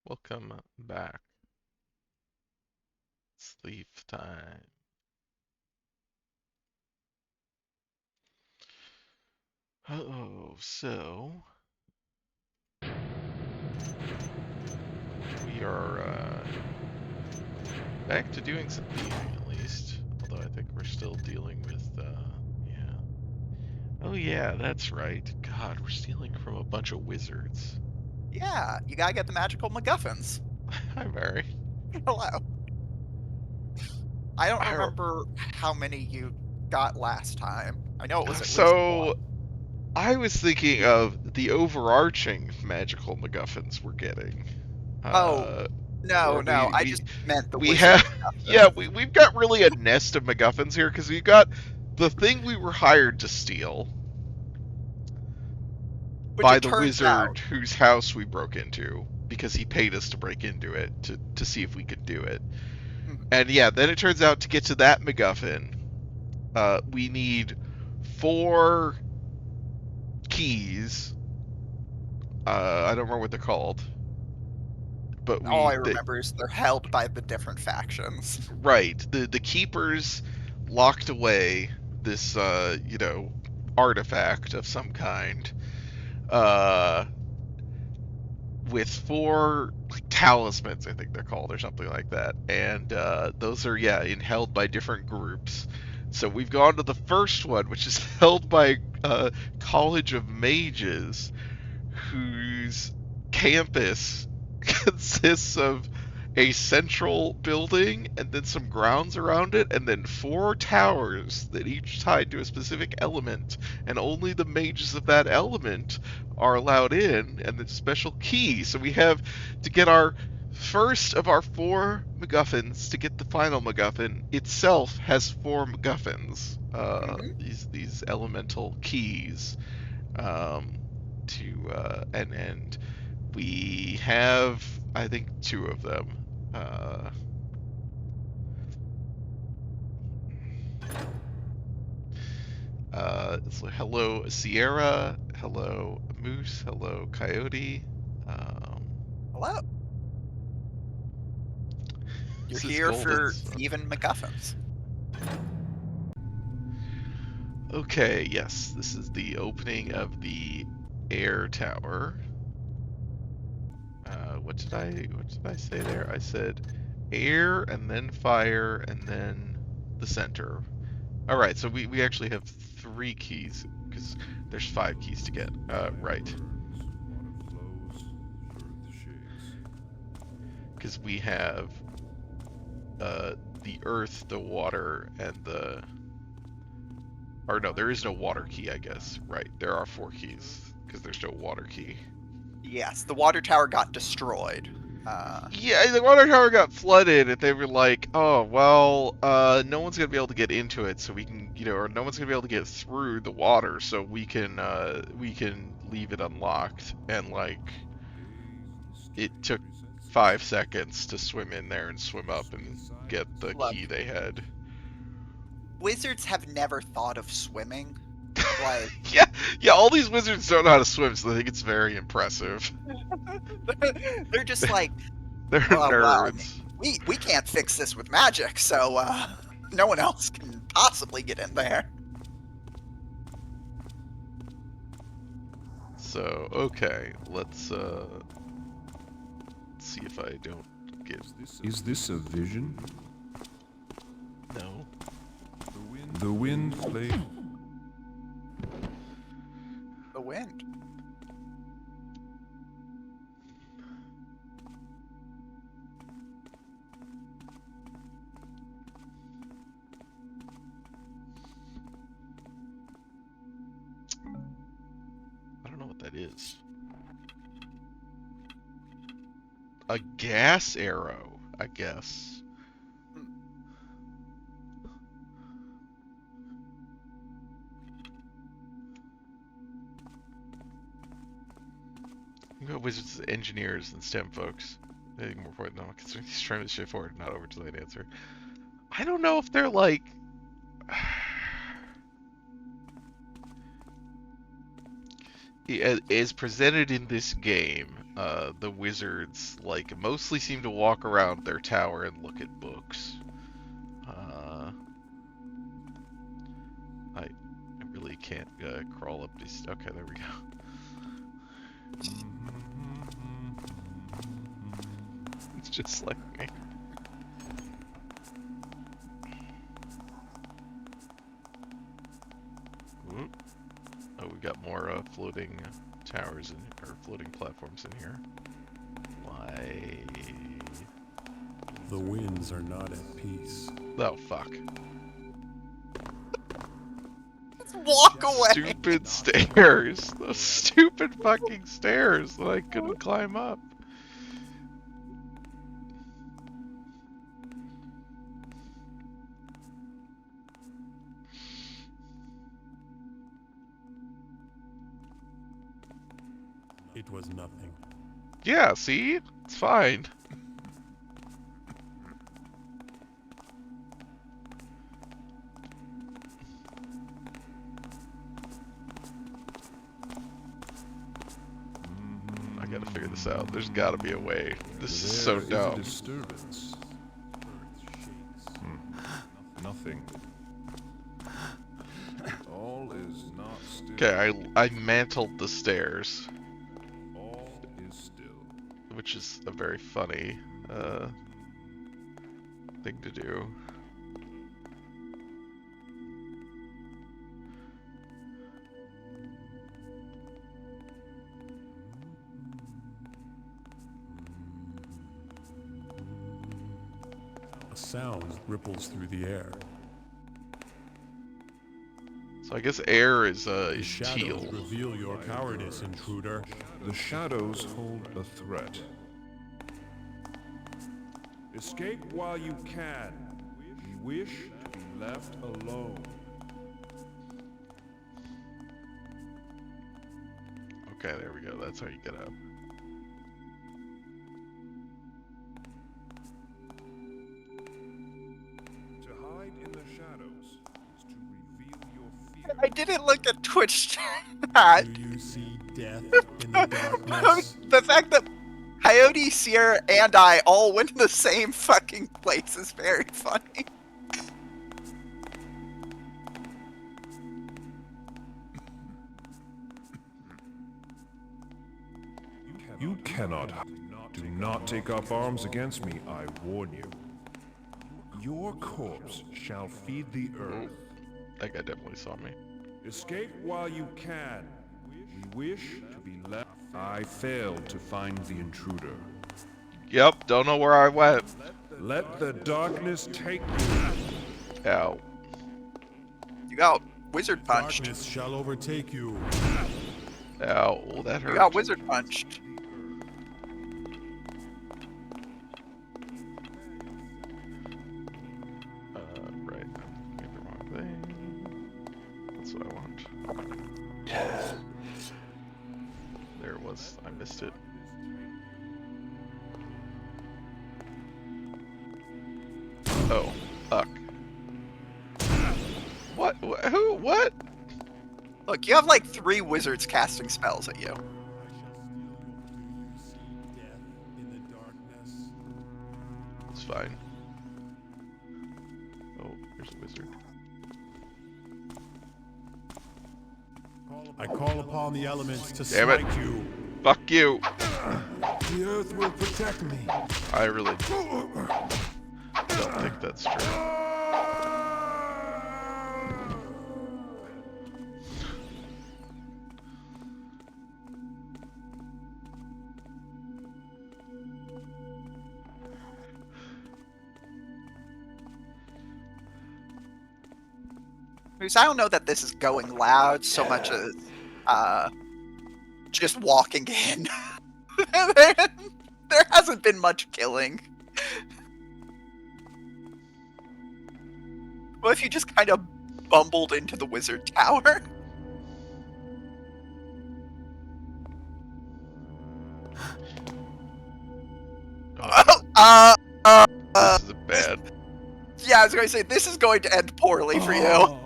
Welcome back. Sleep time. So we are back to doing some thieving at least. Although I think we're still dealing with, yeah. Oh yeah, that's right. God, we're stealing from a bunch of wizards. Yeah, you gotta get the magical MacGuffins. Hi, Mary. Hello. I don't I, remember how many you got last time. I know it was at least one. so I was thinking of the overarching magical MacGuffins we're getting. Oh, Uh, no, or no, we I we just meant the we wizard have yeah MacGuffin. we've got really a nest of MacGuffins here because we've got the thing we were hired to steal Which by it the turns out, wizard whose house we broke into because he paid us to break into it to see if we could do it. hmm, And yeah, then it turns out to get to that MacGuffin, we need 4 keys. I don't remember what they're called, but all I the remember is they're held by the different factions. right, the keepers locked away this artifact of some kind, uh with 4 like talismans, I think they're called, or something like that. And those are, yeah, held by different groups. So we've gone to the first one, which is held by College of Mages, whose campus consists of a central building and then some grounds around it, and then 4 towers that each tied to a specific element, and only the mages of that element are allowed in, and the special key. So we have to get our first of our 4 MacGuffins. To get the final MacGuffin itself has 4 MacGuffins. hmm These elemental keys. Um, to and we have, I think, 2 of them. Uh, so hello Sierra, hello Moose, hello Coyote. Um, Hello. You're this is here golden. for So. thieving MacGuffins. Okay, yes, this is the opening of the air tower. What did I say there? I said air and then fire and then the center. All right, so we actually have 3 keys because there's 5 keys to get. Right, because we have uh, the earth, the water, and the. Or no, there is no water key, I guess. Right, there are 4 keys because there's no water key. Yes, the water tower got destroyed. Yeah, the water tower got flooded, and they were like, "Oh, well, no one's gonna be able to get into it, so we can, or no one's gonna be able to get through the water, so we can leave it unlocked." And like, it took 5 seconds to swim in there and swim up and get the Look, key they had. wizards have never thought of swimming. Like, Yeah, yeah. All these wizards don't know how to swim, so I think it's very impressive. they're just like, They're well, I mean, nerds. we can't fix this with magic, so no one else can possibly get in there. So okay, let's see if I don't get Is this a vision? no. The wind plays. The wind. I don't know what that is. A gas arrow, I guess. Hmm. You got wizards, engineers, and STEM folks. Anything more important? No, considering these extremely straightforward, not over delayed answer. I don't know if they're like. As presented in this game, the wizards like mostly seem to walk around their tower and look at books. I really can't crawl up these. Okay, there we go. It's just like me. Ooh. Oh, we got more floating towers or floating platforms in here. Why? The winds are not at peace. Oh fuck! Walk away. Stupid stairs. Those stupid fucking stairs that I couldn't climb up. It was nothing. Yeah, see? It's fine. I gotta figure this out. There's gotta be a way. This is so There is a dumb. disturbance. Nothing. All is not still. Okay, I mantled the stairs, All is still. which is a very funny thing to do. A sound ripples through the air. So I guess air is The shadows teal. reveal your cowardice, intruder. The shadows hold a threat. Escape while you can. We wish to be left alone. Okay, there we go. That's how you get up. To hide in the shadows is to reveal your fear. I didn't look at Twitch chat. Do you see death in the darkness? The fact that Coyote, Sierra, and I all went to the same fucking place is very funny. You cannot. Do not take up arms against me, I warn you. Your corpse shall feed the earth. That guy definitely saw me. Escape while you can. We wish to be left. I failed to find the intruder. Yep, don't know where I went. Let the darkness take you. Ow. You got wizard punched. Darkness shall overtake you. Ow. Oh, that You hurt. got wizard punched. Right. I'm looking at the wrong thing. That's what I want. There it was. I missed it. Oh, fuck. What? Who? What? Look, you have like 3 wizards casting spells at you. It's fine. Oh, here's a wizard. I call upon the elements to Damn it. smite you. Fuck you. The earth will protect me. I really don't think that's true. Because I don't know that this is going loud so much as just walking in. There hasn't been much killing. What if you just kind of bumbled into the wizard tower? This is bad. Yeah, I was going to say, this is going to end poorly for you. Oh.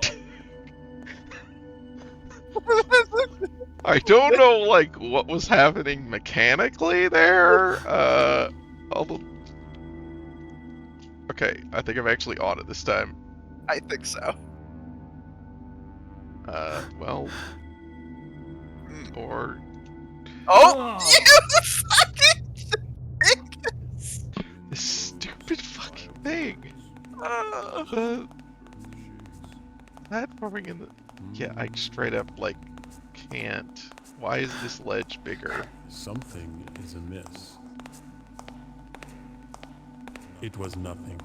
I don't know, like, what was happening mechanically there. Although... Okay, I think I'm actually on it this time. I think so. Well, Mm. or... Oh, you fucking This stupid fucking thing. uh, The... Platforming in the... Yeah, I straight up, like, can't. Why is this ledge bigger? Something is amiss. It was nothing.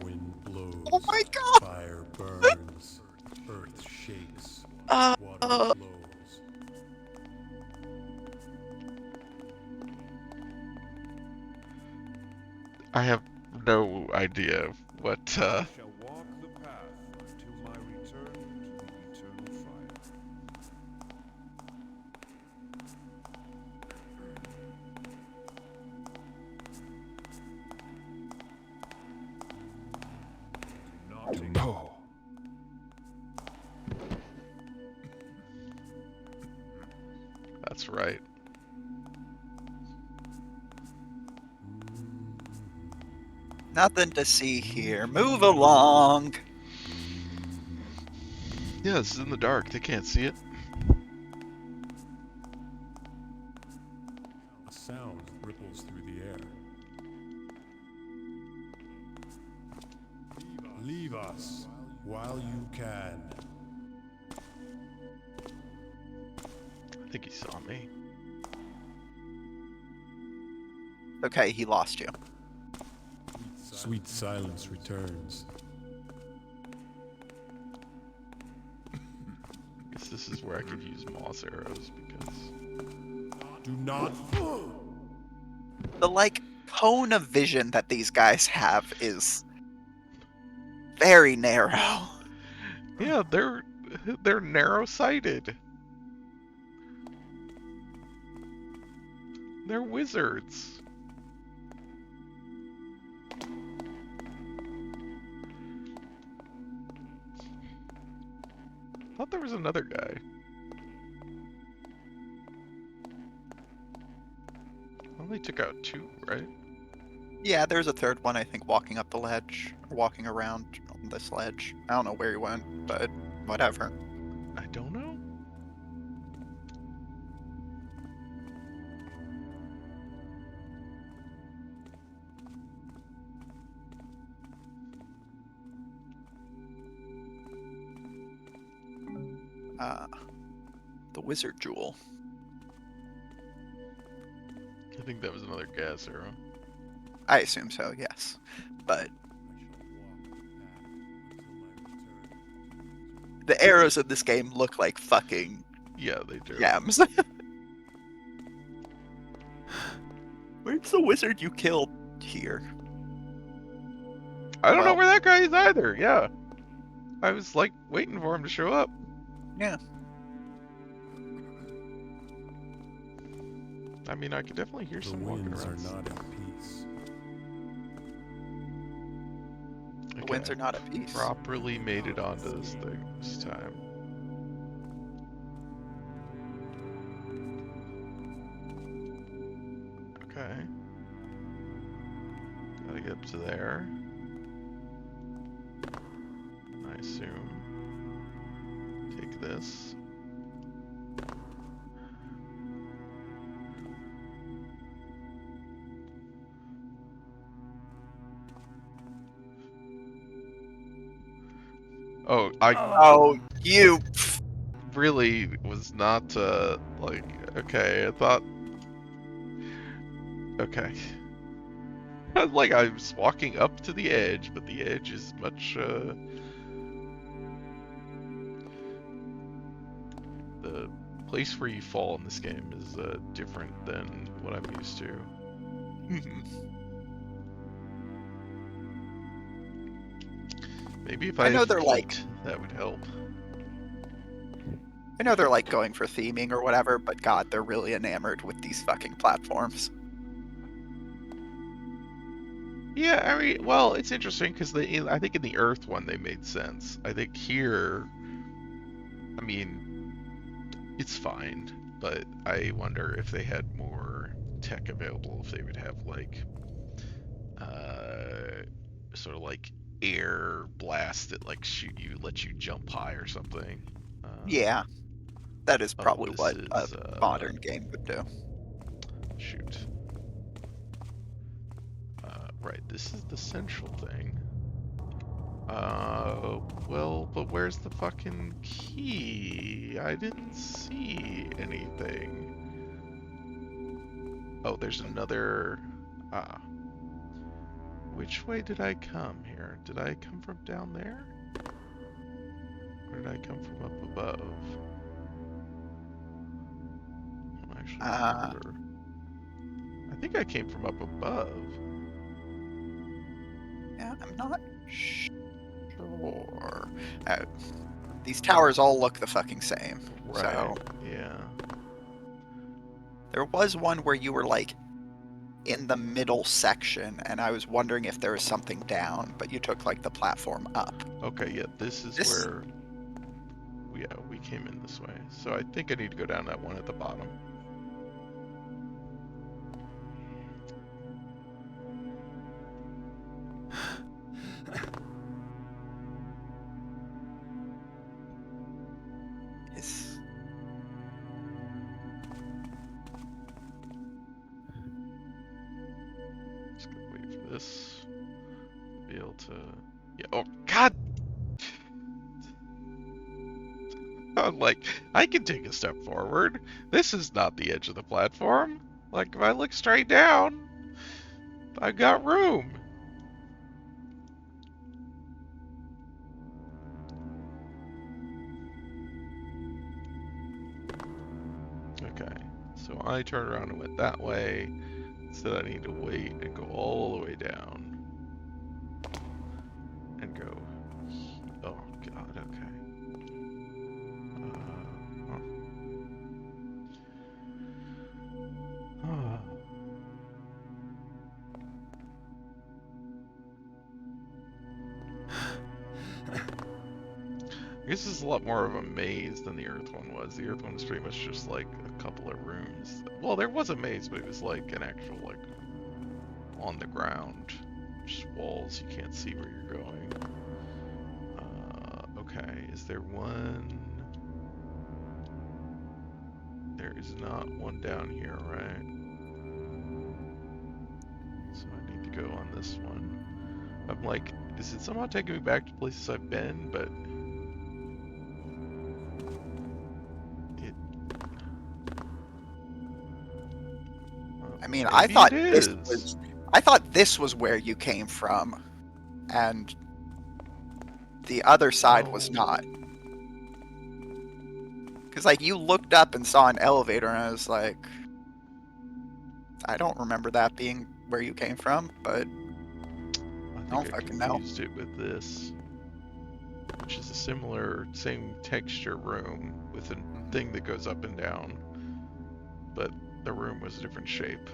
Wind blows. Oh my god! Fire burns. Earth shakes. Uh, Water uh. flows. I have no idea what, I shall walk the path until my return to the eternal fire. Do not take That's right. Nothing to see here. Move along. Yeah, this is in the dark. They can't see it. A sound ripples through the air. Leave us while you can. I think he saw me. Okay, he lost you. Sweet silence returns. Guess this is where I could use moss arrows because... Do not. The, like, cone of vision that these guys have is very narrow. Yeah, they're narrow-sighted. They're wizards. I thought there was another guy. I only took out 2, right? Yeah, there's a third one, I think, walking up the ledge, or walking around on this ledge. I don't know where he went, but whatever. I don't know. The wizard jewel. I think that was another gas arrow. I assume so, yes. But the arrows of this game look like fucking Yeah, they do. gems. Where's the wizard you killed here? I don't know Well- where that guy is either. Yeah. I was like waiting for him to show up. Yeah. I mean, I could definitely hear The some walking winds are around. not at peace. The winds are not at peace. Properly made it onto this thing this time. Okay. Gotta get up to there. I assume. Take this. Oh, I Oh, you. really was not, like, okay, I thought... Okay. Like, I was walking up to the edge, but the edge is much, the place where you fall in this game is, different than what I'm used to. Maybe if I I know had they're like- feet, that would help. I know they're like going for theming or whatever, but god, they're really enamored with these fucking platforms. Yeah, I mean, well, it's interesting because I think in the Earth one they made sense. I think here I mean, it's fine, but I wonder if they had more tech available, if they would have like sort of like air blast that like shoot you, let you jump high or something. Yeah, that is Oh, probably this what a is modern game would do. shoot. Right, this is the central thing. Well, but where's the fucking key? I didn't see anything. Oh, there's another. Ah. Which way did I come here? Did I come from down there? Or did I come from up above? I don't actually remember. I think I came from up above. Yeah, I'm not sure. Uh, these towers all look the fucking same. Right. So Yeah. there was one where you were like in the middle section, and I was wondering if there was something down, but you took like the platform up. Okay, yeah, this is where we came in this way. So I think I need to go down that one at the bottom. It's Just gonna wait for this to be able to. Yeah. Oh God! I'm like, I can take a step forward. This is not the edge of the platform. Like, if I look straight down, I've got room. Okay, so I turned around and went that way. So I need to wait and go all the way down. And go. Oh God, okay. Huh. I guess this is a lot more of a maze than the Earth one was. The Earth one was pretty much just like a couple of rooms. Well, there was a maze, but it was like an actual, like, on the ground. Just walls, you can't see where you're going. Okay, is there one? There is not one down here, right? So I need to go on this one. I'm like, is it somehow taking me back to places I've been? But it. I mean, Maybe it is. I thought this was where you came from, and the other side was No. not. Because like you looked up and saw an elevator, and I was like, I don't remember that being where you came from, but I don't think I fucking know. confused it with this, which is a similar, same texture room with a thing that goes up and down, but the room was a different shape.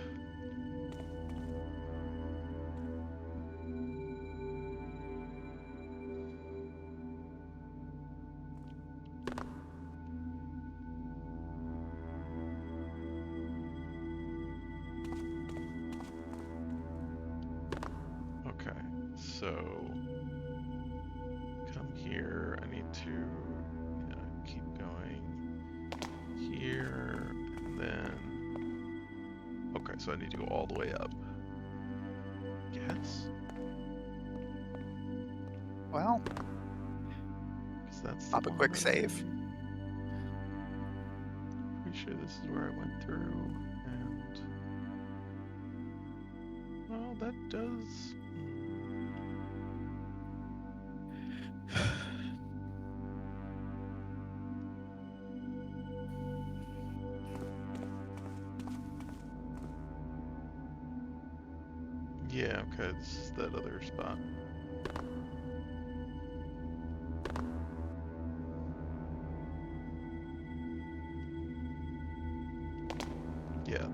Okay, so come here. I need to keep going here, and then okay, so I need to go all the way up. Yes. Well, Because that's the pop a one quick that save. Pretty sure this is where I went through, and well, that does. Yeah, okay, this is that other spot. Yeah.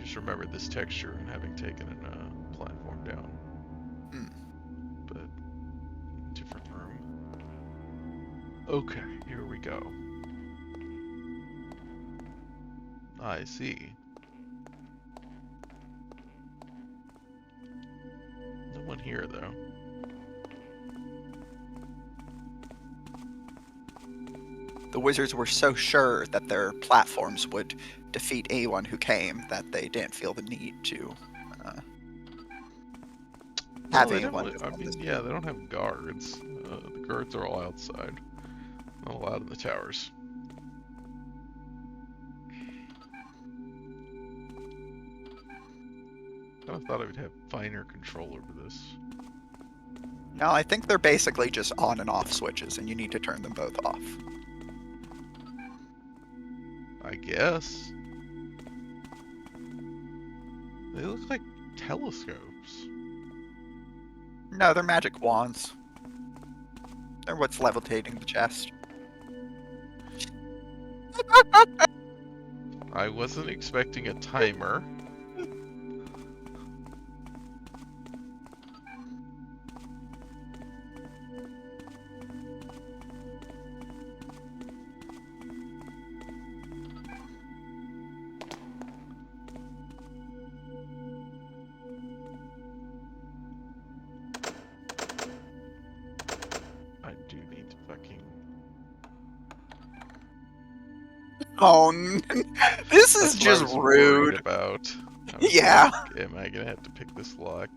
Just remember this texture and having taken a platform down. Okay, here we go. I see. No one here, though. The wizards were so sure that their platforms would defeat anyone who came that they didn't feel the need to have Well, they don't anyone. really, I mean, yeah, they don't have guards. The guards are all outside. Not allowed in the towers. I thought I would have finer control over this. No, I think they're basically just on and off switches, and you need to turn them both off. I guess. They look like telescopes. No, they're magic wands. They're what's levitating the chest. I wasn't expecting a timer. I do need to fucking... Oh, this is That's what I just was worried rude. about. I was Yeah. like, am I gonna have to pick this lock?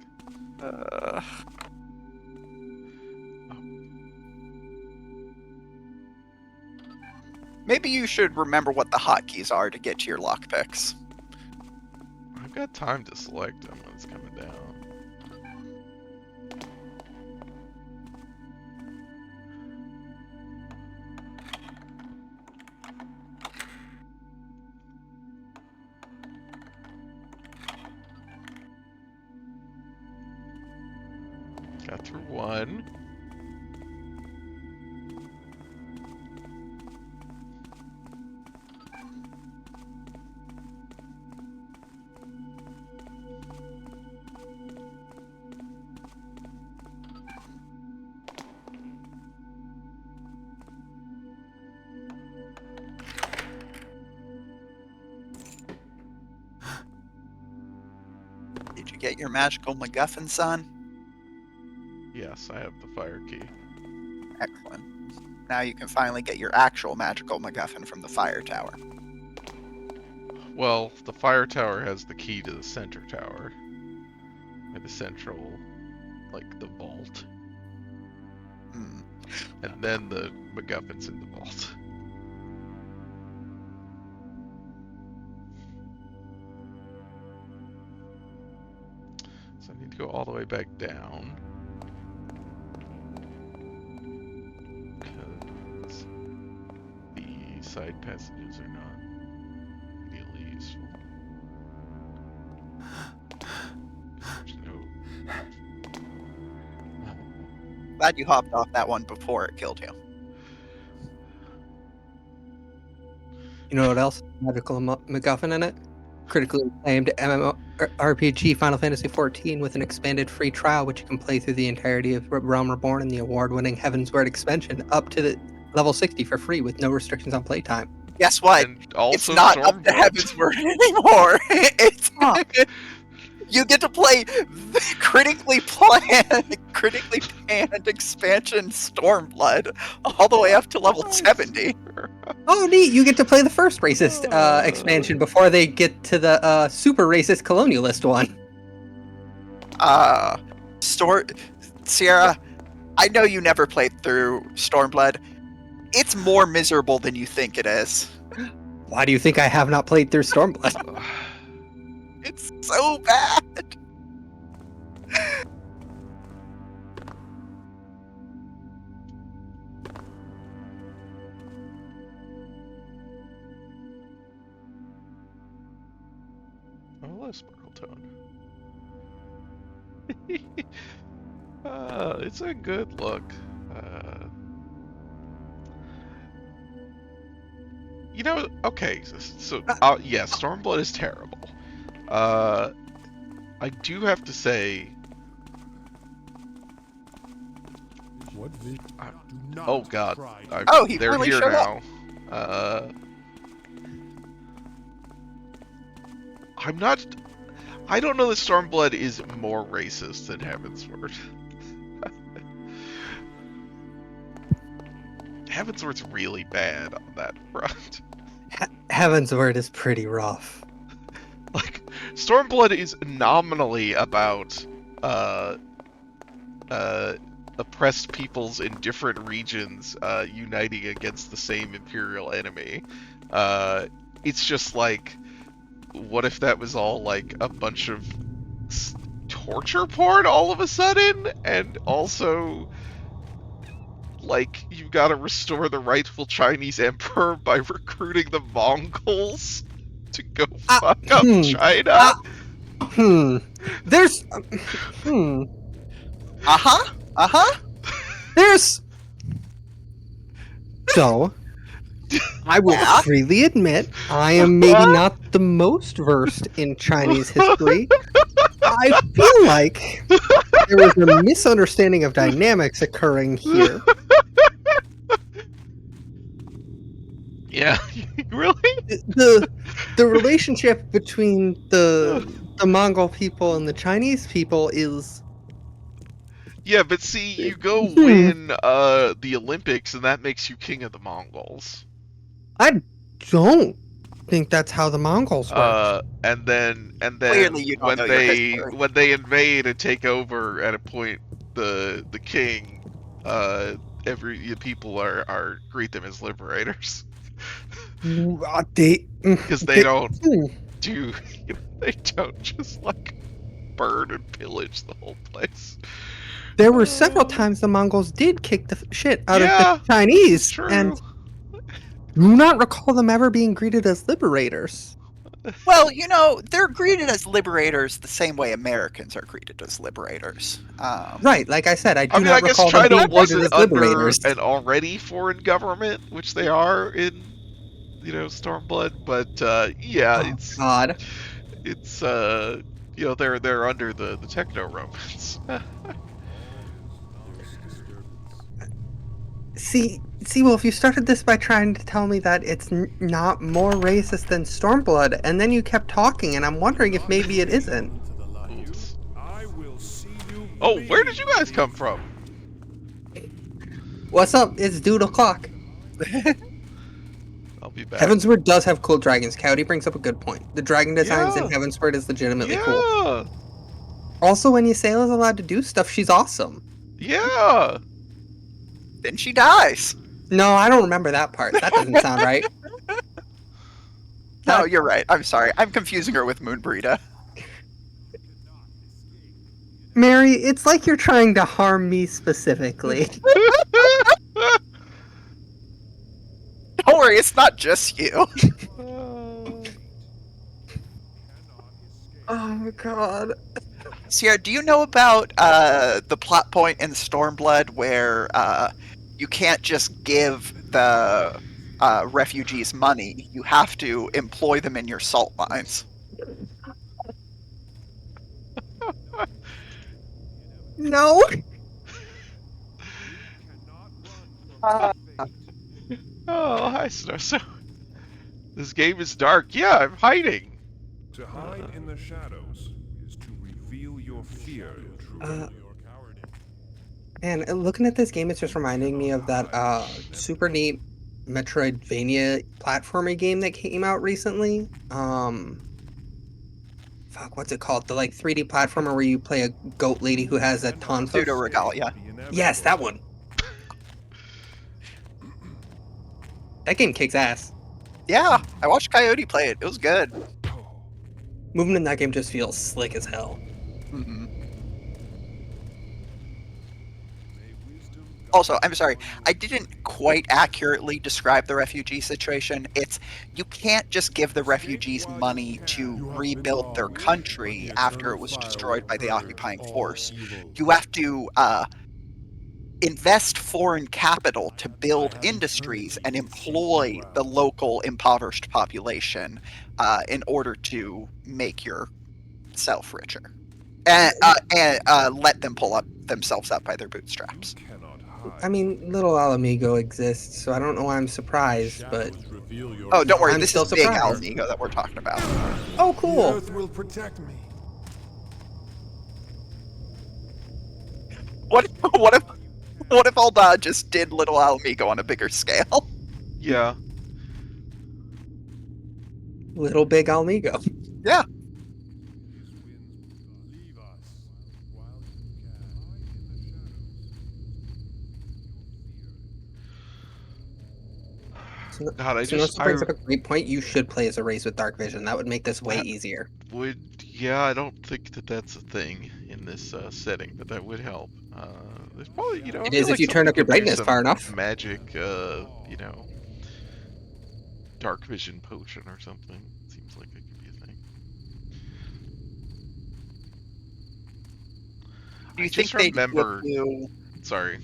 Maybe you should remember what the hotkeys are to get to your lockpicks. I've got time to select them when it's coming down. Got through one. Did you get your magical MacGuffin, son? Yes, I have the fire key. Excellent. Now you can finally get your actual magical MacGuffin from the fire tower. Well, the fire tower has the key to the center tower. Or the central, like, the vault. Hmm. And then the MacGuffin's in the vault. So I need to go all the way back down. Because the side passages are not really useful. There's no... Glad you hopped off that one before it killed you. You know what else? Magical MacGuffin in it? Critically acclaimed MMORPG Final Fantasy XIV with an expanded free trial, which you can play through the entirety of Realm Reborn and the award-winning Heavensward expansion up to the level 60 for free with no restrictions on playtime. Guess what? And also It's not up to Stormblood. Heavensward anymore. It's not. You get to play the critically panned expansion Stormblood all the way up to level 70. Oh, neat! You get to play the first racist expansion before they get to the super racist colonialist one. Sierra, I know you never played through Stormblood. It's more miserable than you think it is. Why do you think I have not played through Stormblood? It's so bad. Oh, hello, Sparkletone. It's a good look. You know, okay, so yeah, Stormblood is terrible. I do have to say, What vision? Do not Oh God, try Oh, he they're finally here showed now. up. I'm not. I don't know that Stormblood is more racist than Heavensward. Heavensward's really bad on that front. Heaven's Word is pretty rough. Like, Stormblood is nominally about oppressed peoples in different regions uniting against the same imperial enemy. It's just like, what if that was all like a bunch of torture porn all of a sudden, and also like you've got to restore the rightful Chinese emperor by recruiting the Mongols to go fuck up China? There's there's so I will Yeah? freely admit I am maybe not the most versed in Chinese history. I feel like there was a misunderstanding of dynamics occurring here. Yeah, really? The relationship between the Mongol people and the Chinese people is Yeah, but see, you go win the Olympics, and that makes you king of the Mongols. I don't think that's how the Mongols work. And then Clearly you don't when know your they history. invade and take over and appoint the king, every people are greet them as liberators because they don't do they don't just like burn and pillage the whole place. There were several times the Mongols did kick the shit out of Yeah, the Chinese, true. and do not recall them ever being greeted as liberators. Well, you know, they're greeted as liberators the same way Americans are greeted as liberators. Right, like I said, I do I mean, not I guess recall them China being greeted wasn't as under liberators. an already foreign government, which they are in, Stormblood. But yeah, Oh, God. it's they're under the Techno Romans. See, well, if you started this by trying to tell me that it's not more racist than Stormblood, and then you kept talking, and I'm wondering if maybe it isn't. Oops. I will see you. Oh, where did you guys come from? What's up? It's Doodle Clock. I'll be back. Heavensward does have cool dragons. Cowdy brings up a good point. The dragon designs in Yeah. Heavensward is legitimately Yeah. cool. Also, when Ysayle is allowed to do stuff, she's awesome. Yeah. Then she dies. No, I don't remember that part. That doesn't sound right. No, you're right. I'm sorry. I'm confusing her with Moonbreeda. Mary, it's like you're trying to harm me specifically. Don't worry, it's not just you. Oh, God. Sierra, do you know about the plot point in Stormblood where you can't just give the refugees money? You have to employ them in your salt mines. No. Oh, hi, Snow. So, this game is dark. Yeah, I'm hiding. To hide in the shadows is to reveal your fear. And looking at this game, it's just reminding me of that super neat Metroidvania platformer game that came out recently. Fuck, what's it called? The 3D platformer where you play a goat lady who has a ton of... Pseudo Regalia. Yes, that one. That game kicks ass. Yeah, I watched Coyote play it. It was good. Moving in that game just feels slick as hell. Mm-hmm. Also, I'm sorry, I didn't quite accurately describe the refugee situation. It's, you can't just give the refugees money to rebuild their country after it was destroyed by the occupying force. You have to invest foreign capital to build industries and employ the local impoverished population in order to make yourself richer. And let them pull up themselves up by their bootstraps. I mean, Little Alamigo exists, so I don't know why I'm surprised, but Shadows reveal your Oh, don't worry. I'm This still is Big surprised. Alamigo that we're talking about. oh, The cool. earth will protect me. What if Alda just did Little Alamigo on a bigger scale? Yeah. Little Big Alamigo. Yeah. Leave us while you can. God, I So just Nosa brings up a great point. You should play as a race with dark vision. That would make this way That- easier. yeah, I don't think that that's a thing in this setting, but that would help. There's probably, I It feel is like if you turn somebody up your could do brightness some far enough. magic, dark vision potion or something. Seems like it could be a thing. Do you I think just they'd remember. give you? Sorry.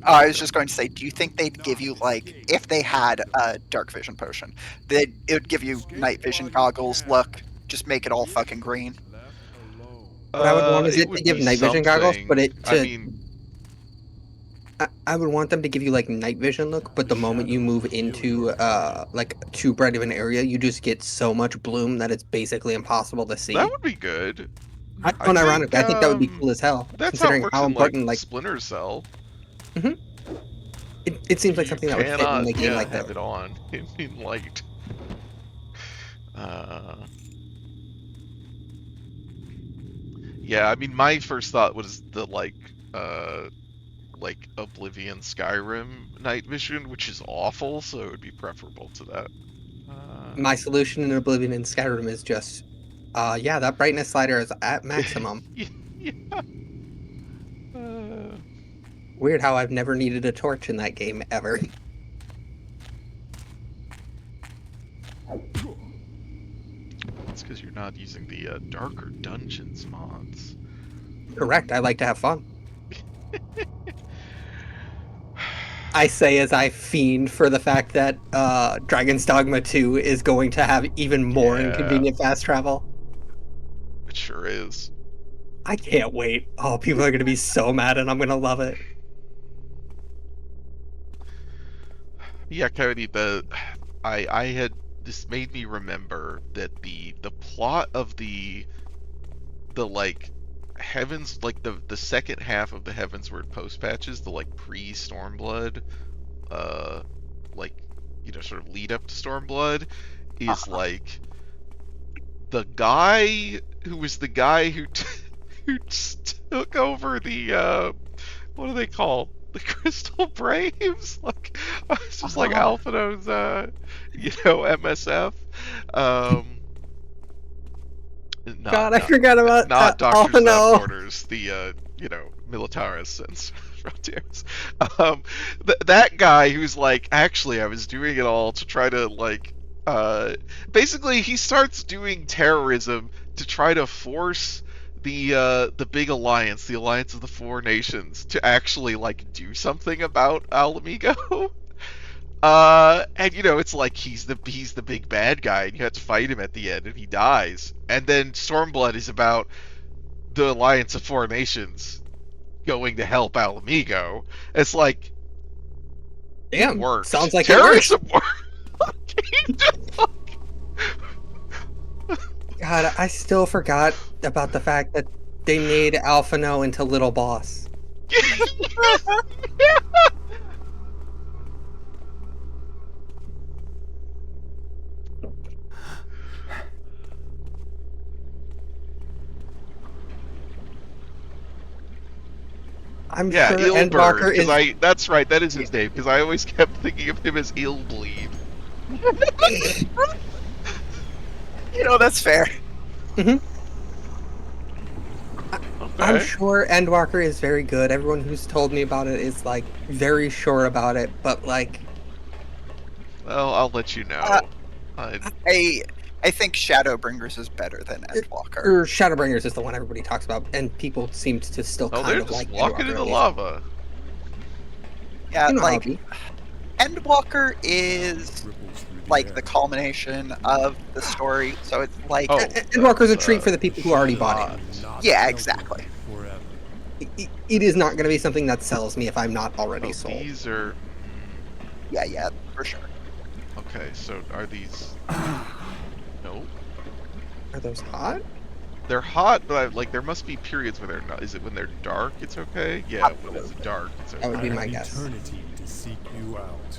I was just going to say, do you think they'd give you, like, if they had a dark vision potion, it would give you night vision goggles? Look, just make it all fucking green. Left alone. What I would want is It it to would give be night vision goggles, something. but it I to. mean, I would want them to give you like night vision look, but the moment you move into like too bright of an area, you just get so much bloom that it's basically impossible to see. that would be good. Unironically, I think that would be cool as hell, That's how it considering works how in important like like Splinter Cell. it seems like You something that would fit in cannot, a game yeah, like have that. it on in light. Yeah, I mean, my first thought was the like Oblivion, Skyrim night vision, which is awful, so it would be preferable to that. My solution in Oblivion and Skyrim is just, yeah, that brightness slider is at maximum. Yeah. Weird how I've never needed a torch in that game ever. It's because you're not using the darker dungeons mods. Correct. I like to have fun. I say as I fiend for the fact that Dragon's Dogma 2 is going to have even more Yeah. inconvenient fast travel. It sure is. I can't wait. Oh, people are going to be so mad and I'm going to love it. Yeah, Cody, I had, this made me remember that the plot of the like Heavens, like the second half of the Heavensward post patches, the like pre-Stormblood, like, sort of lead up to Stormblood, is like the guy who was the guy who who took over the what are they called? The Crystal Braves? Like, it's just like Alphino's, MSF. God, I forgot about not Doctors Alphino. Without Borders, the Militaris and Frontiers. That guy who's like, actually, I was doing it all to try to like, basically he starts doing terrorism to try to force the big alliance, the Alliance of the Four Nations, to actually like do something about Alamigo. And it's like he's the big bad guy, and you have to fight him at the end, and he dies. And then Stormblood is about the Alliance of Four Nations going to help Alamigo. It's like, Damn, worked. sounds like it works. Terrorism worked. God, I still forgot about the fact that they made Alphino into Little Boss. I'm Yeah, sure Endwalker Ilberd, is. because that's right, that is his name, because I always kept thinking of him as Illbleed. That's fair. I'm Okay. sure Endwalker is very good. Everyone who's told me about it is like very sure about it, but like, Well, I'll let you know. I think Shadowbringers is better than Endwalker. or Shadowbringers is the one everybody talks about, and people seem to still Oh, kind they're of just like walking Endwalker in the at least. lava. Yeah, You know how like it be. Endwalker is Ripples through the like air. the culmination of the story, so it's like Oh, Endwalker's a treat that's, for the people who already bought it. not- Not Yeah, shelter exactly. forever. it is not going to be something that sells me if I'm not already Oh, sold. these are... Yeah, for sure. Okay, so are these... No. Are those hot? They're hot, but like there must be periods where they're not. Is it when they're dark it's okay? Yeah, when it's dark it's That would okay. be I my have guess. eternity to seek you out.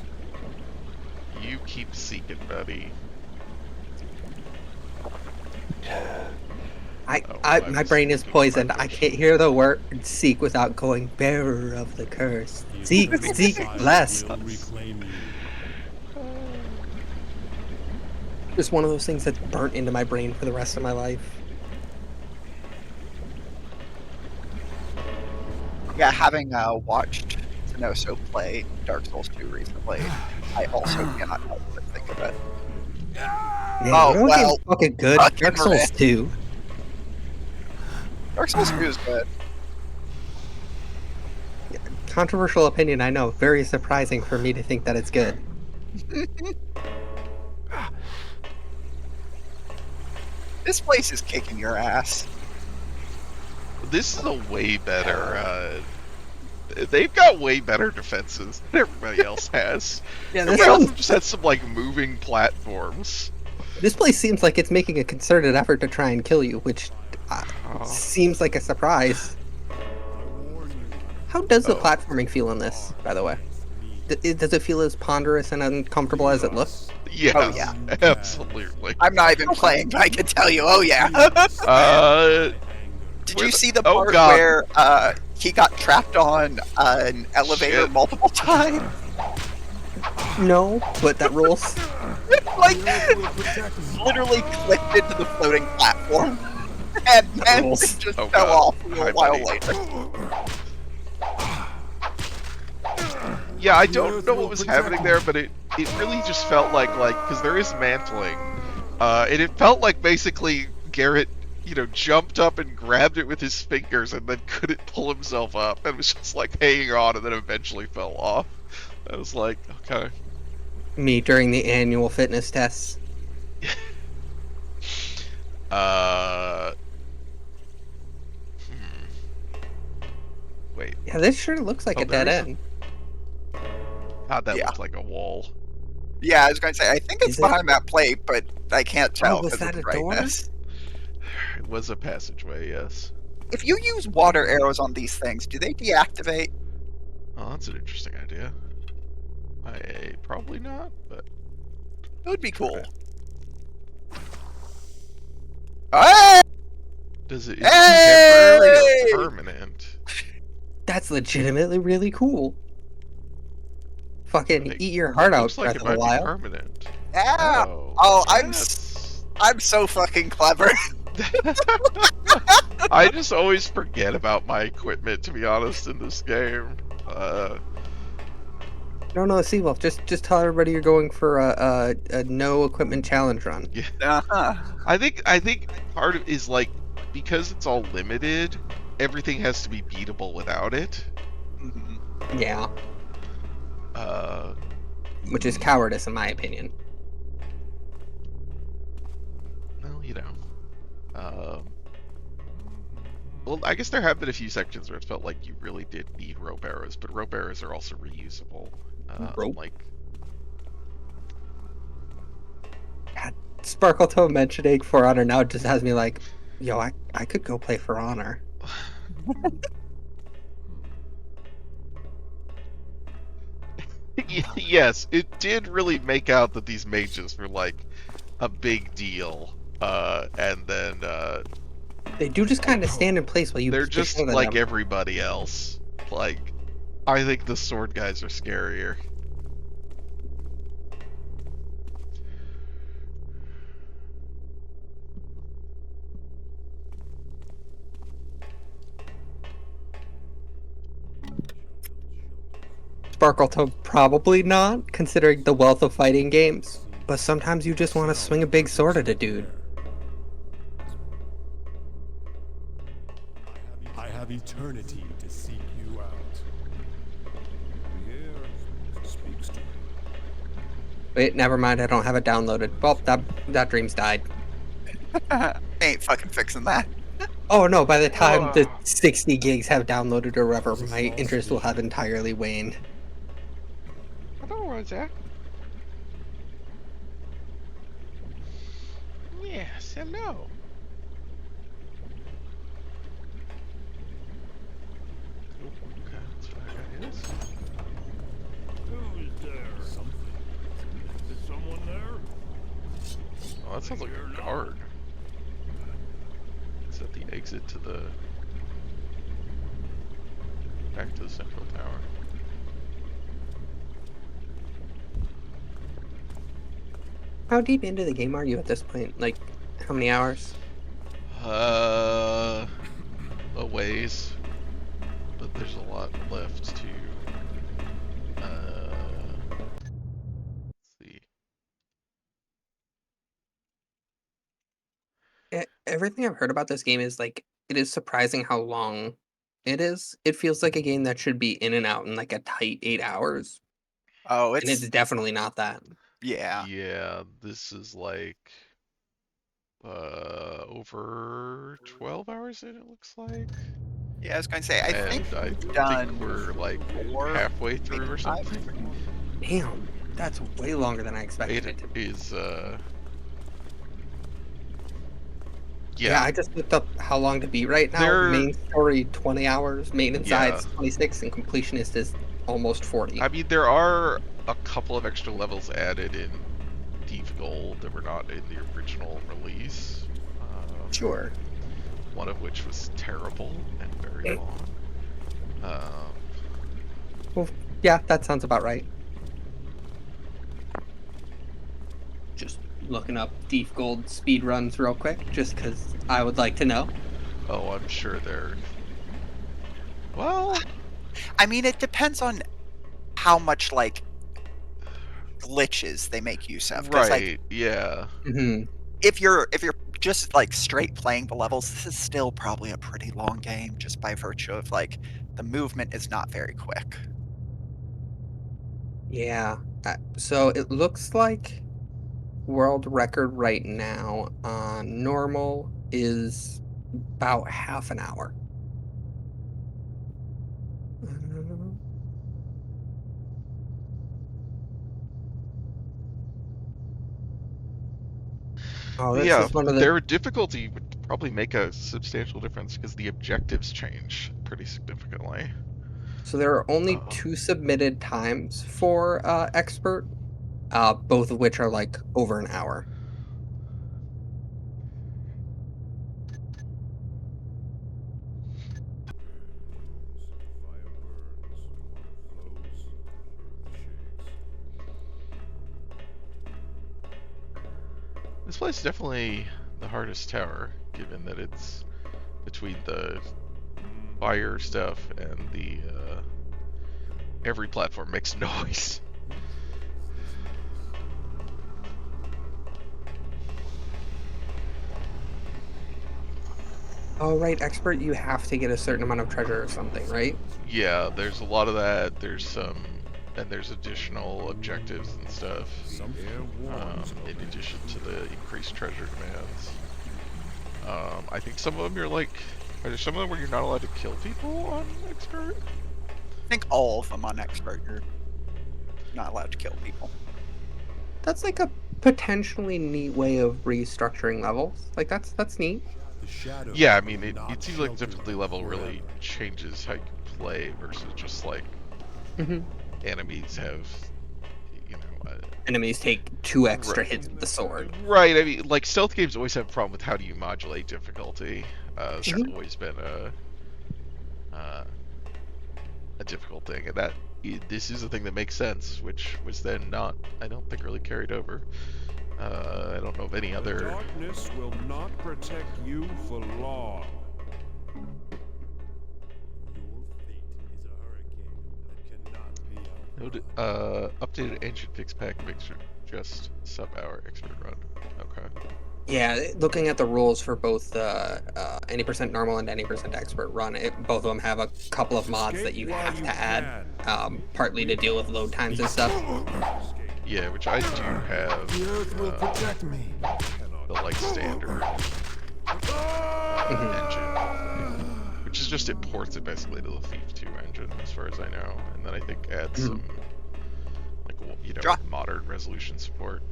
You keep seeking, buddy. My brain is poisoned. I can't hear the word seek without going bearer of the curse. The Seek, eternal seek, fire bless. will reclaim you. Just one of those things that's burnt into my brain for the rest of my life. Yeah, having watched Zenoso play Dark Souls 2 recently, I also cannot help but think of it. Man, Oh, you know what well, game's fucking good? fucking Dark Souls right. 2. Dark Souls 2 is good. Controversial opinion, I know. Very surprising for me to think that it's good. This place is kicking your ass. This is a way better. They've got way better defenses than everybody else has. Yeah, this Everybody else one, just has some like moving platforms. this place seems like it's making a concerted effort to try and kill you, which Oh. seems like a surprise. How does the Oh. platforming feel in this, by the way? Does it feel as ponderous and uncomfortable as it looks? Yes, Oh, yeah. absolutely. I'm not even playing, but I can tell you, oh yeah. Did Where you the- see the oh, part God. where he got trapped on an elevator Shit. multiple times? No, but that rules. Like, literally clipped into the floating platform. And then rules. it just Oh, fell God. off a Hi, little while buddy. later. Yeah, I don't know what was happening there, but it really just felt like because there is mantling, and it felt like basically Garrett, jumped up and grabbed it with his fingers and then couldn't pull himself up and was just like hanging on and then eventually fell off. I was like, okay. Me during the annual fitness tests. Wait, Yeah, this sure looks like Oh, a dead there is end. how'd that Yeah. look like a wall? Yeah, I was going to say, I think it's Is it? behind that plate, but I can't tell was because of that the a door? brightness. It was a passageway, yes. If you use water arrows on these things, do they deactivate? Oh, that's an interesting idea. Probably not, but It would be cool. Okay. Hey! is it Hey! temporary or permanent? That's legitimately really cool. Fucking Like, eat your heart out, Looks like Breath it of the might be Wild. permanent. Yeah! Oh, Oh, that's- I'm so fucking clever. I just always forget about my equipment, to be honest, in this game. No, Seawolf, just tell everybody you're going for a no equipment challenge run. Uh-huh. I think part of it is like because it's all limited, everything has to be beatable without it. Mhm. Yeah, Uh, which is cowardice in my opinion. well, well, I guess there have been a few sections where it felt like you really did need rope arrows, but rope arrows are also reusable. Rope? Like, Sparkletone mentioning For Honor now just has me like, yo, I could go play For Honor. yes, it did really make out that these mages were like a big deal, and then They do just kind of stand in place while you. they're push just into like them. everybody else. Like, I think the sword guys are scarier. Sparkletone probably not, considering the wealth of fighting games. But sometimes you just want to swing a big sword at a dude. I have eternity to seek you out. The air speaks to me. Wait, never mind. I don't have it downloaded. Well, that dream's died. Ain't fucking fixing that. Oh no, by the time the 60 gigs have downloaded or whatever, my interest will have entirely waned. Hello, Rosa. Yes, hello. Oh, okay, that's what that is. Who's there? Something. Is someone there? Oh, that sounds like a guard. Is that the exit to the... back to the central tower? How deep into the game are you at this point? Like, how many hours? A ways. But there's a lot left to... let's see. Everything I've heard about this game is like, it is surprising how long it is. It feels like a game that should be in and out in like a tight 8 hours. Oh, And it's it's definitely not that. yeah. Yeah, this is like... over 12 hours in, it looks like. Yeah, I was going to say, I think And I we've think done we're like 4, halfway maybe through or 5. something. Damn, that's way longer than I expected it It to be. is, Yeah, I just looked up how long to beat right now. There- Main story 20 hours, main and Yeah. sides 26, and completionist is almost 40. I mean, there are a couple of extra levels added in Thief Gold that were not in the original release. Sure. One of which was terrible and very long. Yeah, that sounds about right. Just looking up Thief Gold speed runs real quick, just because I would like to know. Oh, I'm sure they're... Well, I mean, it depends on how much like glitches they make use of. 'Cause, right, like, yeah. Hmm. if you're just like straight playing the levels, this is still probably a pretty long game, just by virtue of like the movement is not very quick. Yeah. So it looks like world record right now on normal is about half an hour. Oh, But this yeah, is one of the. their difficulty would probably make a substantial difference because the objectives change pretty significantly. So there are only Uh-oh. 2 submitted times for expert, both of which are like over an hour. Fire burns, flows, earth shakes. This place is definitely the hardest tower, given that it's between the fire stuff and the every platform makes noise. Oh, right, expert, you have to get a certain amount of treasure or something, right? Yeah, there's a lot of that. There's some, and there's additional objectives and stuff. Some air warns In addition to the increased treasure demands. I think some of them you're like, are there some of them where you're not allowed to kill people on expert? I think all of them on expert you're not allowed to kill people. That's like a potentially neat way of restructuring levels. Like that's neat. The shadow Yeah, I mean, will it not seems like shelter difficulty you level really forever. changes how you play versus just like Hmm. enemies have, you know. Enemies take 2 extra Right. hits with the sword. Right, I mean, like, stealth games always have a problem with how do you modulate difficulty. It's Sure. always been a difficult thing, and this is a thing that makes sense, which was then not, I don't think, really carried over. I don't know of any The other... darkness will not protect you for long. Your fate is a hurricane that cannot be outrun. Updated ancient fix pack makes it just sub-hour expert run. Okay. Yeah, looking at the rules for both the any percent normal and any percent expert run, both of them have a couple of mods that you Escape while have you to add, can. partly to deal with load times and stuff. Escape Yeah, which I do have The earth will protect me. cannot the, like, standard engine, which is just it ports it basically to the Thief 2 engine, as far as I know, and then I think adds some modern resolution support.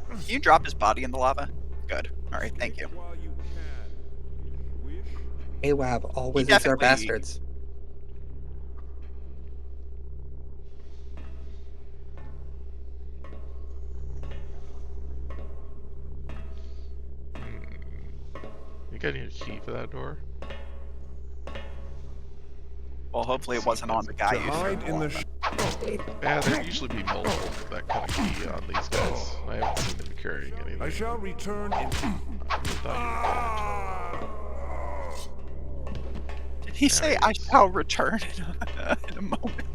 Can you drop his body in the lava? Good. All right, thank you. AWAB, all He wizards are definitely- bastards. You got any key for that door? Well, hopefully it wasn't on the guy To you hide threw in the the lava. Yeah, there usually be multiple of that kind of key on these guys. I haven't seen them carrying anything. I shall return in. I thought Did he say, "I shall return" in a moment?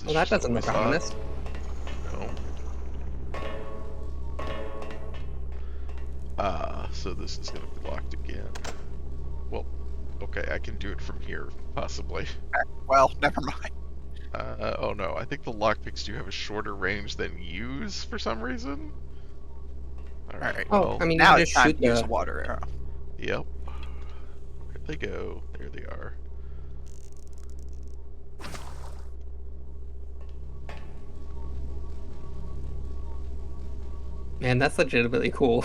Well, that doesn't look ominous. No. So this is gonna be locked again. Well, okay, I can do it from here, possibly. Well, never mind. Oh no, I think the lockpicks do have a shorter range than use for some reason. Alright, Oh, well, I mean, Now you it's just time shoot to use the. a water arrow. yep. Where'd they go? There they are. Man, that's legitimately cool.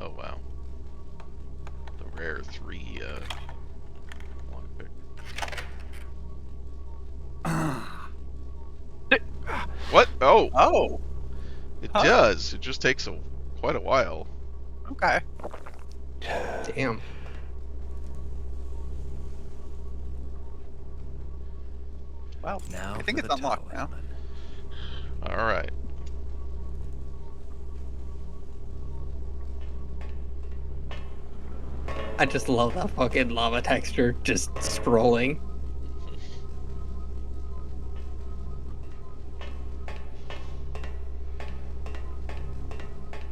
Oh wow. The rare 3 lockpick. What? Oh! Oh, It Huh. does. It just takes quite a while. okay. Damn. Well, Now I think for it's the unlocked now. talisman. Alright. I just love that fucking lava texture just scrolling.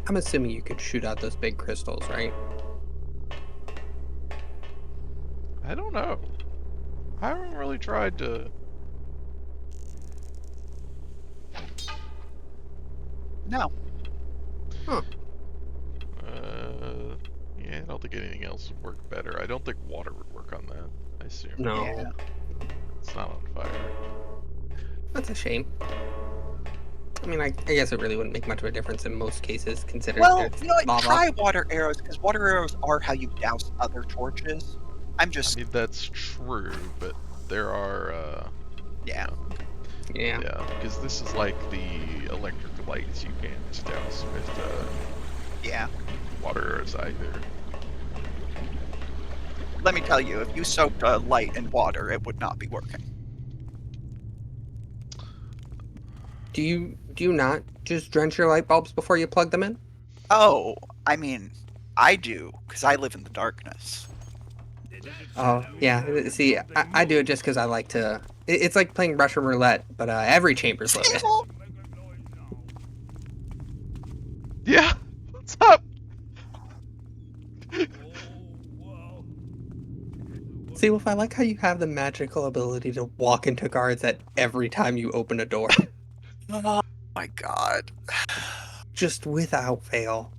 I'm assuming you could shoot out those big crystals, right? I don't know. I haven't really tried to. No. Yeah, I don't think anything else would work better. I don't think water would work on that, I assume. No. Yeah. It's not on fire. That's a shame. I mean, I guess it really wouldn't make much of a difference in most cases, considering Well, there's you know what? lava. Try water arrows, because water arrows are how you douse other torches. I'm I just, mean, that's true, but there are, yeah. Yeah. yeah, because this is like the electric lights you can't douse with Yeah. water arrows either. Let me tell you, if you soaked a light in water, it would not be working. Do you not just drench your light bulbs before you plug them in? Oh, I mean, I do, because I live in the darkness. Oh, yeah. See, I do it just because I like to. It's like playing Russian roulette, but every chamber's loaded. Yeah! What's up? See, Wolf, I like how you have the magical ability to walk into guards at every time you open a door. Oh my god. Just without fail.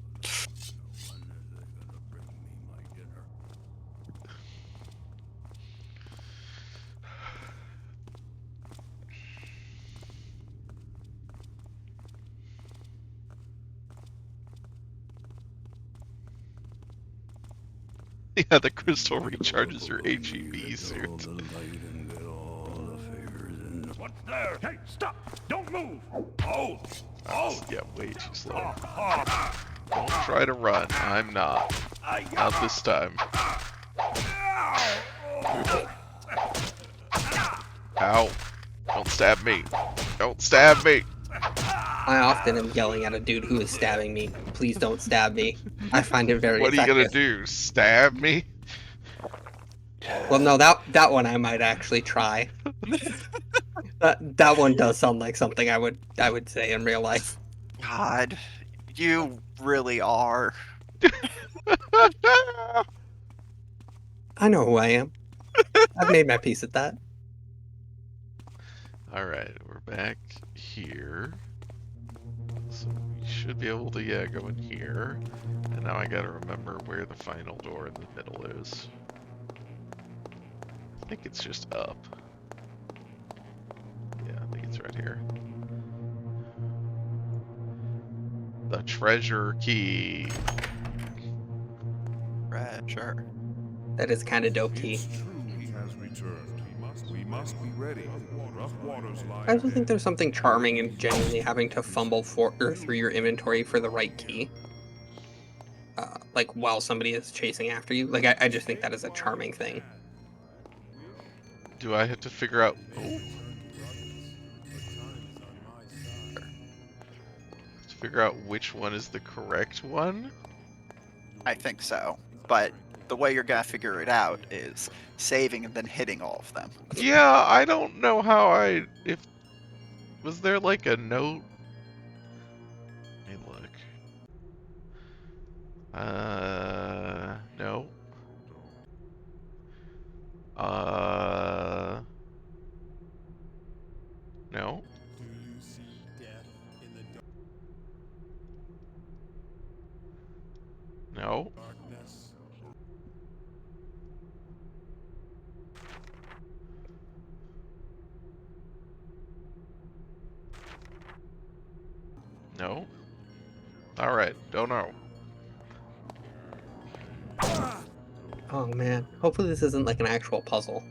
Yeah, the crystal recharges your HEB suit. What's there? Hey, stop! Don't move! Oh! Yeah, way too slow. Don't try to run. I'm not. Not this time. Ow. Don't stab me. Don't stab me. I often am yelling at a dude who is stabbing me. Please don't stab me. I find it very What are you effective. gonna do? Stab me? Well, no, that one I might actually try. That one does sound like something I would say in real life. God, you really are. I know who I am. I've made my peace with that. Alright, we're back here. So we should be able to, yeah, go in here. And now I gotta remember where the final door in the middle is. I think it's just up. Yeah, I think it's right here. The treasure key. Treasure. That is kind of dope key. It's true he has returned. We must be ready. Rough waters lie I also ahead. think there's something charming in genuinely having to fumble for or through your inventory for the right key. Like while somebody is chasing after you. Like I just think that is a charming thing. Do I have to figure out... Oh. To figure out which one is the correct one? I think so. But the way you're gonna figure it out is saving and then hitting all of them. Yeah, I don't know how I... If... Was there like a note? Let me look. No. No. Do you see death in the No. darkness? No. Alright, don't know. Oh man. Hopefully this isn't like an actual puzzle.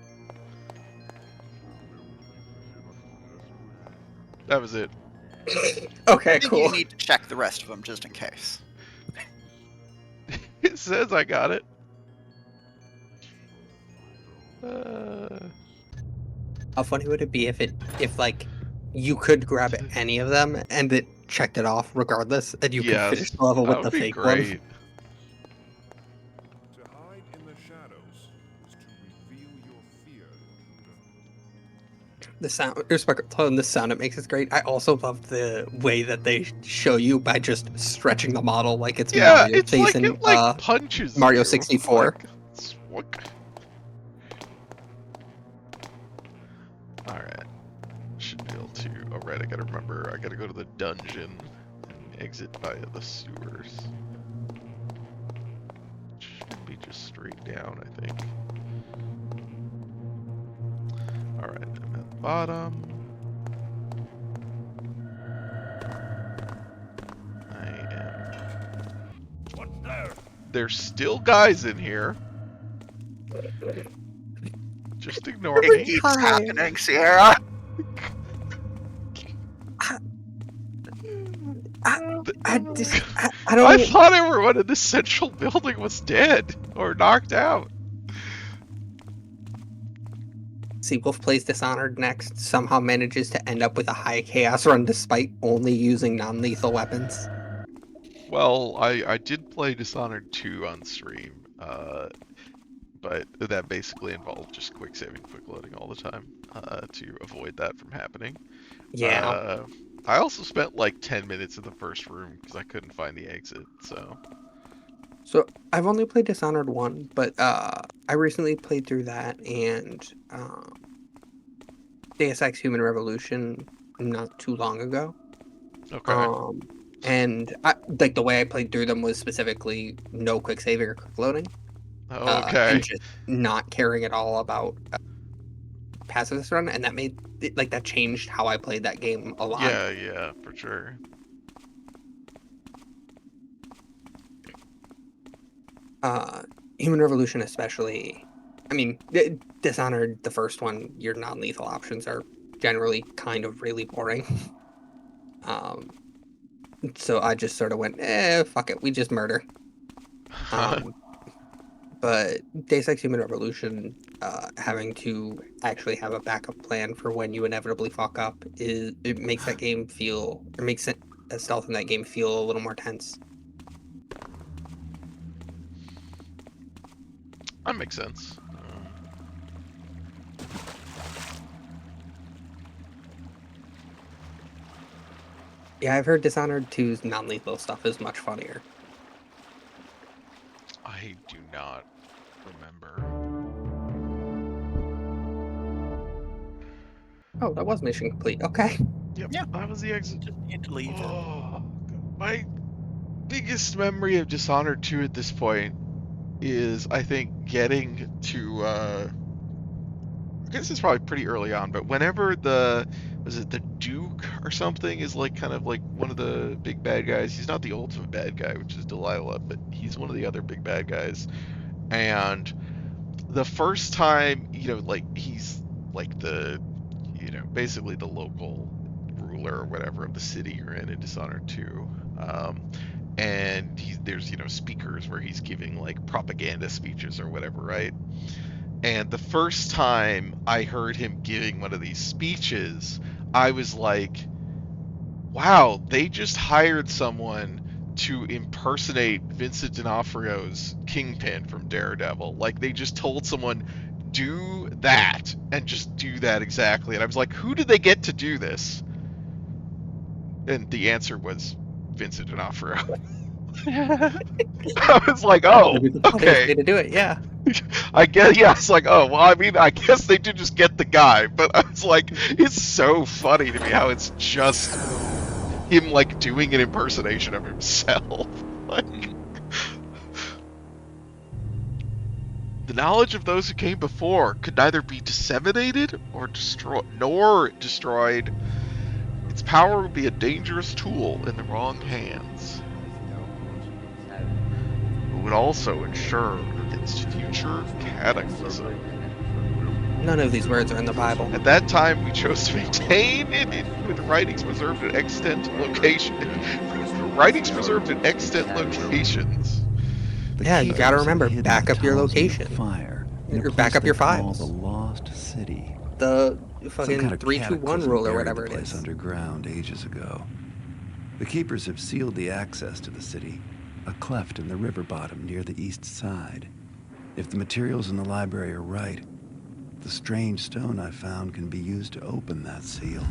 That was it. Okay, I think cool. you need to check the rest of them just in case. It says I got it. How funny would it be if like you could grab any of them and it checked it off regardless, and you could Yes, finish the level that with would the be fake one? great. To hide in the shadows is to reveal your fear, intruder. The sound, respectful the sound it makes is great. I also love the way that they show you by just stretching the model like it's Yeah, Mario it's like chasing it like punches Mario you. 64. Like, it's what- Alright. Should be able to... Oh right, I gotta remember, I gotta go to the dungeon and exit via the sewers. Should be just straight down, I think. Alright, I'm at the bottom. I am... There's still guys in here. Just ignore It me. keeps Hi. happening, Sierra. I I don't. thought everyone in this central building was dead or knocked out. See, Wolf plays Dishonored next, somehow manages to end up with a high chaos run despite only using non-lethal weapons. Well, I did play Dishonored 2 on stream, but that basically involved just quick saving, quick loading all the time to avoid that from happening. Yeah. I also spent like 10 minutes in the first room because I couldn't find the exit, so... So I've only played Dishonored 1, but I recently played through that and Deus Ex Human Revolution not too long ago. Okay. And like the way I played through them was specifically no quick saving or quick loading. Okay. And just not caring at all about pacifist run, and that made it, like that changed how I played that game a lot. Yeah, for sure. Human Revolution especially. I mean, Dishonored, the first one, your non-lethal options are generally kind of really boring. So I just sort of went, fuck it, we just murder. But Deus Ex Human Revolution, having to actually have a backup plan for when you inevitably fuck up it makes that game feel, or makes it stealth in that game feel a little more tense. That makes sense. Yeah, I've heard Dishonored 2's non-lethal stuff is much funnier. I do not remember. Oh, that was mission complete. Okay. Yep, Yeah. that was the exit. Just need to leave. Oh, my biggest memory of Dishonored 2 at this point is, I think, getting to, I guess it's probably pretty early on, but whenever was it the Duke or something is like kind of like one of the big bad guys. He's not the ultimate bad guy, which is Delilah, but he's one of the other big bad guys. And the first time, like he's like basically the local ruler or whatever of the city you're in Dishonored 2. And there's speakers where he's giving like propaganda speeches or whatever, right? And the first time I heard him giving one of these speeches, I was like, wow, they just hired someone to impersonate Vincent D'Onofrio's Kingpin from Daredevil. Like, they just told someone, do that, and just do that exactly. And I was like, who did they get to do this? And the answer was Vincent D'Onofrio. I was like, oh, That'd be the funniest okay. way to do it, yeah. I guess, yeah, it's like, oh, well, I mean, I guess they did just get the guy, but I was like, it's so funny to me how it's just him, like, doing an impersonation of himself. Like, the knowledge of those who came before could neither be disseminated or destroyed. Its power would be a dangerous tool in the wrong hands. It would also ensure against future cataclysm. None of these words are in the Bible. At that time, we chose to maintain it with writings preserved in extant locations. Yeah, you gotta remember, back up your location. Fire. Or back up your files. The lost city. The Some fucking kind of 321 cataclysm rule or buried whatever the it place is. underground ages ago. The keepers have sealed the access to the city, a cleft in the river bottom near the east side. If the materials in the library are right, the strange stone I found can be used to open that seal.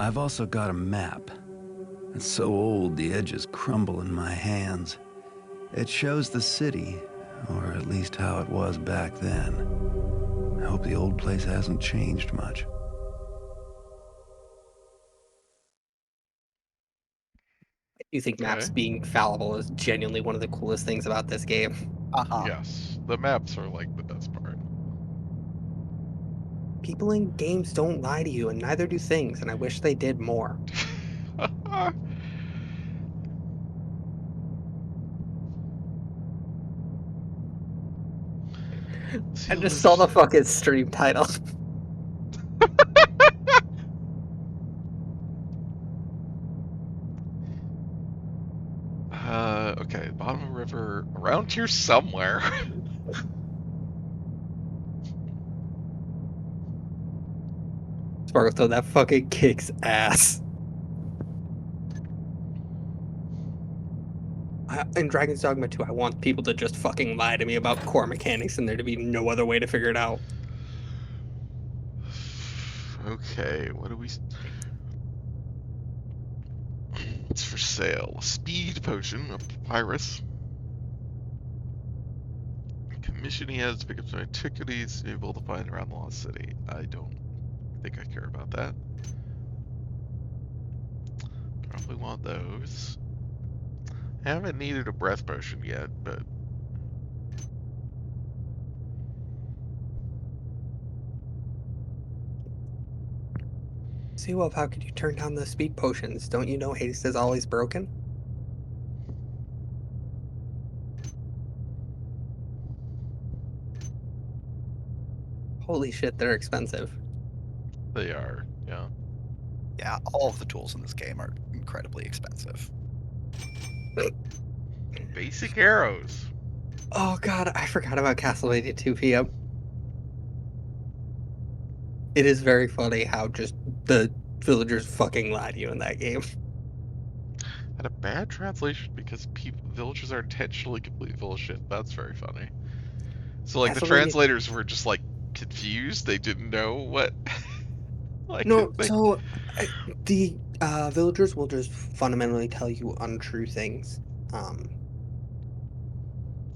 I've also got a map. It's so old the edges crumble in my hands. It shows the city, or at least how it was back then. I hope the old place hasn't changed much. You think maps being fallible is genuinely one of the coolest things about this game. Yes, the maps are like the best part. People in games don't lie to you, and neither do things, and I wish they did more. See, I just saw the fucking stream title. Okay, bottom of the river, around here somewhere. Sparkle, though, that fucking kicks ass. In Dragon's Dogma 2, I want people to just fucking lie to me about core mechanics and there to be no other way to figure it out. Okay, what do we... It's for sale. A speed potion, a papyrus. A commission he has to pick up some antiquities, able to find around the lost city. I don't think I care about that. Probably want those. I haven't needed a breath potion yet, but... See, well, how could you turn down the speed potions? Don't you know haste is always broken? Holy shit, they're expensive. They are, yeah. Yeah, all of the tools in this game are incredibly expensive. Basic arrows. Oh god, I forgot about Castlevania 2 PM. It is very funny how just the villagers fucking lie to you in that game. Had a bad translation because villagers are intentionally completely full of shit. That's very funny. So like the Castlevania translators were just like confused. They didn't know what like No, they. so, the, villagers will just fundamentally tell you untrue things. Um,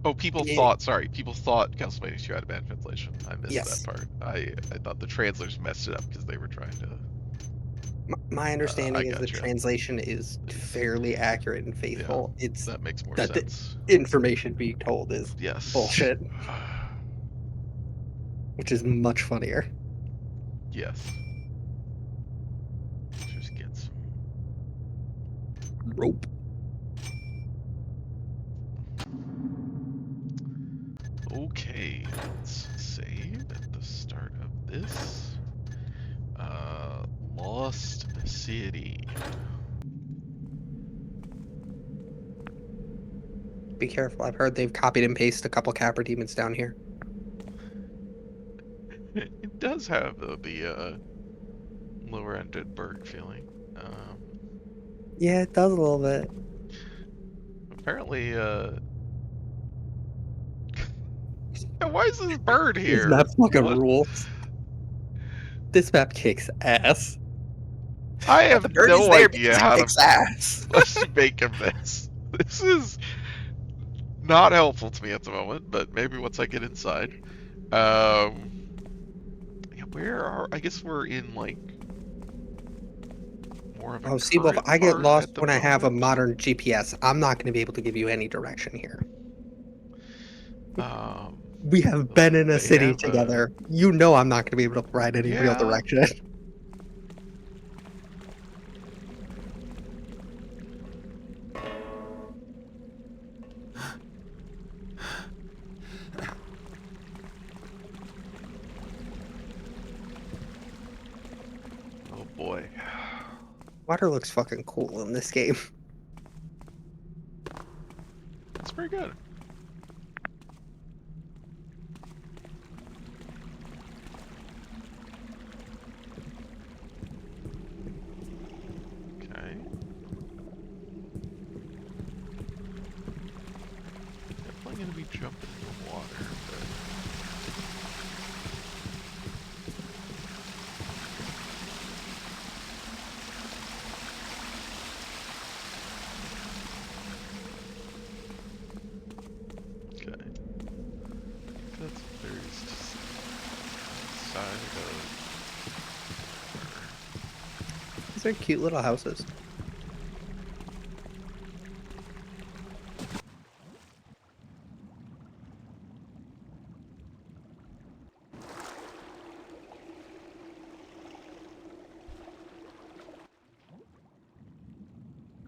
Oh, people it thought. Sorry, people thought Castlevania 2 had a bad translation. I missed that Yes. part. I thought the translators messed it up because they were trying to. My I understanding is the gotcha. translation is Is fairly accurate and yeah, faithful. It's that makes more that the sense. information being told is Yes. bullshit, which is much funnier. Yes. Just get some. Rope. Okay, let's save at the start of this. Lost City. Be careful. I've heard they've copied and pasted a couple Capra demons down here. It does have the lower-ended Berg feeling. Yeah, it does a little bit. Apparently, why is this bird This here? map fucking What? rules. This map kicks ass. I Well, the have bird is no there because idea it how to kicks ass. what to make of this. This is not helpful to me at the moment, but maybe once I get inside. Um, yeah, where are? I guess we're in like more of a Oh, see, well, if current I get part lost at the when I have a moment. modern GPS, I'm not going to be able to give you any direction here. Um, We have been in a they city have a together. You know I'm not going to be able to provide any real yeah. direction. Oh boy, Water looks fucking cool in this game. that's pretty good. Okay. Definitely gonna be jumping in the water, but okay. That's there's just side of These are cute little houses.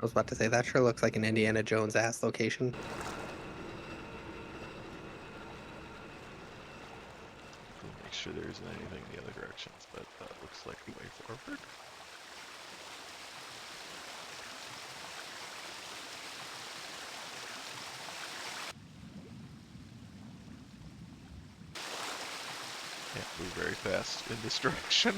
I was about to say, that sure looks like an Indiana Jones ass location. make sure there isn't anything in the other directions, but that looks like the way forward. Can't move very fast in this direction.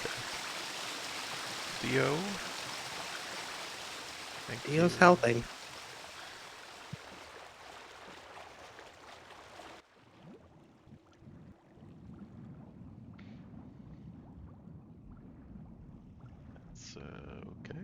Okay. Dio. Thank Dio's you. helping. That's okay.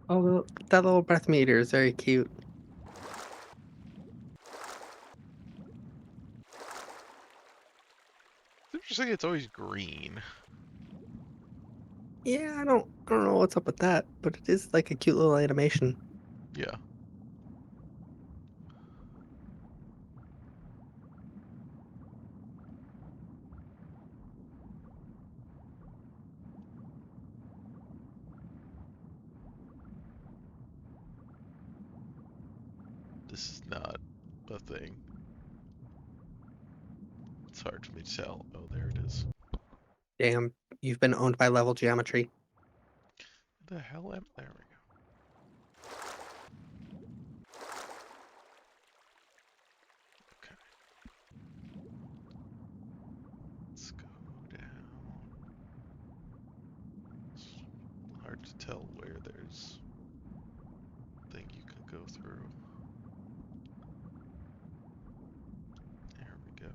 Oh, that little breath meter is very cute. It's interesting. It's always green. Yeah, I don't know what's up with that, but it is like a cute little animation. Yeah. this is not a thing. It's hard for me to tell. Oh, there it is. Damn, you've been owned by Level Geometry. The hell am... There we go. Okay. Let's go down. It's hard to tell where there's a thing you can go through. There we go.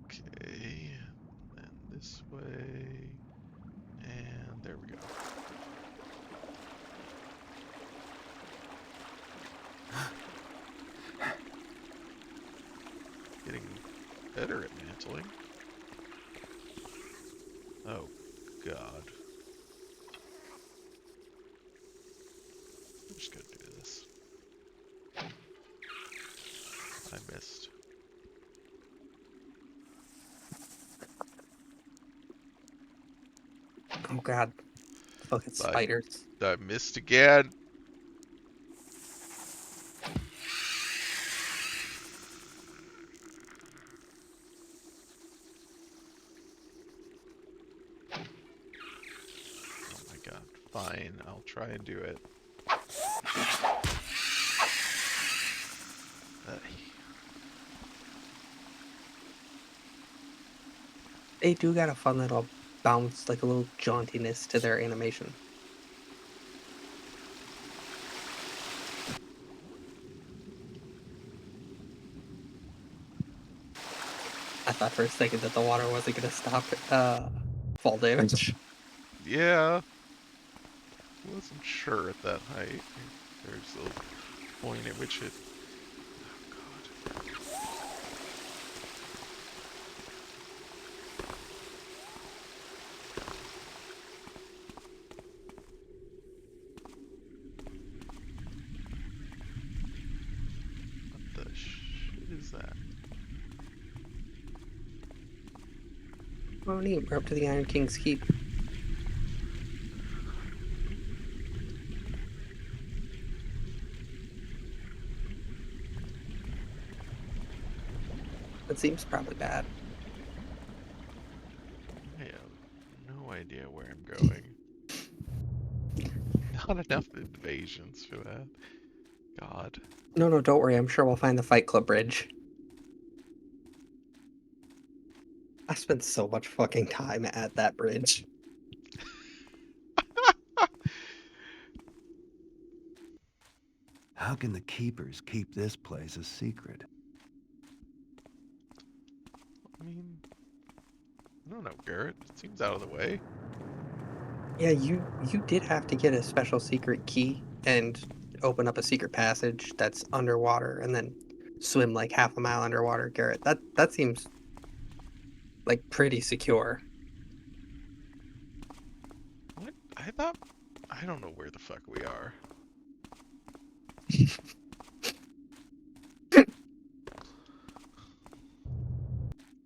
Okay, and then this way, and there we go. Getting better at mantling. Oh, God. I'm just gonna do this. I missed. Oh god. Fucking Bye. spiders. I missed again. Oh my god. Fine, I'll try and do it. They do got a fun little bounce, like a little jauntiness to their animation. I thought for a second that the water wasn't going to stop fall damage. Yeah. Wasn't sure at that height. There's a point at which it... Oh god. What the shit is that? Oh neat, we're up to the Iron King's Keep. It seems probably bad. I have no idea where I'm going. Not enough invasions for that. God. No, don't worry, I'm sure we'll find the Fight Club bridge. I spent so much fucking time at that bridge. How can the keepers keep this place a secret? I mean, I don't know, Garrett. It seems out of the way. Yeah, you did have to get a special secret key and open up a secret passage that's underwater and then swim like half a mile underwater, Garrett. That seems like pretty secure. What? I thought... I don't know where the fuck we are.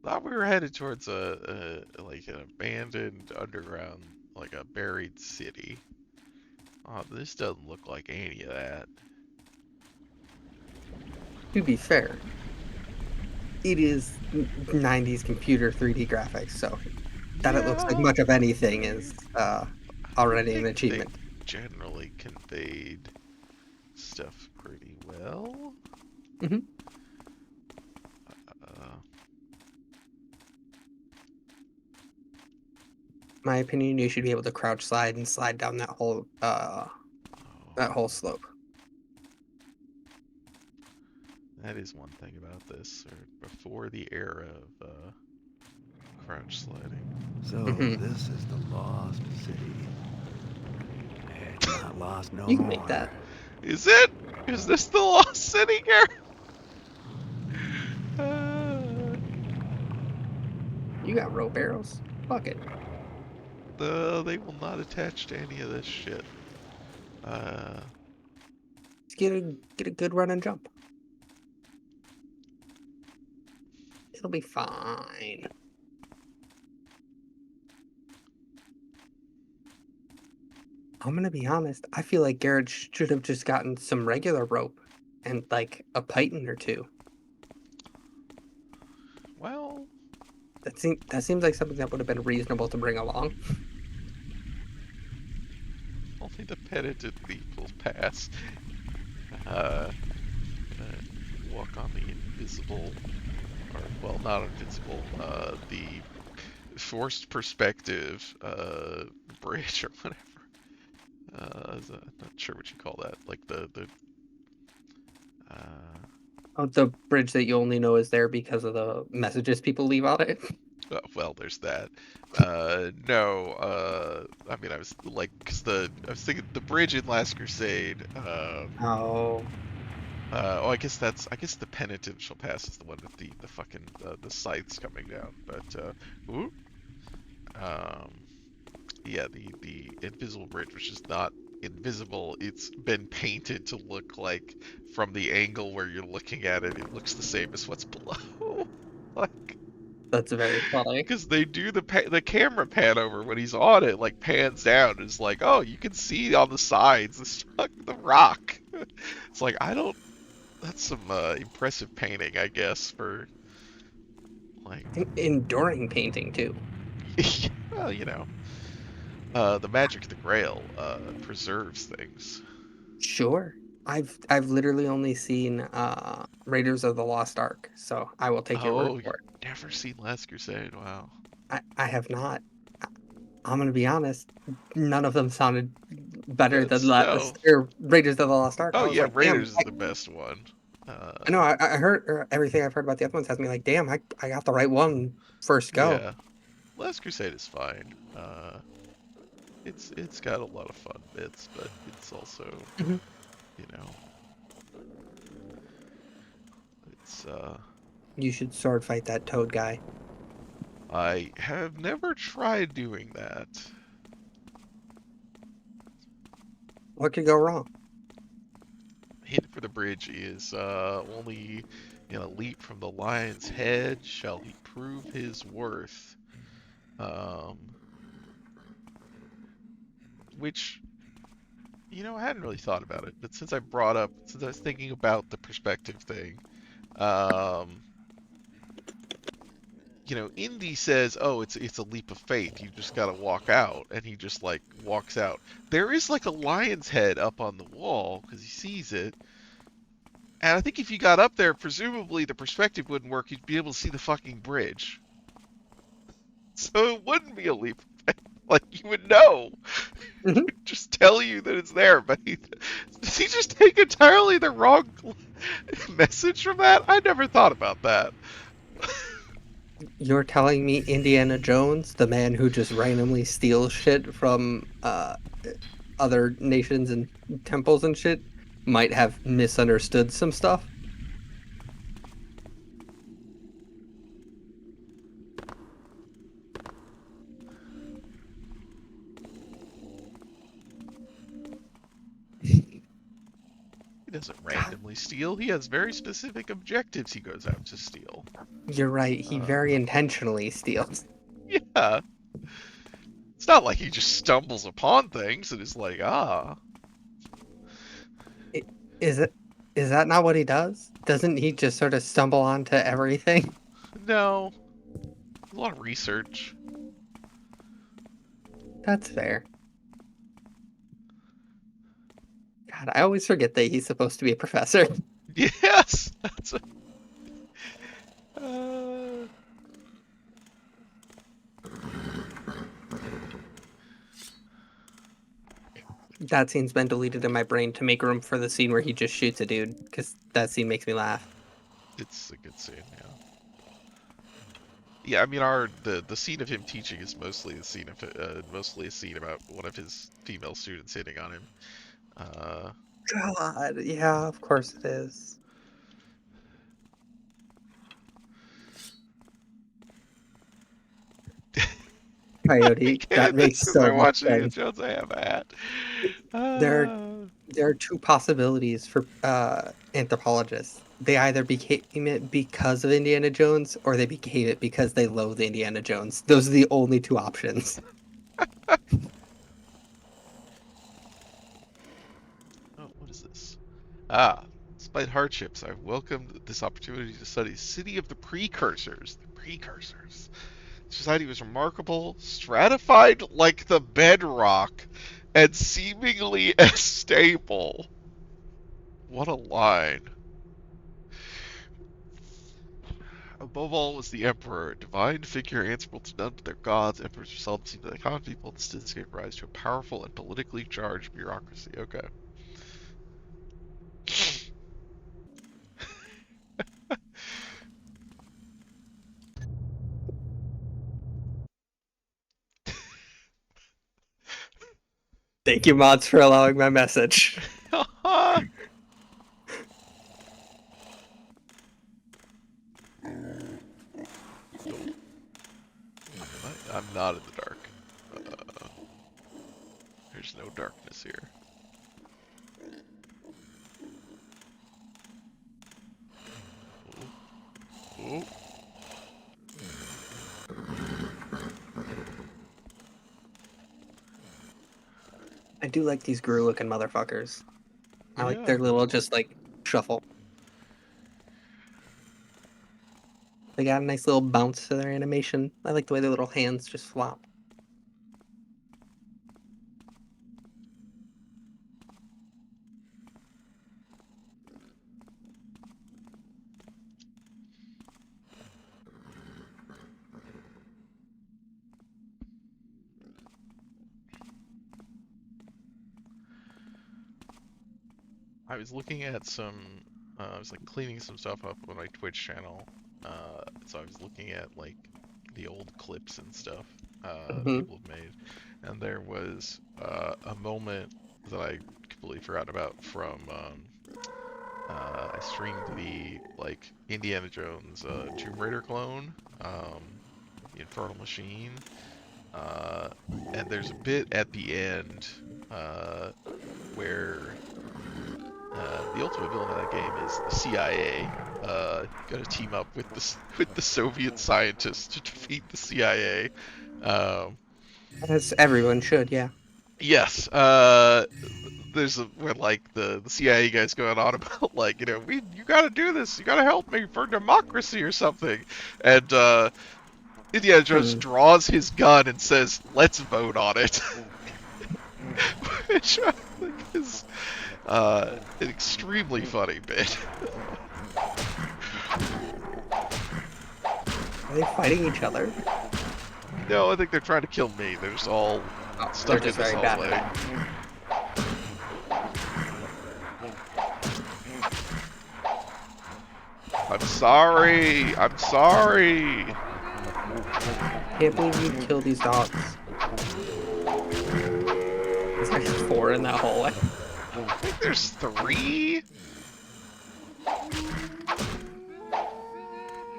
Thought we were headed towards like an abandoned underground, like a buried city. Oh, this doesn't look like any of that. To be fair, it is 90s computer 3D graphics, so that it looks like much of anything is already an achievement. They generally conveyed stuff pretty well. Mm-hmm. My opinion, you should be able to crouch slide and slide down that whole slope. That is one thing about this, or before the era of crouch sliding. So this is the lost city. It's not lost no more. You can make that. Is it? Is this the lost city, Garrett? You got rope arrows. Fuck it. They will not attach to any of this shit. Just get a good run and jump. It'll be fine. I'm gonna be honest. I feel like Garrett should have just gotten some regular rope and like a python or two. Well, That seems like something that would have been reasonable to bring along. only the penitent thief will pass. Uh, walk on the invisible, or well, not invincible. The forced perspective bridge or whatever. I'm not sure what you call that. Like the Oh, the bridge that you only know is there because of the messages people leave on it. well, there's that. No, I mean, I was like, I was thinking the bridge in Last Crusade. Oh, I guess the penitent shall pass is the one with the fucking the scythes coming down. But ooh, yeah, the invisible bridge, which is not invisible, it's been painted to look like from the angle where you're looking at it, it looks the same as what's below. Like, that's very funny. because they do the camera pan over when he's on it, like pans down, and it's like, oh, you can see on the sides the rock. It's like, that's some impressive painting, I guess, for like, Enduring painting too. well, the magic of the Grail preserves things. Sure. I've literally only seen Raiders of the Lost Ark, so I will take your Oh, word for it. you've never seen Last Crusade? Wow. I have not. I'm gonna be honest. None of them sounded better than No. Raiders of the Lost Ark. I Oh was yeah, like, damn. Raiders is the best one. I know. I heard everything I've heard about the other ones has me like, damn. I got the right one first go. Yeah, Last Crusade is fine. It's got a lot of fun bits, but it's also, Mhm. you know, it's You should sword fight that toad guy. I have never tried doing that. What could go wrong? Hit for the bridge is only in a leap from the lion's head shall he prove his worth. Which, I hadn't really thought about it, but since I was thinking about the perspective thing, Indy says, "Oh, it's a leap of faith. You just gotta walk out," and he just like walks out. There is like a lion's head up on the wall because he sees it, and I think if you got up there, presumably the perspective wouldn't work. You'd be able to see the fucking bridge, so it wouldn't be a leap of faith. Like you would know. Mhm. He would just tell you that it's there, but does he just take entirely the wrong message from that? I never thought about that. You're telling me Indiana Jones, the man who just randomly steals shit from other nations and temples and shit, might have misunderstood some stuff? He doesn't randomly steal. He has very specific objectives he goes out to steal. You're right. He very intentionally steals. Yeah. It's not like he just stumbles upon things and is like, ah. Is that not what he does? Doesn't he just sort of stumble onto everything? No. A lot of research. That's fair. God, I always forget that he's supposed to be a professor. Yes! That's That scene's been deleted in my brain to make room for the scene where he just shoots a dude, because that scene makes me laugh. It's a good scene, yeah. Yeah, I mean, the scene of him teaching is mostly a scene about one of his female students hitting on him. God, yeah, of course it is. Coyote, that makes so I'm much watching Indiana sense. Jones, I have a hat. There are two possibilities for anthropologists. They either became it because of Indiana Jones, or they became it because they loathe Indiana Jones. Those are the only two options. Ah, despite hardships, I've welcomed this opportunity to study City of the Precursors. The Precursors. Society was remarkable, stratified like the bedrock, and seemingly as stable. What a line. Above all was the Emperor, a divine figure answerable to none but their gods. Emperors were seldom seen by the common people, instead gave rise to a powerful and politically charged bureaucracy. Okay. Thank you, mods, for allowing my message. I'm not in the dark. There's no darkness here. Ooh. I do like these Gru looking motherfuckers. I like Yeah. their little just like shuffle. They got a nice little bounce to their animation. I like the way their little hands just flop. I was looking at some, I was like cleaning some stuff up on my Twitch channel. So I was looking at like the old clips and stuff people have made, and there was a moment that I completely forgot about from I streamed the like Indiana Jones Tomb Raider clone, the Infernal Machine, and there's a bit at the end where the ultimate villain of that game is the CIA. Got to team up with the Soviet scientists to defeat the CIA. As everyone should, yeah. Yes. There's where like the CIA guys going on about like, you know, you got to do this. You got to help me for democracy or something. And Indiana Jones draws his gun and says, "Let's vote on it," which I think is an extremely funny bit. Are they fighting each other? No, I think they're trying to kill me. They're just all stuck in this hallway. I'm sorry. I'm sorry. Can't believe you killed these dogs. There's actually 4 in that hallway. I think there's 3.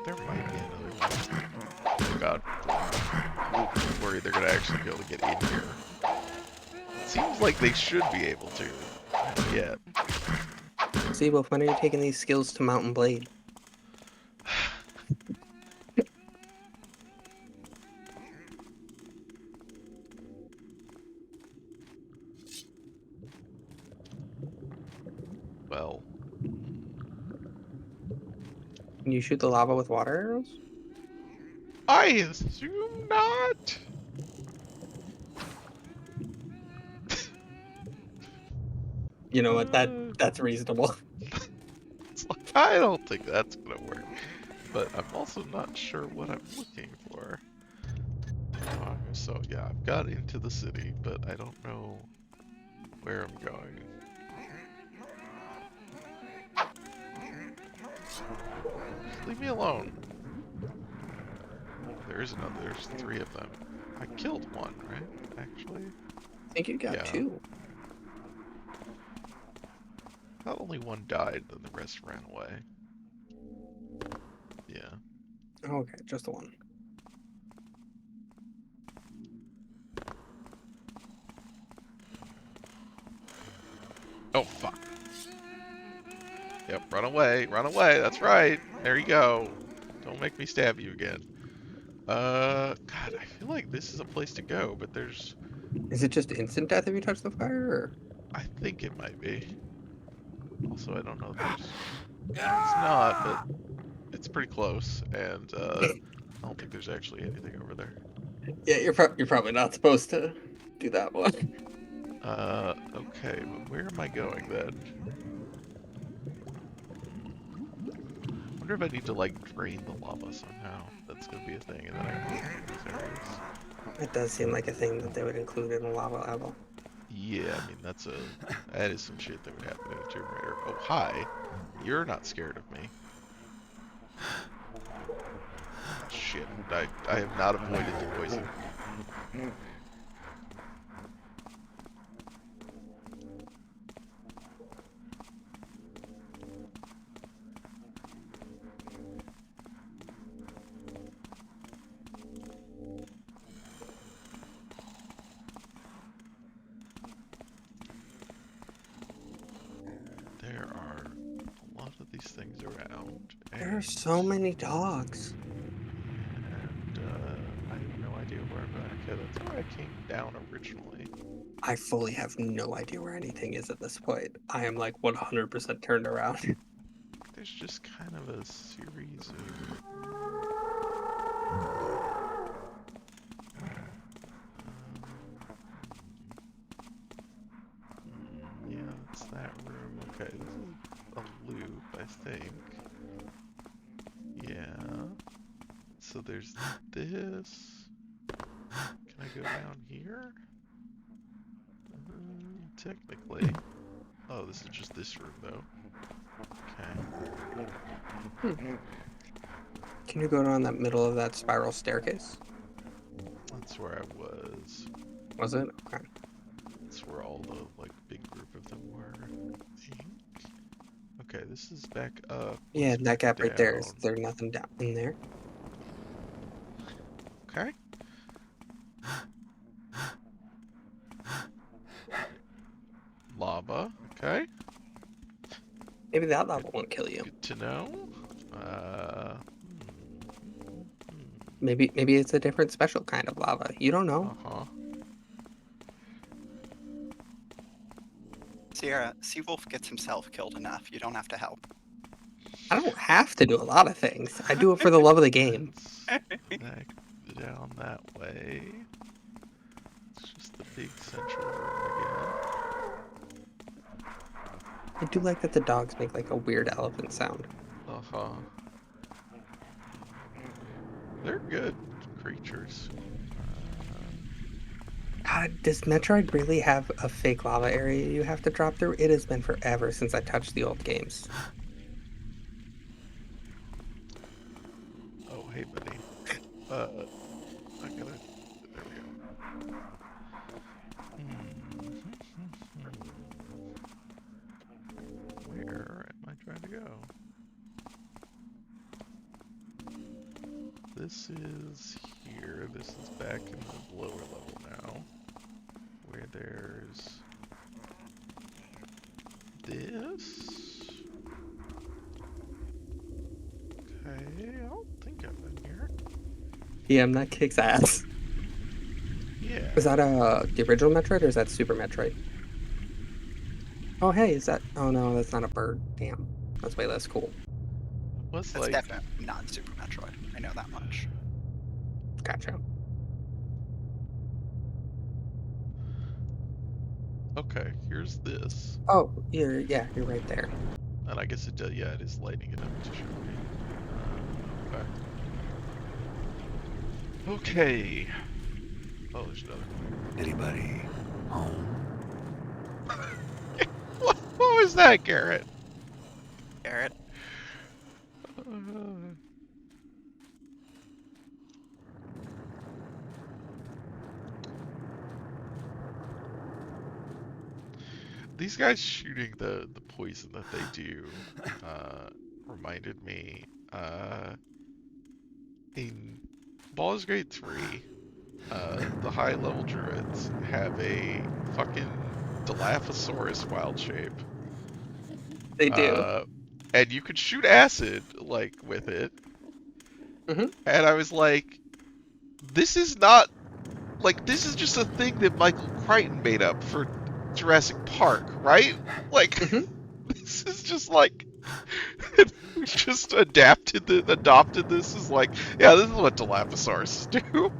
There might be another one. Oh god. I'm worried they're gonna actually be able to get in here. It seems like they should be able to. Yeah. See, Wolf, when are you taking these skills to Mountain Blade? Well. Can you shoot the lava with water arrows? I assume not. You know what? That's reasonable. It's like, I don't think that's gonna work. But I'm also not sure what I'm looking for. So yeah, I've got into the city, but I don't know where I'm going. Just leave me alone. There's 3 of them. I killed one, right? Actually? I think you got 2. Not only one died, then the rest ran away. Yeah. Oh, okay, just the one. Oh, fuck. Yep, run away, that's right. There you go. Don't make me stab you again. God, I feel like this is a place to go, but there's... Is it just instant death if you touch the fire, or...? I think it might be. Also, I don't know if there's... It's not, but it's pretty close, and I don't think there's actually anything over there. Yeah, you're probably not supposed to do that one. Okay, but where am I going then? I wonder if I need to, like, drain the lava somehow. That's gonna be a thing, and then I can move these areas. It does seem like a thing that they would include in a lava level. Yeah, I mean, that is some shit that would happen in a Tomb Raider. Oh, hi. You're not scared of me. Shit, I have not avoided the poison. There are a lot of these things around. There are so many dogs. And I have no idea where I'm going. Okay, that's where I came down originally. I fully have no idea where anything is at this point. I am like 100% turned around. There's just kind of a series of... yeah, that's that room. Okay, this is a loop, I think. Yeah. So there's this. Can I go down here? Technically. Oh, this is just this room, though. Okay. Can you go down that middle of that spiral staircase? That's where I was. Was it? Okay. That's where all the, like, big group of them were, I think. Okay, this is back up. Yeah, Let's that go gap right there. Is down. there nothing down in there? Okay. Lava. Okay. Maybe that lava won't kill you. Good to know. Maybe it's a different special kind of lava. You don't know. Uh-huh. Sierra, Seawolf gets himself killed enough. You don't have to help. I don't have to do a lot of things. I do it for the love of the game. Back down that way. It's just the big central room again. I do like that the dogs make like a weird elephant sound. Uh-huh. They're good creatures. God, does Metroid really have a fake lava area you have to drop through? It has been forever since I touched the old games. Oh, hey, buddy. I gotta... There we go. Where am I trying to go? This is here. This is back in the lower level now. Where there's... this? Okay, I don't think I've been here. Yeah, that kicks ass. Yeah. Is that the original Metroid or is that Super Metroid? Oh hey, is that? Oh no, that's not a bird. Damn, that's way less cool. What's That's like... definitely not Super Metroid. I know that much. Gotcha. Okay, here's this. Oh, you're right there. And I guess it does, yeah, it is lighting it up to show me. Okay. Okay. Oh, there's another one. Anybody home? What was that, Garrett? Garrett, These guys shooting the poison that they do reminded me in Baldur's Gate 3 the high level druids have a fucking Dilophosaurus wild shape. They do. And you could shoot acid like with it. Mhm. And I was like, this is not like, this is just a thing that Michael Crichton made up for Jurassic Park, right? Like, Mhm. this is just like we just adopted this as like, yeah, this is what Dilophosaurus do.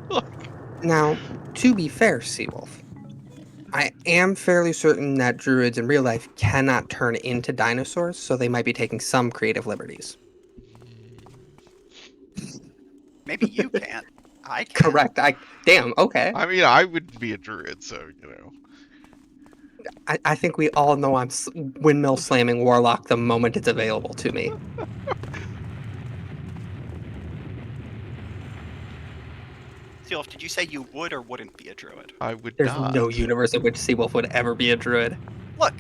Now, to be fair, Seawolf, I am fairly certain that druids in real life cannot turn into dinosaurs, so they might be taking some creative liberties. Maybe you can't. I can. Correct. Damn. Okay. I mean, I would be a druid, so you know. I think we all know I'm windmill slamming Warlock the moment it's available to me. Sealf, did you say you would or wouldn't be a druid? I would There's not. no universe in which Seawolf would ever be a druid. Look,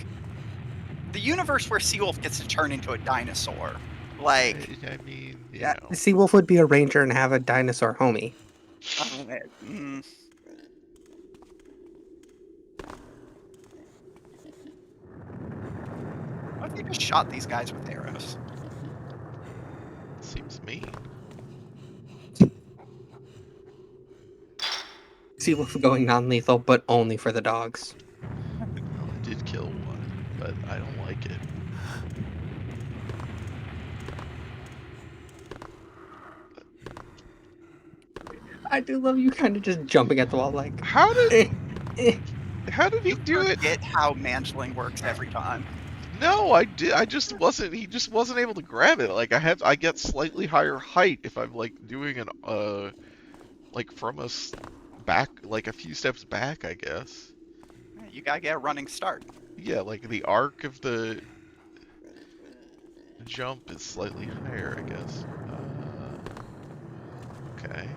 the universe where Seawolf gets to turn into a dinosaur. Like, I mean, you Yeah, know. Seawolf would be a ranger and have a dinosaur homie. What if you just shot these guys with arrows? Seems mean. Seawolf going non-lethal, but only for the dogs. Well, I did kill one, but I don't like it. I do love you kind of just jumping at the wall like, How did eh. how did he You do it? forget how Mangeling works every time. No, I did. I just wasn't. He just wasn't able to grab it. Like I get slightly higher height if I'm like doing an like from us back, like a few steps back, I guess. You gotta get a running start. Yeah, like the arc of the jump is slightly higher, I guess. Okay.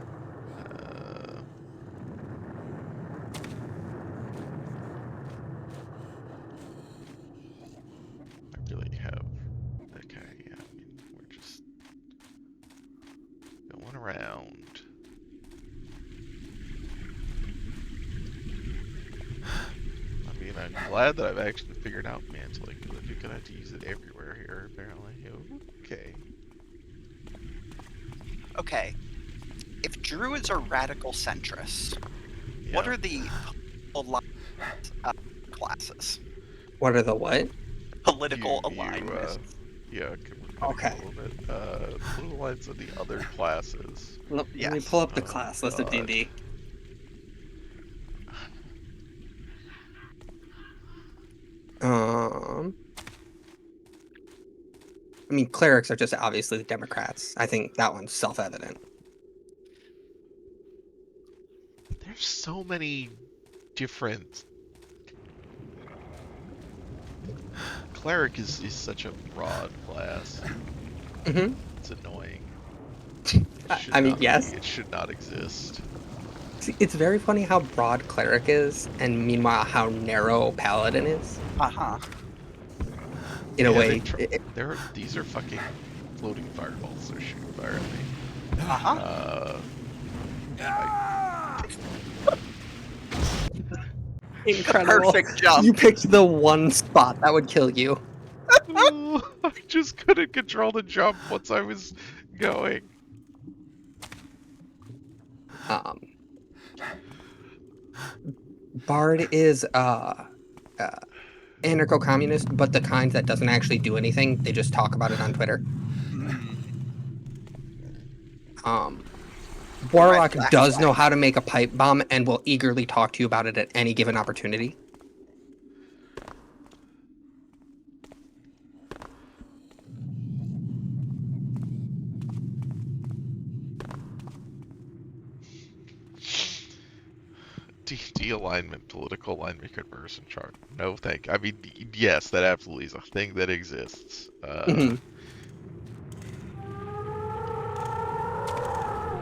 I really have. Okay, yeah. I mean, we're just going around. I mean, I'm glad that I've actually figured out mantling, because I think I have to use it everywhere here, apparently. Okay. Okay. If druids are radical centrists, what Yeah. are the classes? What are the what? Political You, alignments. yeah, can we Okay. a little bit? Blue lines of the other classes. Let me Yes. pull up the Oh, class list of God. D&D. I mean, clerics are just obviously the Democrats. I think that one's self-evident. There's so many different. Cleric is such a broad class. Mm-hmm. It's annoying. I mean, yes. It should not exist. See, it's very funny how broad cleric is, and meanwhile how narrow paladin is. Uh-huh. In a Yeah, way, these are fucking floating fireballs they're shooting fire at me. Uh-huh. incredible. Perfect jump. You picked the one spot that would kill you. I just couldn't control the jump once I was going. Bard is anarcho-communist, but the kind that doesn't actually do anything. They just talk about it on Twitter. Warlock Red does flag. know how to make a pipe bomb and will eagerly talk to you about it at any given opportunity. D alignment, political alignment conversion chart. No, thank. I mean, yes, that absolutely is a thing that exists. Mhm.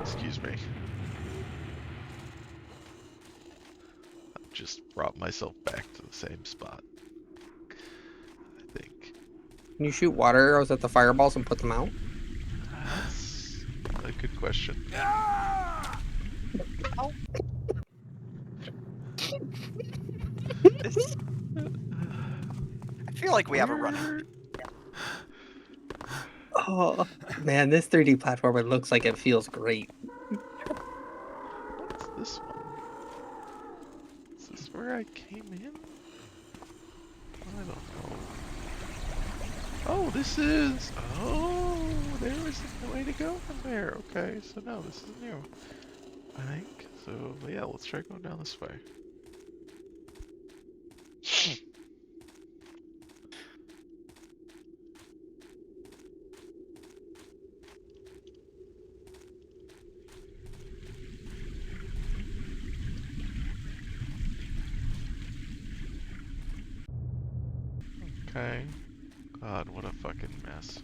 Excuse me. I just brought myself back to the same spot. I think. Can you shoot water arrows at the fireballs and put them out? That's a good question. This... I feel like we have a running. Oh man, this 3D platformer looks like it feels great. What's this one? Is this where I came in? I don't know. Oh, this is... Oh, there is a way to go from there. Okay, so no, this is new. I think. So, yeah, let's try going down this way. Okay. God, what a fucking mess.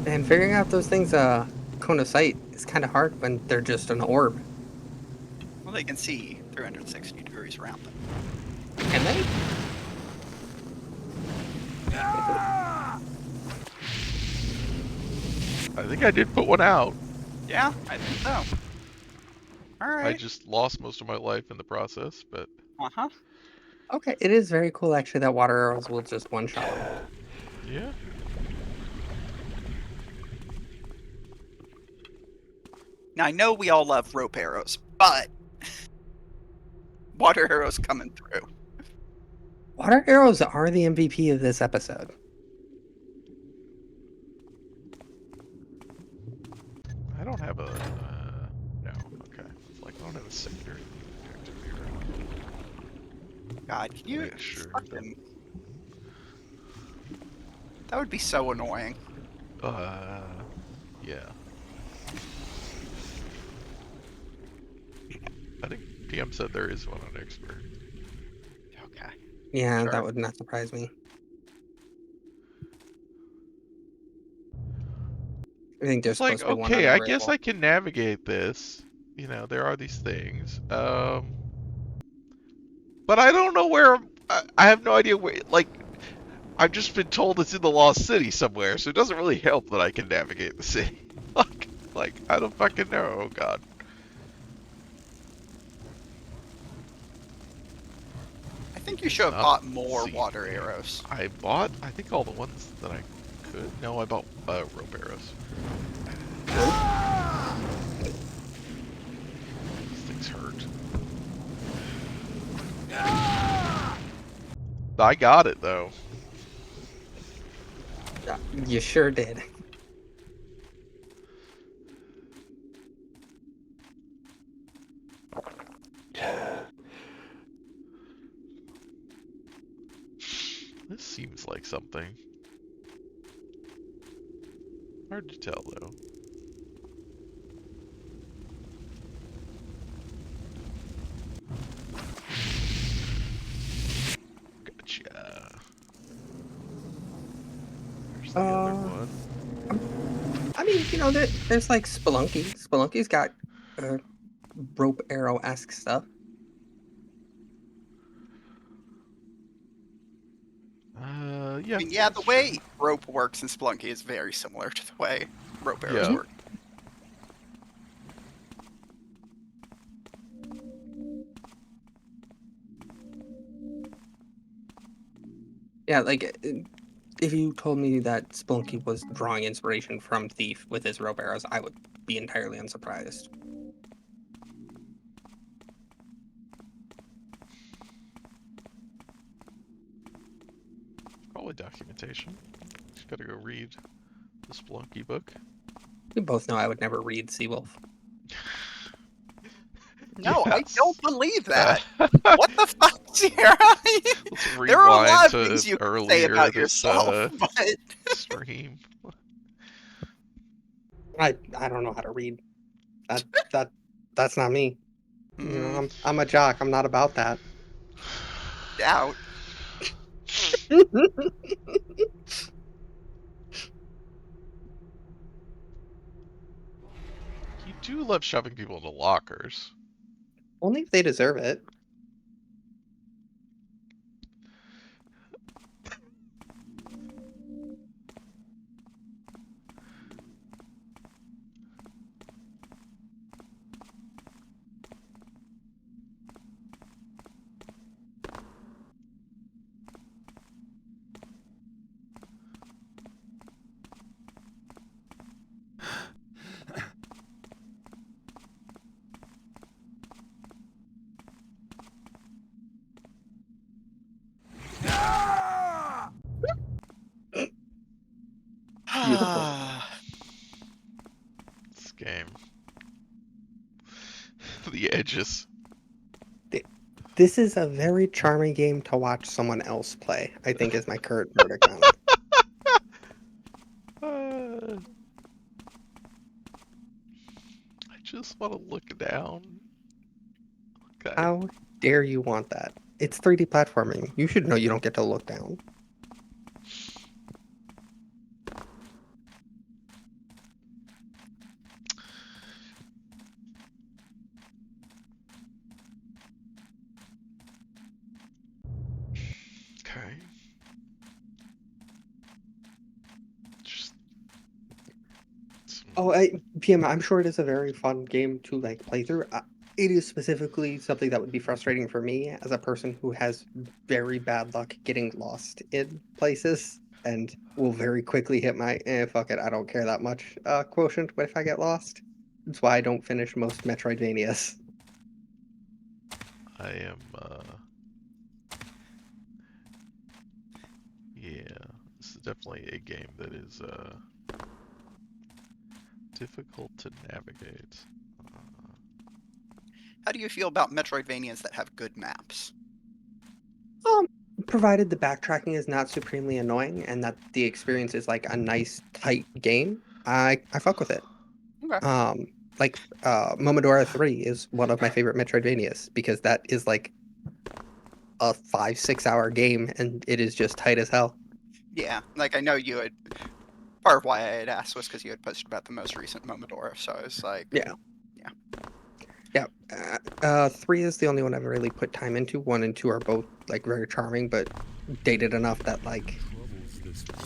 And figuring out those things, cone of sight is kind of hard when they're just an orb. Well, they can see 360 degrees around them. Can they? I think I did put one out. Yeah, I think so. All I right. just lost most of my life in the process, but... Uh-huh. Okay, it is very cool actually that water arrows will just one-shot them. Yeah. Now, I know we all love rope arrows, but water arrows coming through. Water arrows are the MVP of this episode. I don't have a... no, okay. It's like, I don't have a secondary activator. God, can you Yeah, sure. fucking... That would be so annoying. Yeah. I think PM said there is one on expert. Okay. Yeah, Sure. that would not surprise me. I think there's It's like, supposed to be one on okay, I every guess wall. I can navigate this. You know, there are these things. But I don't know where... I have no idea where... Like, I've just been told it's in the Lost City somewhere, so it doesn't really help that I can navigate the city. like, I don't fucking know. Oh, God. I think you should have Not bought more see water anything. arrows. I bought, I think, all the ones that I could. No, I bought rope arrows. These things hurt. I got it, though. Yeah, you sure did. This seems like something. Hard to tell, though. Gotcha. There's the other one. I mean, you know, there's like Spelunky. Spelunky's got rope arrow-esque stuff. Yeah. I mean, yeah, the that's way true. rope works in Spelunky is very similar to the way rope arrows Yeah. work. Yeah, like if you told me that Spelunky was drawing inspiration from Thief with his rope arrows, I would be entirely unsurprised. Probably documentation. Just gotta go read the Splunky book. We both know I would never read Seawolf. No, I Yes. don't believe that. What the fuck, Sierra? Let's There are a lot rewind of to things you can say earlier about this yourself, but stream. I don't know how to read. That's not me. You know, I'm a jock. I'm not about that. doubt. You do love shoving people into lockers. Only if they deserve it. edges. This is a very charming game to watch someone else play, I think is my current verdict on it. I just want to look down. Okay. How dare you want that? It's 3D platforming. You should know you don't get to look down. Okay. Just Oh, PM, I'm sure it is a very fun game to like play through. It is specifically something that would be frustrating for me as a person who has very bad luck getting lost in places and will very quickly hit my fuck it, I don't care that much quotient if I get lost. That's why I don't finish most Metroidvanias. I am yeah, this is definitely a game that is difficult to navigate. How do you feel about Metroidvanias that have good maps? Provided the backtracking is not supremely annoying and that the experience is like a nice tight game, I fuck with it. Okay. Like Momodora 3 is one of my favorite Metroidvanias because that is like a 5-6 hour game and it is just tight as hell. Yeah, like I know you had. Part of why I had asked was because you had posted about the most recent Momodora, so I was like, Yeah. Yeah. Yeah. 3 is the only one I've really put time into. 1 and 2 are both like very charming, but dated enough that like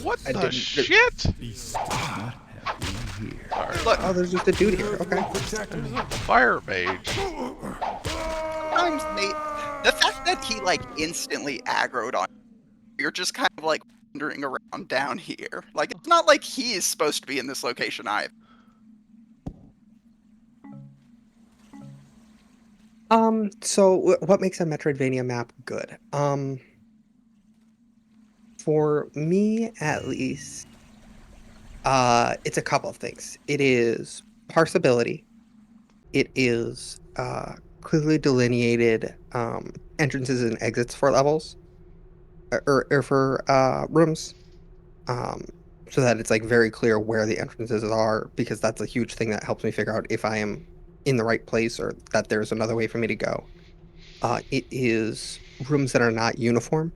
What I the didn't- shit? What have we here? Sorry. Look, oh, there's just a dude here. Okay. There's a fire mage. sometimes the fact that he like instantly aggroed on you're just kind of like wandering around down here. Like it's not like he is supposed to be in this location either. So what makes a Metroidvania map good? For me at least, it's a couple of things. It is parsability. It is clearly delineated entrances and exits for levels, or for rooms, so that it's like very clear where the entrances are, because that's a huge thing that helps me figure out if I am in the right place or that there's another way for me to go. It is rooms that are not uniform,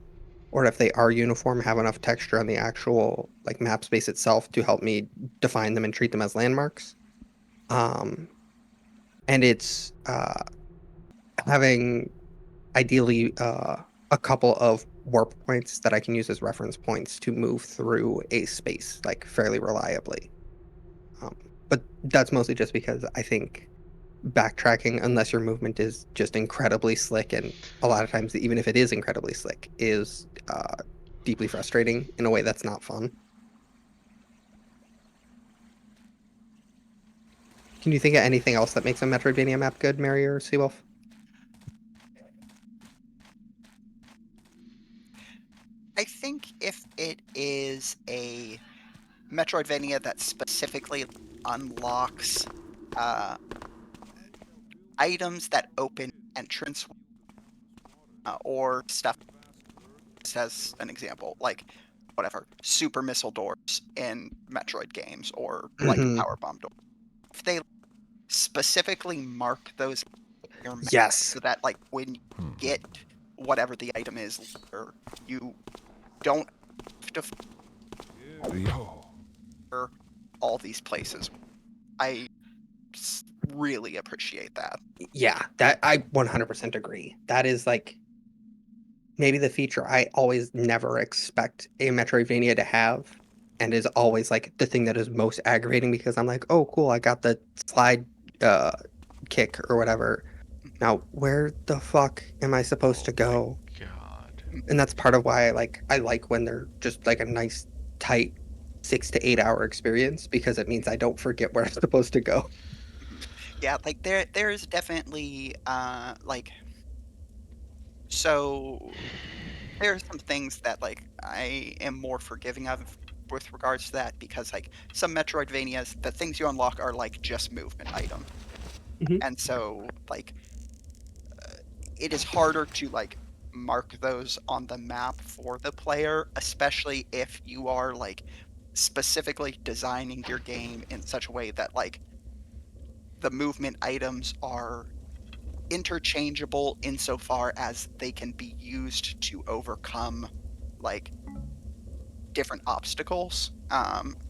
or if they are uniform, have enough texture on the actual like map space itself to help me define them and treat them as landmarks. And it's having ideally a couple of warp points that I can use as reference points to move through a space like fairly reliably. But that's mostly just because I think backtracking, unless your movement is just incredibly slick, and a lot of times even if it is incredibly slick, is deeply frustrating in a way that's not fun. Can you think of anything else that makes a Metroidvania map good, Mary or Seawolf? I think if it is a Metroidvania that specifically unlocks items that open entrance or stuff, as an example, like whatever super missile doors in Metroid games or like power bomb doors. If they specifically mark those in your map Yes. so that like when you get whatever the item is, or you don't have to all these places. I really appreciate that. Yeah, that I 100% agree. That is like maybe the feature I always never expect a Metroidvania to have, and is always like the thing that is most aggravating, because I'm like, oh cool, I got the slide kick or whatever. Now where the fuck am I supposed to go? God. And that's part of why I like when they're just like a nice tight 6 to 8 hour experience, because it means I don't forget where I'm supposed to go. Yeah, like there's definitely like, so there are some things that like I am more forgiving of with regards to that, because like some Metroidvanias, the things you unlock are like just movement items. Mhm. And so like it is harder to like mark those on the map for the player, especially if you are like specifically designing your game in such a way that like the movement items are interchangeable insofar as they can be used to overcome like different obstacles.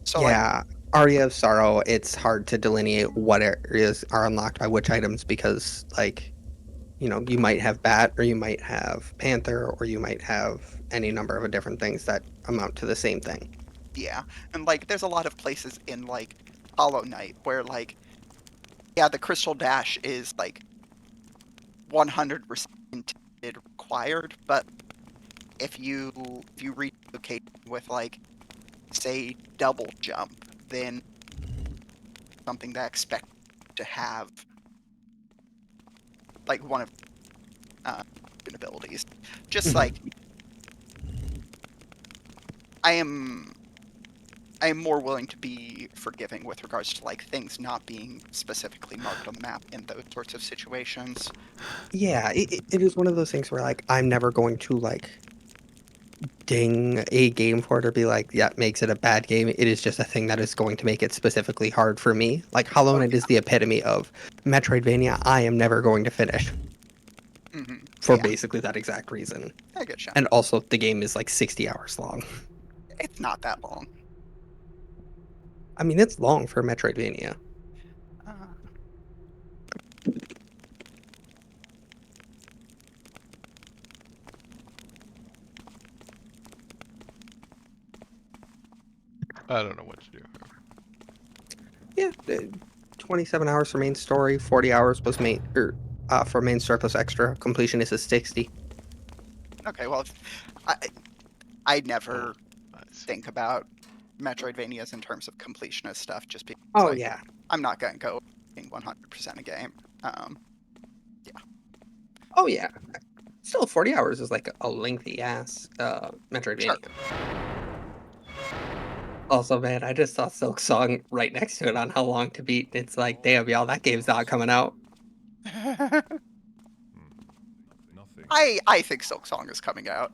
So like Yeah, Aria of Sorrow, it's hard to delineate what areas are unlocked by which items because, like, you know, you might have Bat or you might have Panther or you might have any number of different things that amount to the same thing. yeah, and like there's a lot of places in like Hollow Knight where like yeah, the Crystal Dash is like 100% required, but if you relocate with like say double jump, then something that expect to have like one of abilities. Just like I am more willing to be forgiving with regards to like things not being specifically marked on the map in those sorts of situations. Yeah, it is one of those things where, like, I'm never going to, like, ding a game for it or be like, yeah, makes it a bad game. It is just a thing that is going to make it specifically hard for me. Like, Hollow Knight is the epitome of Metroidvania I am never going to finish for Yeah, basically that exact reason. I get you. And also, the game is like 60 hours long. It's not that long. I mean, it's long for Metroidvania. I don't know what to do. Yeah, 27 hours for main story, 40 hours was main for main story plus extra. Completionist is 60. Okay, well, I never Nice. think about Metroidvanias in terms of completionist stuff, just because Oh like, yeah. I'm not going to go 100% a game. Oh yeah. Still, 40 hours is like a lengthy ass Metroidvania. Also, man, I just saw Silk Song right next to it on How Long to Beat. It's like, damn, y'all, that game's not coming out. Nothing. I think Silk Song is coming out.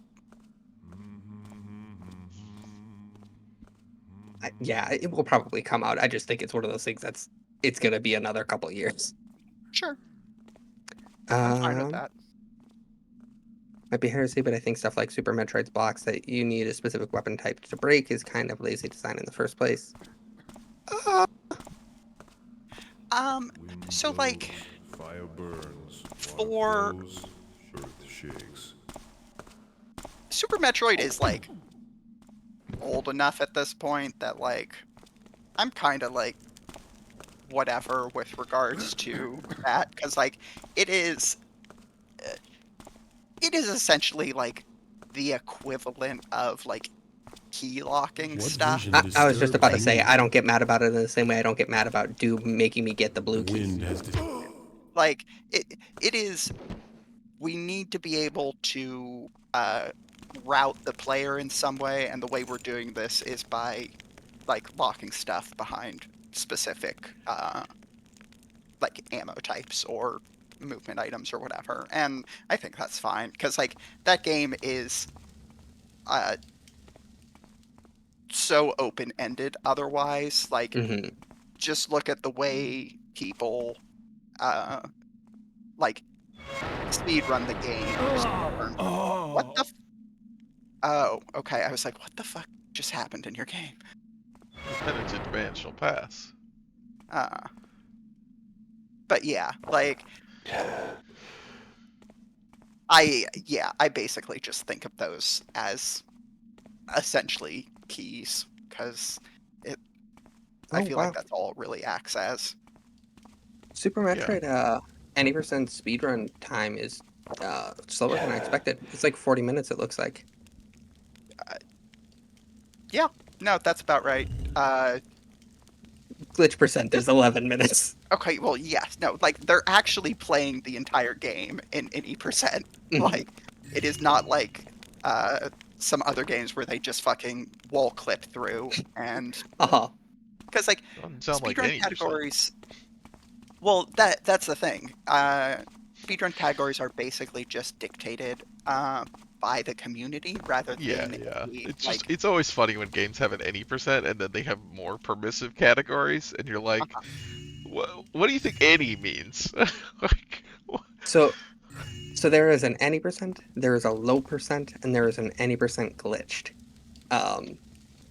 Yeah, it will probably come out. I just think it's one of those things it's gonna be another couple years. Sure, I'm fine with that. Might be heresy, but I think stuff like Super Metroid's blocks that you need a specific weapon type to break is kind of lazy design in the first place. So like Fire burns, for blows, earth shakes. Super Metroid is like old enough at this point that like I'm kind of like whatever with regards to that, because like it is essentially like the equivalent of like key locking stuff. I was just about to say, I don't get mad about it in the same way I don't get mad about Doom making me get the blue key. Like it is. We need to be able to route the player in some way, and the way we're doing this is by like locking stuff behind specific like ammo types or movement items or whatever. And I think that's fine, because like that game is so open-ended otherwise. Like just look at the way people like speed run the game. What the oh, okay. I was like, what the fuck just happened in your game? Then it's advanced, she'll pass. But yeah, like I basically just think of those as essentially keys, because I feel like that's all it really acts as. Super Metroid, any percent speedrun time is slower than I expected. It's like 40 minutes, it looks like. Yeah, no, that's about right. Glitch percent is 11 minutes. Okay, well, yes, no, like they're actually playing the entire game in any percent. Like, it is not like some other games where they just fucking wall clip through and because like Doesn't sound like speedrun any categories. Well, that's the thing. speedrun categories are basically just dictated by the community rather Yeah, than yeah. a, It's like, just it's always funny when games have an any percent and then they have more permissive categories, and you're like, what do you think any means? Like, So there is an any percent, there is a low percent, and there is an any percent glitched.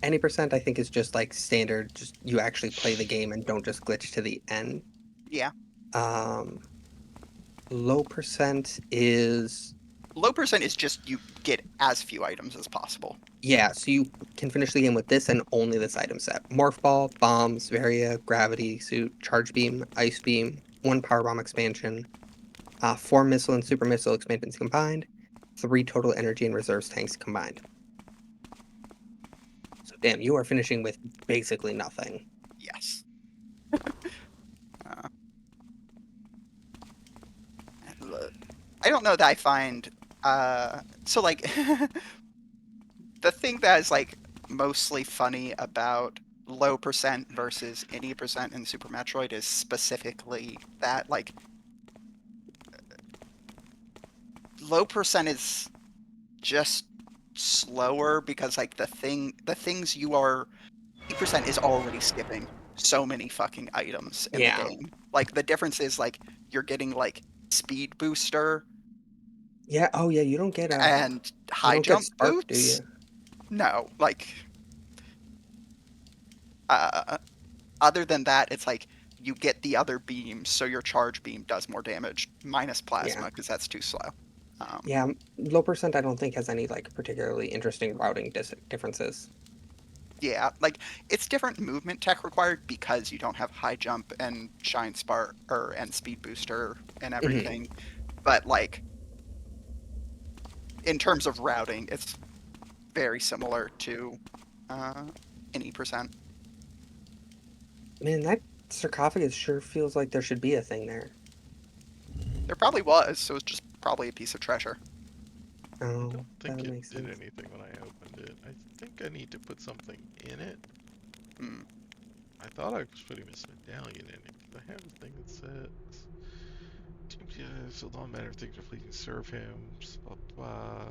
Any percent I think is just like standard, just you actually play the game and don't just glitch to the end. yeah. Um, low percent is Low percent is just you get as few items as possible. yeah, so you can finish the game with this and only this item set. Morph Ball, Bombs, Varia, Gravity Suit, Charge Beam, Ice Beam, 1 Power Bomb expansion, 4 Missile and Super Missile expansions combined, 3 total energy and reserves tanks combined. So damn, you are finishing with basically nothing. Yes. I don't know that I find so like the thing that is like mostly funny about low percent versus any percent in Super Metroid is specifically that like low percent is just slower because like the things you are 8% is already skipping so many fucking items in the Yeah. game. Like the difference is like you're getting like speed booster Yeah, oh yeah, you don't get and you high don't get jump spark, do boots. you? No, like other than that, it's like you get the other beams, so your charge beam does more damage minus plasma Yeah. because that's too slow. Yeah, low percent I don't think has any like particularly interesting routing differences. Yeah, like it's different movement tech required because you don't have high jump and shine spark and speed booster and everything. But like in terms of routing, it's very similar to any percent. Man, that sarcophagus sure feels like there should be a thing there. There probably was, so it's just probably a piece of treasure. I Oh, don't that think would it make did sense. anything when I opened it. I think I need to put something in it. Hmm. I thought I was putting this medallion in it, because I have a thing that says, so don't matter if things are pleasing, serve him, blah blah.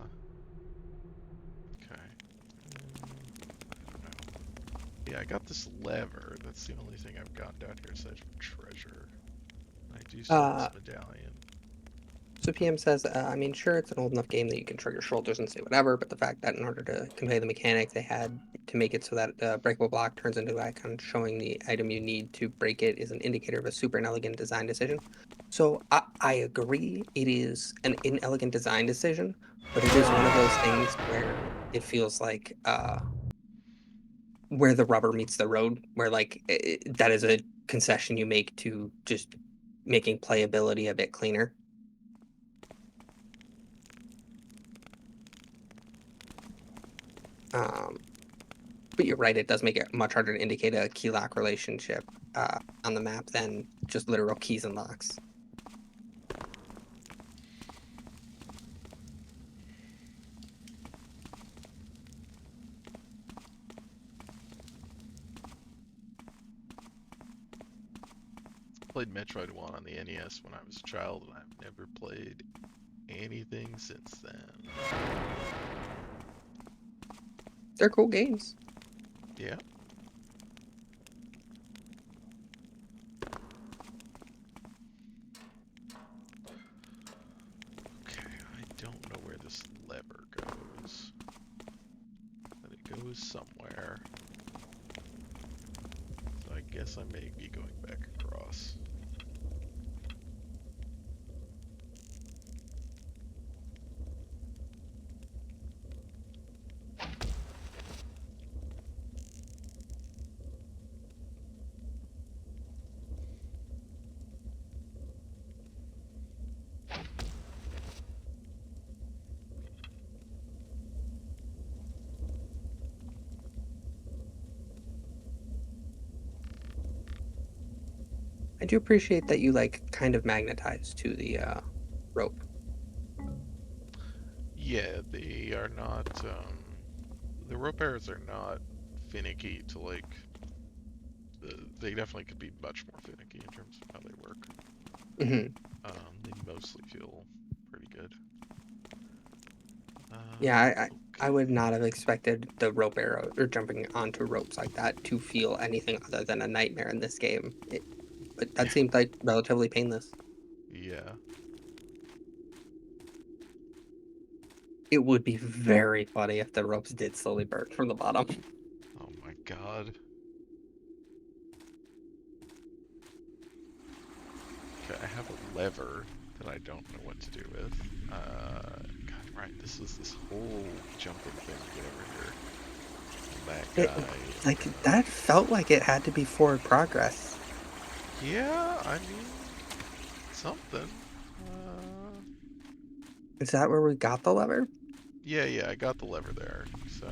Okay. I don't know. Yeah, I got this lever. That's the only thing I've got down here aside from treasure. I do still have Uh, this medallion. so PM says, I mean, sure, it's an old enough game that you can shrug your shoulders and say whatever, but the fact that in order to convey the mechanic, they had to make it so that breakable block turns into an icon showing the item you need to break it is an indicator of a super inelegant design decision. So I agree, it is an inelegant design decision, but it is one of those things where it feels like where the rubber meets the road, where like that is a concession you make to just making playability a bit cleaner. Um, but you're right, it does make it much harder to indicate a key lock relationship on the map than just literal keys and locks. Played Metroid 1 on the NES when I was a child, and I've never played anything since then. They're cool games. Yeah. Okay, I don't know where this lever goes. But it goes somewhere. So I guess I may be going back across. I do appreciate that you like kind of magnetize to the rope. Yeah, they are not, the rope arrows are not finicky to like, they definitely could be much more finicky in terms of how they work. Hmm. They mostly feel pretty good. Yeah, I would Okay. not have expected the rope arrow or jumping onto ropes like that to feel anything other than a nightmare in this game. But that Yeah. seemed like relatively painless. Yeah. It would be very funny if the ropes did slowly burn from the bottom. Oh my god. Okay, I have a lever that I don't know what to do with. God, right, this is this whole jumping thing to get over here. And It, that guy. like that felt like it had to be forward progress. Yeah, I mean, something. Uh, Is that where we got the lever? yeah, I got the lever there. So,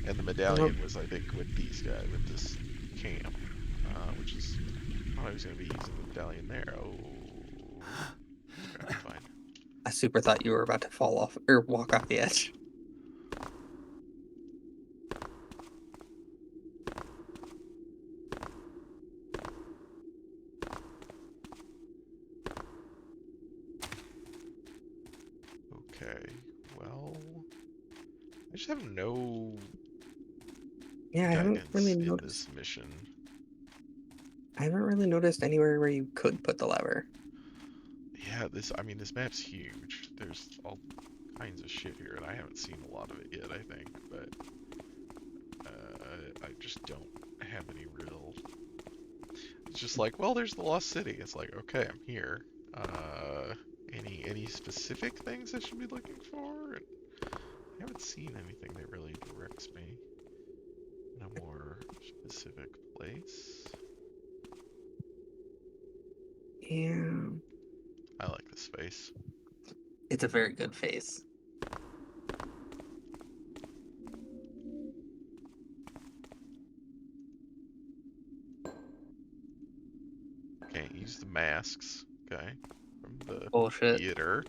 and the I medallion don't- was, I think, with these guys, with this camp, which is. I thought I was gonna be using the medallion there. Oh, okay, fine. I super thought you were about to fall off or walk off the edge. Okay, well, I just have no Yeah, I haven't guidance really in noticed. this mission. I haven't really noticed anywhere where you could put the lever. Yeah, I mean, this map's huge. There's all kinds of shit here, and I haven't seen a lot of it yet, I think, but I just don't have any real. It's just like, well, there's the Lost City. It's like, okay, I'm here. Any specific things I should be looking for? And I haven't seen anything that really directs me in a more specific place. Yeah, I like this space. it's a very good face. Can't use the masks, okay, from the Bullshit. theater.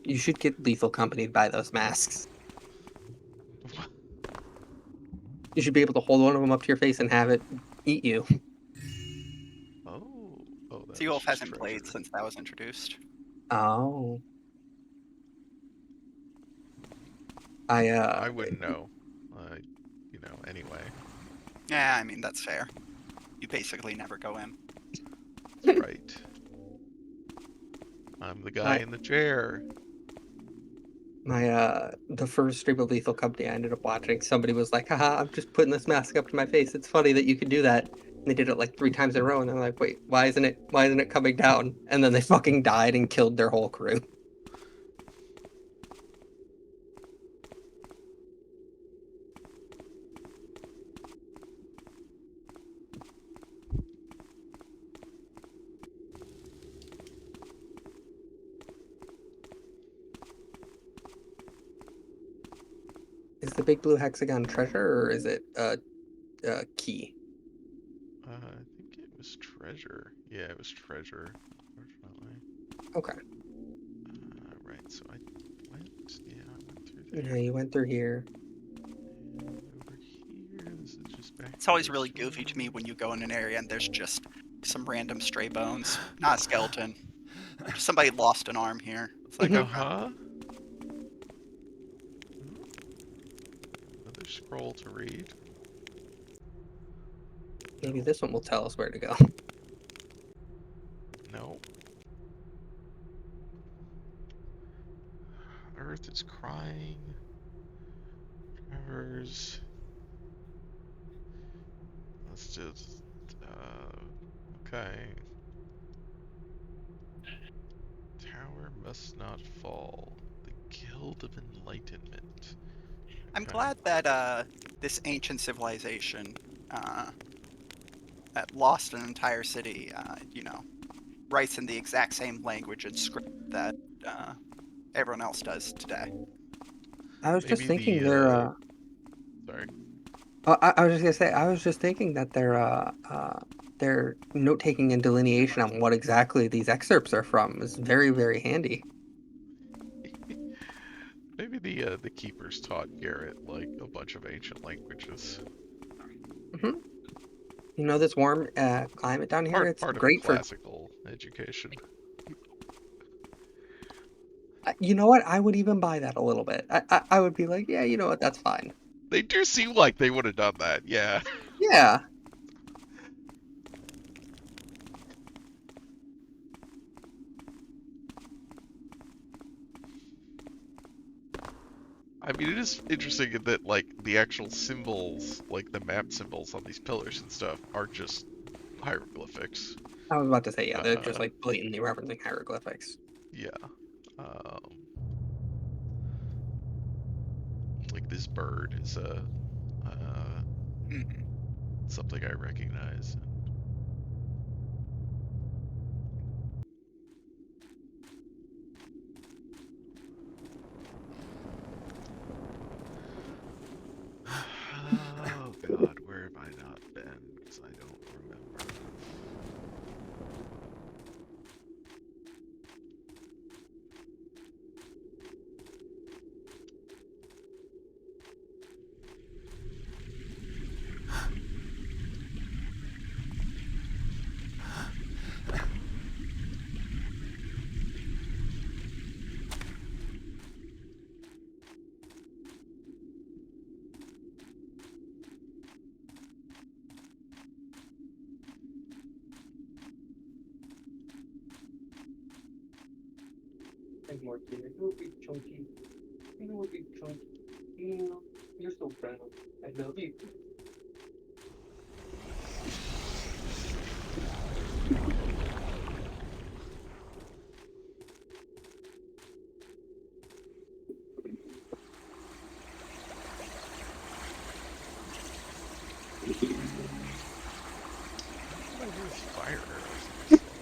You should get lethal accompanied by those masks. You should be able to hold one of them up to your face and have it eat you. Oh, that was Seawolf just hasn't treasure. played since that was introduced. Oh. I wouldn't know. Anyway. Yeah, I mean, that's fair. You basically never go in. Right. I'm the guy in the chair. The first stream of Lethal Company I ended up watching, somebody was like, haha, I'm just putting this mask up to my face. It's funny that you could do that. And they did it like 3 times in a row, and they're like, wait, why isn't it coming down? And then they fucking died and killed their whole crew. Is the big blue hexagon treasure, or is it key? I think it was treasure. Yeah, it was treasure, unfortunately. Okay. Right, so I went through there. Yeah, you went through here. And over here, this is just back. It's always really goofy to me when you go in an area and there's just some random stray bones. Not a skeleton. Just somebody lost an arm here. It's like, okay. Uh-huh. Another scroll to read. Maybe this one will tell us where to go. No. Earth is crying. Travers. Let's just. Okay. Tower must not fall. The Guild of Enlightenment. I'm Okay. glad that this ancient civilization that lost an entire city, writes in the exact same language and script that everyone else does today. I was just Maybe thinking the, they're Sorry. I was just gonna say, I was just thinking that their note taking and delineation on what exactly these excerpts are from is very, very handy. Maybe the keepers taught Garrett like a bunch of ancient languages. You know this warm climate down here. It's Part of great for. classical education. You know what? I would even buy that a little bit. I would be like, yeah, you know what? That's fine. They do seem like they would have done that, yeah. Yeah. I mean, it is interesting in that, like, the actual symbols, like the map symbols on these pillars and stuff, are just hieroglyphics. I was about to say, yeah, they're just Uh, like blatantly referencing hieroglyphics. Yeah. Um, like this bird is Mhm. something I recognize. Oh God, where have I not been? Because I don't remember. You're so friendly. I love you. What do I do with fire arrows in this level?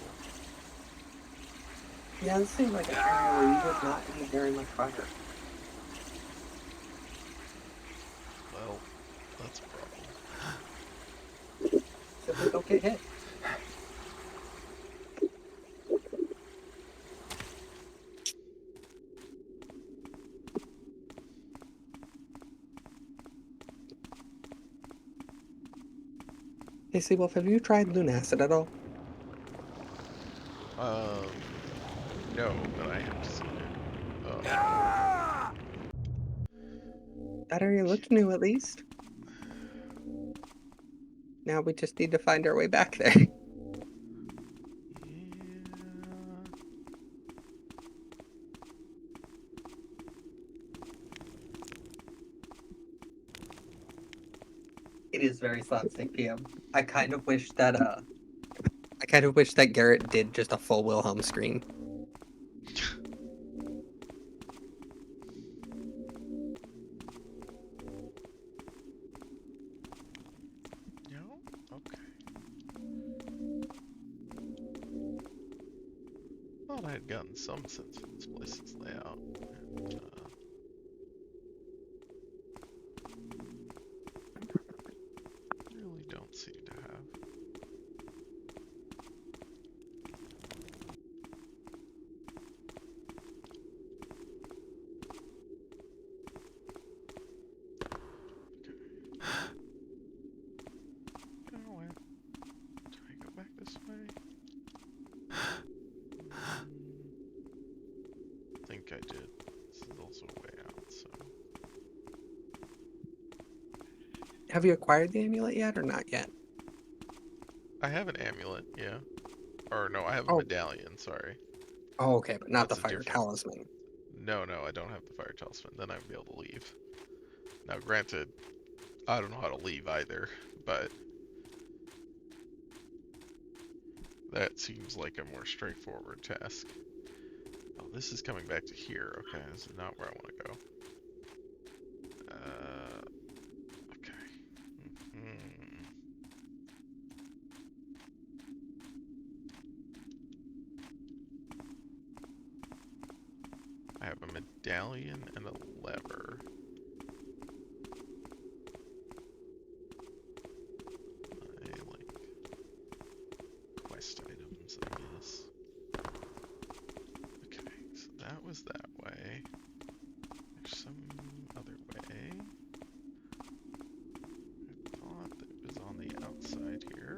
Yeah, this seems like an area where you would not need very much fire. Well, that's a problem. Simply don't get hit. Hey, Seawolf, have you tried Lunacid at all? No, but I have seen it. That area looks new, at least. Now we just need to find our way back there. Yeah. It is very slapstick PM. I kind of wish that Garrett did just a full Wilhelm scream. No? Okay. Thought I had gotten some sense of this place's layout. And, really don't seem to have. Oh, wait. Did I go back this way? I think I did. This is also a way out, so. Have you acquired the amulet yet or not yet? I have an amulet, yeah. Or no, I have a Oh. medallion, sorry. Oh, okay, but not That's the a fire different- talisman. No, I don't have the fire talisman. Then I'd be able to leave. Now, granted, I don't know how to leave either, but that seems like a more straightforward task. Oh, this is coming back to here. Okay, this is not where I want to go. Okay. I have a medallion and a lever. I like quest items, I guess. Okay, so that was that way. There's some other way. I thought that it was on the outside here.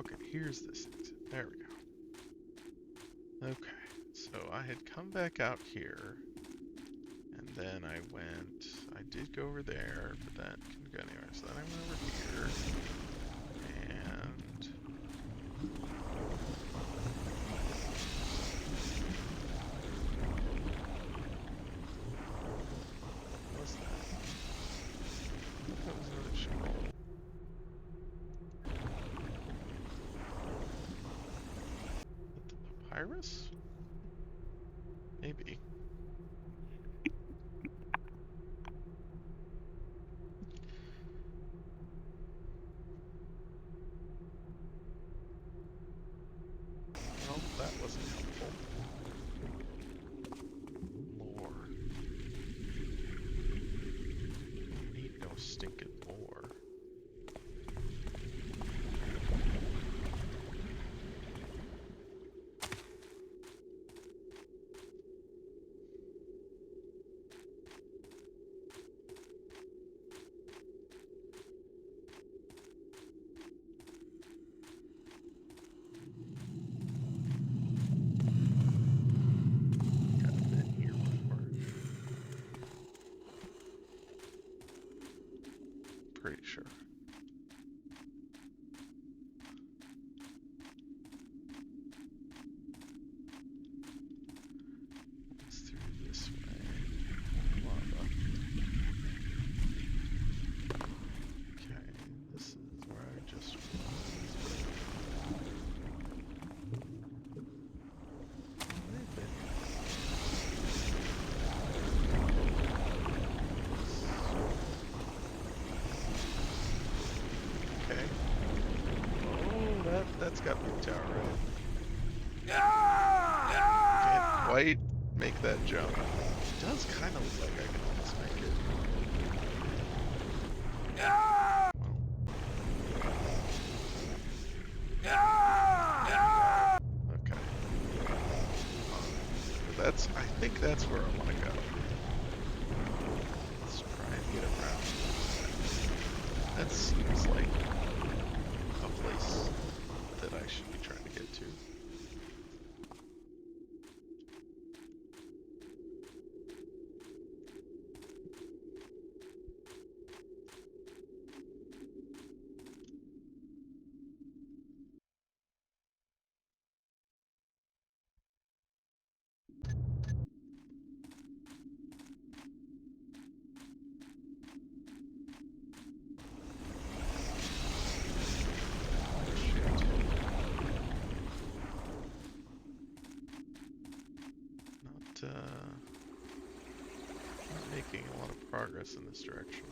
Okay, here's this exit. There we go. Okay, so I had come back out here, and then I did go over there, but that couldn't go anywhere. So then I went over here, and what's that? That was another scroll. The papyrus? Maybe. Well, that wasn't helpful. Lore. Need no stinking lore. Kind of been here before. Pretty sure. It's through this way. Lava. Okay, this is where I just was. I've been okay. Oh, that's got big tower, right? Can't quite make that jump. It does kind of look like I can almost make it. Okay. But I think that's where I want to go. Let's try and get around. That seems like a place that I should be trying to get to. Not making a lot of progress in this direction.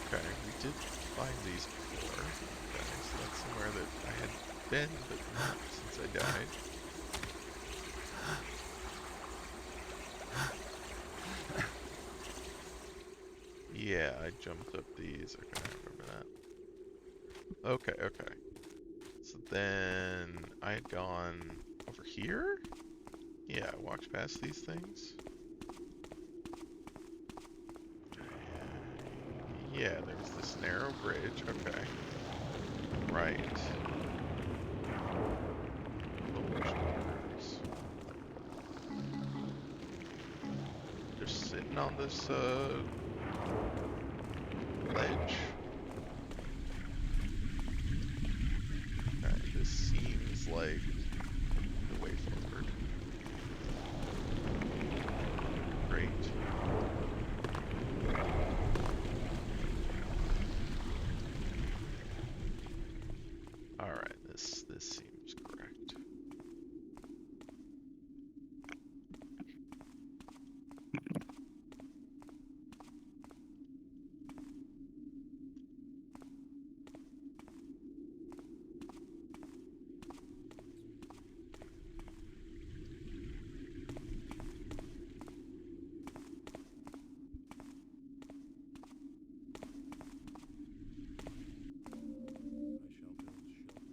Okay, we did find these before. Okay, so that's somewhere that I had been, but not since I died. Yeah, I jumped up these. Okay, I remember that. Okay, okay. So then I had gone over here? Yeah, I walked past these things. Yeah, there was this narrow bridge. Okay. Right. Just sitting on this, ledge. Okay, this seems like the way forward. Great. Alright, this seems correct.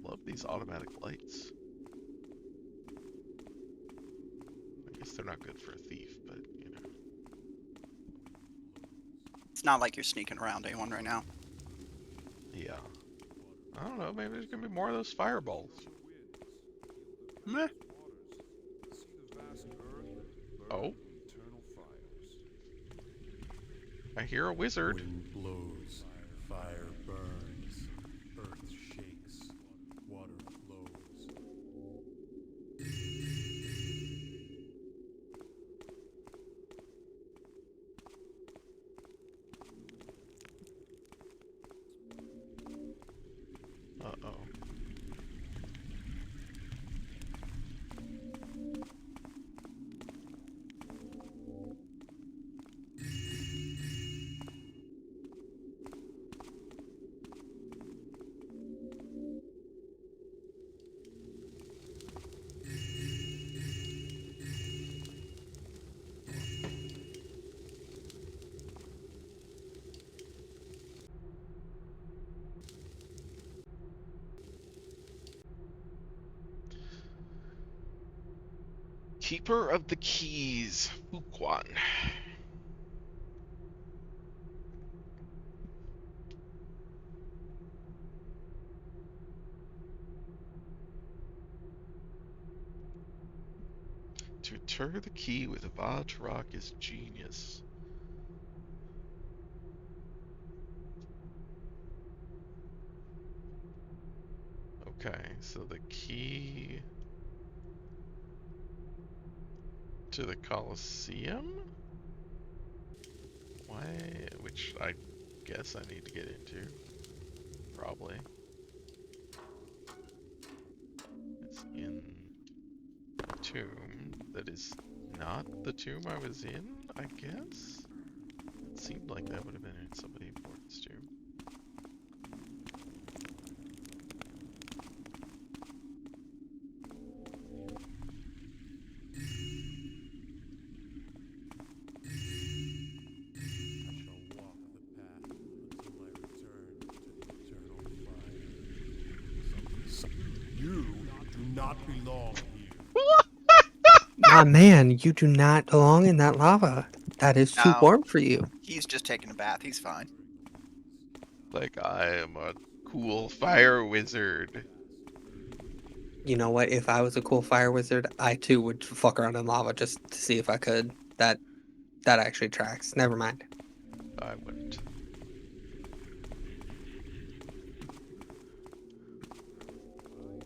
Love these automatic lights. I guess they're not good for a thief, but you know. It's not like you're sneaking around anyone right now. Yeah. I don't know, maybe there's gonna be more of those fireballs. Meh. Oh. I hear a wizard. Wind blows, fire burns, earth shakes, water flows. Uh-oh. Keeper of the Keys, Fuquan. To return the key with Avad is genius. Okay, so the key to the Colosseum? Why? Which I guess I need to get into. Probably. It's in a tomb that is not the tomb I was in, I guess? It seemed like that would have been in somebody important's tomb. You do not belong here. Ah, man, you do not belong in that lava. That is too No. warm for you. He's just taking a bath. He's fine. Like, I am a cool fire wizard. You know what? If I was a cool fire wizard, I too would fuck around in lava just to see if I could. That actually tracks. Never mind. I wouldn't. Oh,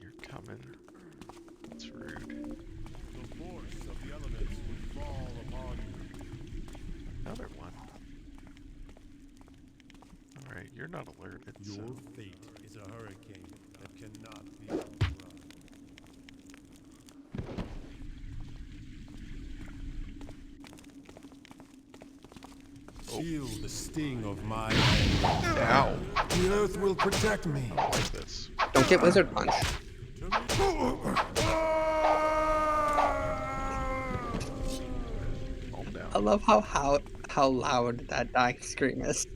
you're coming. That's rude. The force of the elements will fall upon you. Another one. Alright, you're not alerted, so... Your fate is a hurricane that cannot be outrun. Feel the sting of my anger. Ow! The earth will protect me. I don't like this. Don't get wizard punch. Calm down. I love how loud that dying scream is.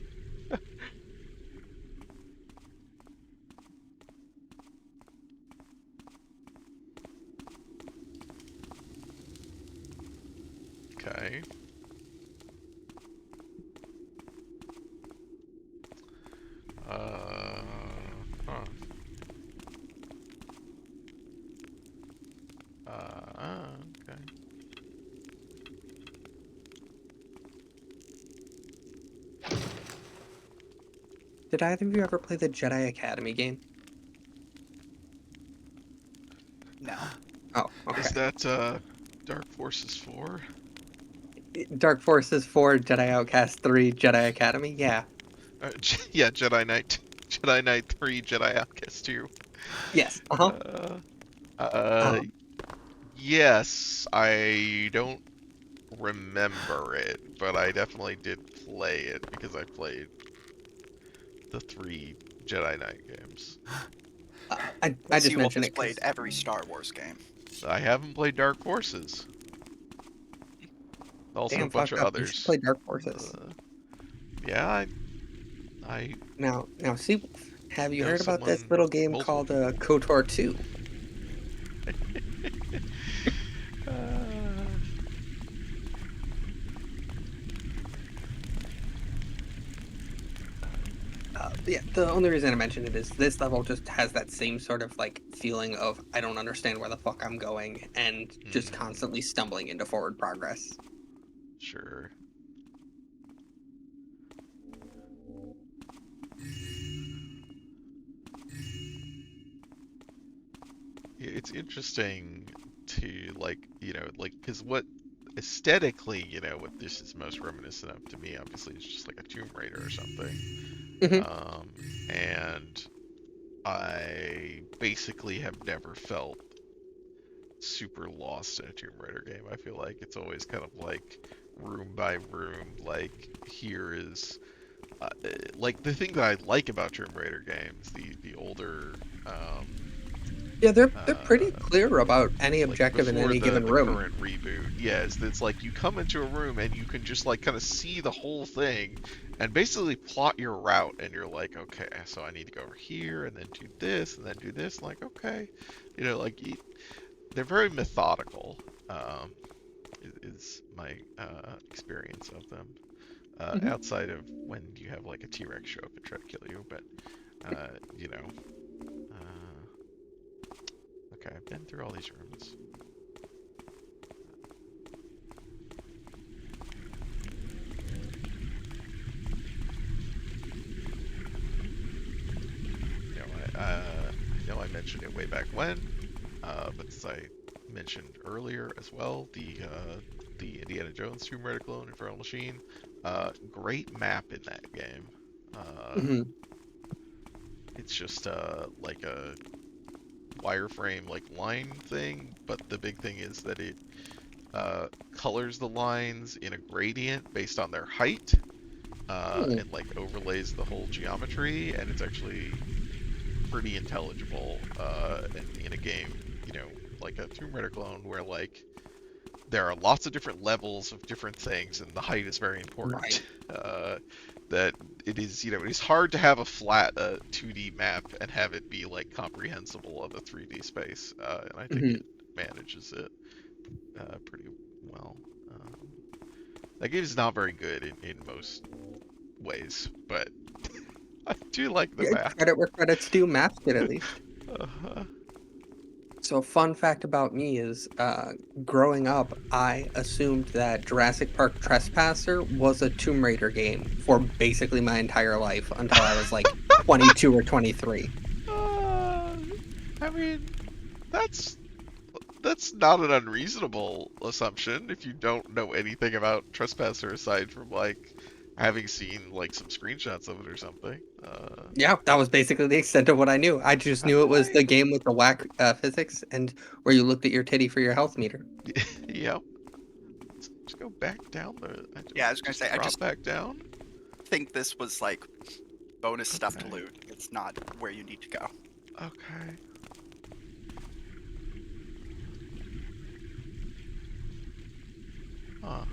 Okay. Huh. Okay. Did either of you ever play the Jedi Academy game? No. Oh, okay. Is that, Dark Forces 4? Dark Forces 4, Jedi Outcast 3, Jedi Academy? Yeah. Yeah, Jedi Knight 3, Jedi Outcast 2. Yes. Yes, I don't remember it, but I definitely did play it because I played the 3 Jedi Knight games. I just Seawolf mentioned has it. played every Star Wars game. I haven't played Dark Forces. Also Damn, a bunch of fucked up. You others. should play Dark Forces. Yeah, I Now, Seawolf, have you know heard about this someone little game multiple called KOTOR 2? Yeah, the only reason I mention it is this level just has that same sort of like feeling of I don't understand where the fuck I'm going and just constantly stumbling into forward progress. Sure. Yeah, it's interesting to like, you know, like because what aesthetically, you know, what this is most reminiscent of to me, obviously, is just like a Tomb Raider or something. And I basically have never felt super lost in a Tomb Raider game. I feel like it's always kind of like room by room, like here is like the thing that I like about Tomb Raider games, the older Yeah, they're pretty clear about any like objective in before any given the room. current reboot, yeah, it's like you come into a room and you can just like kind of see the whole thing and basically plot your route, and you're like, okay, so I need to go over here and then do this and then do this. Like, okay, you know, like they're very methodical. Is my experience of them. Outside of when you have like a T-Rex show up and try to kill you, but you know. Okay, I've been through all these rooms. You know, I know I mentioned it way back when, but as I mentioned earlier as well, the Indiana Jones Tomb Raider clone, Infernal Machine, great map in that game. It's just like a wireframe like line thing, but the big thing is that it colors the lines in a gradient based on their height, and like overlays the whole geometry, and it's actually pretty intelligible in a game, you know, like a Tomb Raider clone, where like there are lots of different levels of different things, and the height is very important. Right. That it is, you know, it is hard to have a flat 2D map and have it be like comprehensible of a 3D space, and I think it manages it pretty well. That game is not very good in most ways, but I do like the map. Credit where credit's due, maps did at least. So a fun fact about me is, growing up, I assumed that Jurassic Park Trespasser was a Tomb Raider game for basically my entire life until I was like 22 or 23. I mean, that's not an unreasonable assumption if you don't know anything about Trespasser aside from like having seen like some screenshots of it or something. Yeah, that was basically the extent of what I knew. I just knew it was the game with the whack physics and where you looked at your titty for your health meter. Yep. Let's go back down the. Yeah, I was gonna say, I just back down. think this was like bonus stuff to loot. It's not where you need to go. Okay. Huh.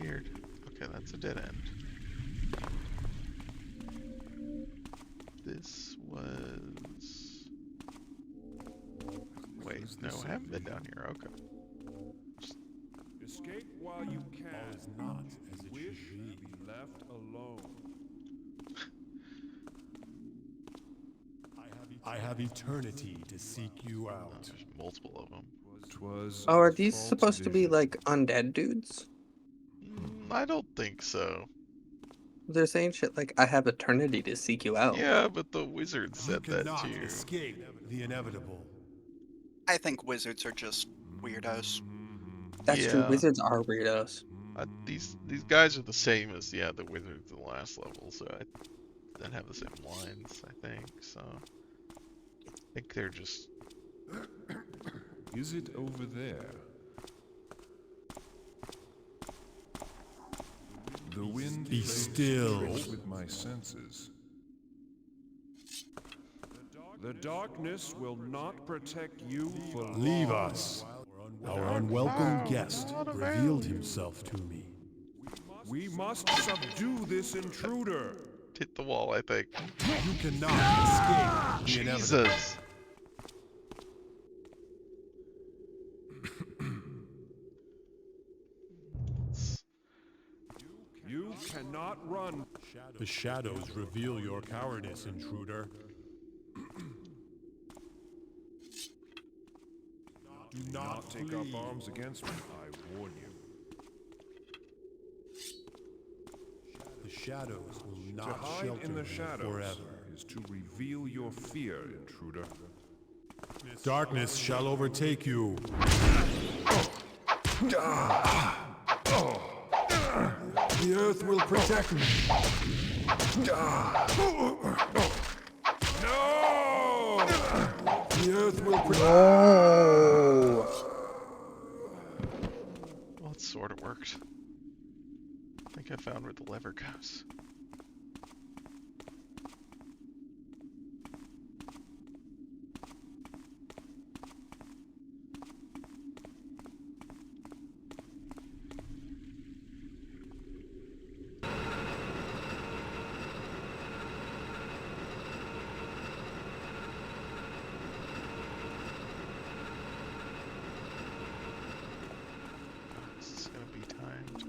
Weird. Okay, that's a dead end. This was... Wait, no, I haven't been down here. Okay. Escape while you can. All is not as it should be left alone. I have eternity to seek you out. There's multiple of them. Oh, are these supposed to be like undead dudes? I don't think so. They're saying shit like, I have eternity to seek you out. Yeah, but the wizard said that too. Escape the inevitable. I think wizards are just weirdos. That's true. Wizards are weirdos. These guys are the same as the wizards in the last level, so they have the same lines, I think. So I think they're just. Is it over there? The wind be still with my senses. The darkness will not protect you for long. Leave us. Our unwelcome guest revealed himself to me. We must subdue this intruder. Hit the wall, I think. You cannot escape the inevitable. Jesus. cannot run. The shadows reveal your cowardice, intruder. Do not take up arms against me, I warn you. The shadows will To not hide shelter in the you shadows forever. is to reveal your fear, intruder. Darkness shall overtake you. The earth will protect me. No! The earth will protect Oh! Well, it sort of worked. I think I found where the lever goes. This is gonna be timed.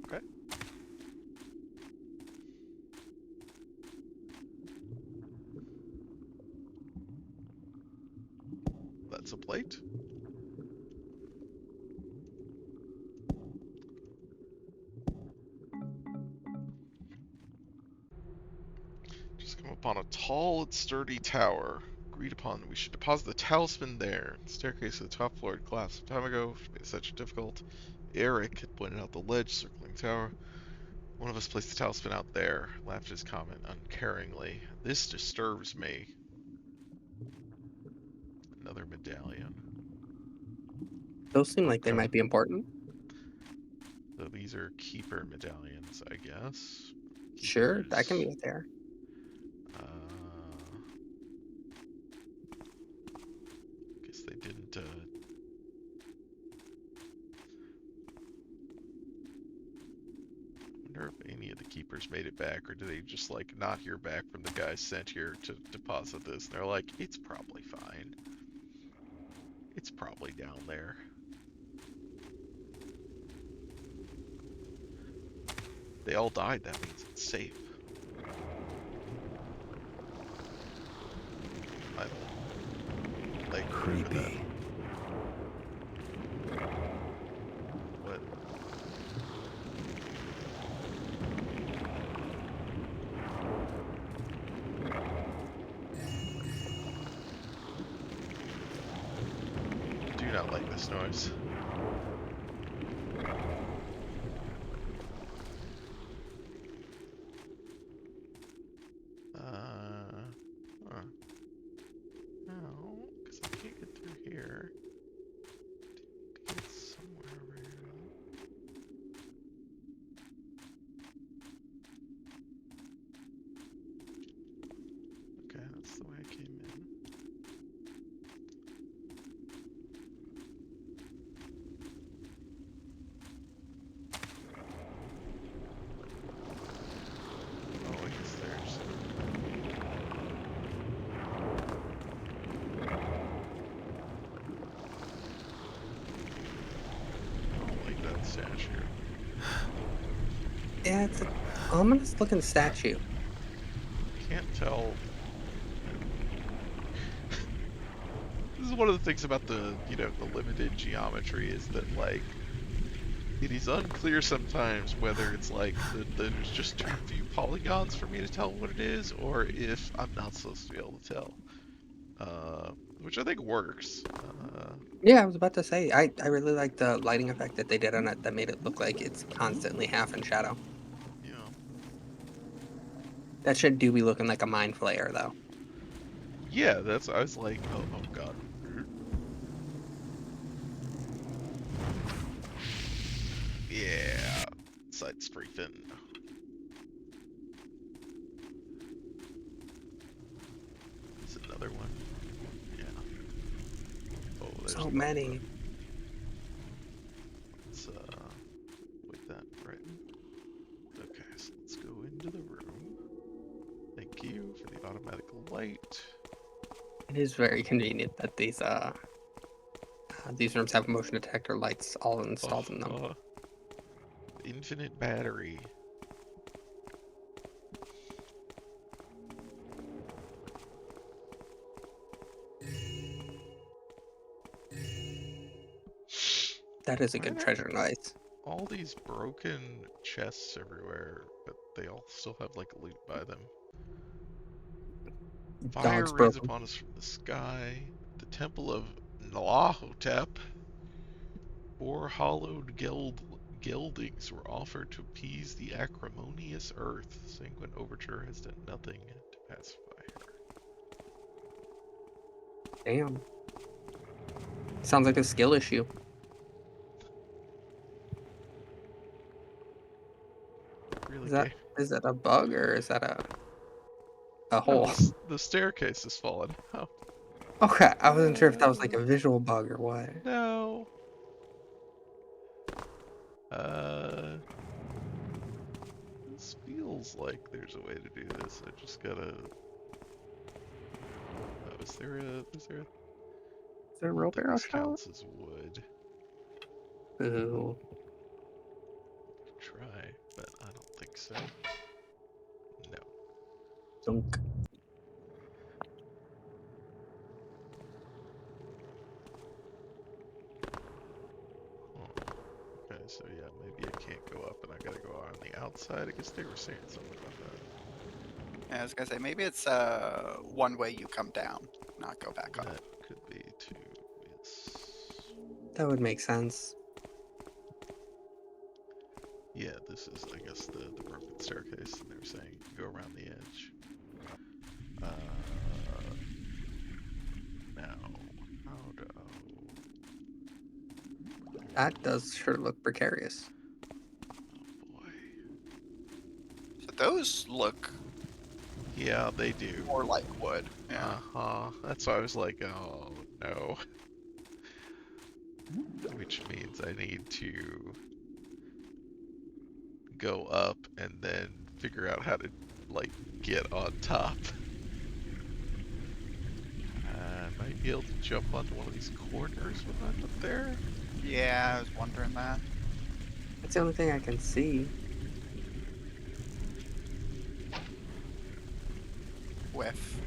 Okay. That's a plate. Just come upon a tall and sturdy tower. Agreed upon, we should deposit the talisman there. The staircase to the top floor had collapsed some time ago, which made it such difficult. Eric had pointed out the ledge circling the tower. One of us placed the talisman out there, laughed at his comment uncaringly. This disturbs me. Another medallion. Those seem like they might be important. So these are keeper medallions, I guess. Sure, that can be Keepers. there. Guess they didn't. Wonder if any of the keepers made it back, or do they just like not hear back from the guys sent here to deposit this? And they're like, it's probably fine. It's probably down there. They all died. That means it's safe. I don't like Creepy. What? Do not like this noise. Huh. No, because I can't get through here. To get somewhere around. Okay, that's the way I came in. Yeah, it's a ominous looking statue. Can't tell. This is one of the things about the, you know, the limited geometry is that, like, it is unclear sometimes whether it's like there's just too few polygons for me to tell what it is, or if I'm not supposed to be able to tell. Which I think works. Yeah, I was about to say, I really like the lighting effect that they did on it that made it look like it's constantly half in shadow. You know, That shit do be looking like a mind flayer, though. yeah, that's. I was like, oh god. Yeah, side strafing. It's another one. Yeah. Oh, there's So another many. one. Let's wait that right. Okay, so let's go into the room. Thank you for the automatic light. It is very convenient that these rooms have motion detector lights all installed in them. Infinite battery. That is a Why good are there treasure device. all these broken chests everywhere, but they all still have like loot by them? Fire Dog's rains broken. upon us from the sky. The temple of Nlahotep. 4 hollowed geldings were offered to appease the acrimonious earth. Sanguine Overture has done nothing to pacify her. Damn. Sounds like a skill issue. Really Is gay. that a bug or is that a No, hole? the staircase has fallen. Oh. Okay, I wasn't sure if that was like a visual bug or what. No. This feels like there's a way to do this. I just gotta. Oh, is there a? Is there a real I think barrel this shot? counts as wood. Ooh. Try, but I don't think so. No. Dunk. Okay, so yeah, maybe I can't go up and I gotta go on the outside. I guess they were saying something about that. Yeah, I was gonna say maybe it's one way you come down, not go back up. That could be too. Yes. That would make sense. Yeah, this is, I guess, the broken staircase, and they were saying you can go around the edge. Now, how do... That does sure look precarious. Oh boy. So those look Yeah, they do. more like wood. Yeah. Uh-huh. That's why I was like, oh no. Which means I need to go up and then figure out how to, like, get on top. I might be able to jump onto one of these corners when I'm up there. Yeah, I was wondering that. That's the only thing I can see. Whiff.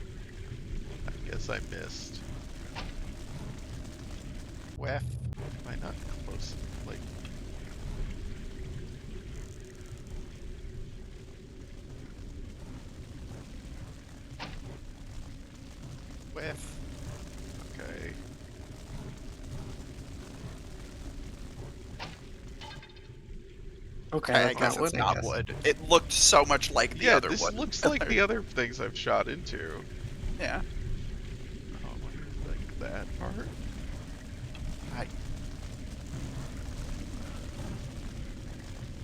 I guess I missed. Whiff. Am I not close? Like, Whiff. okay. Okay, I that's guess not it's wood, I not guess. wood. It looked so much like the Yeah, other this wood. looks like the other things I've shot into. Yeah. Oh, I wonder if, like, that part?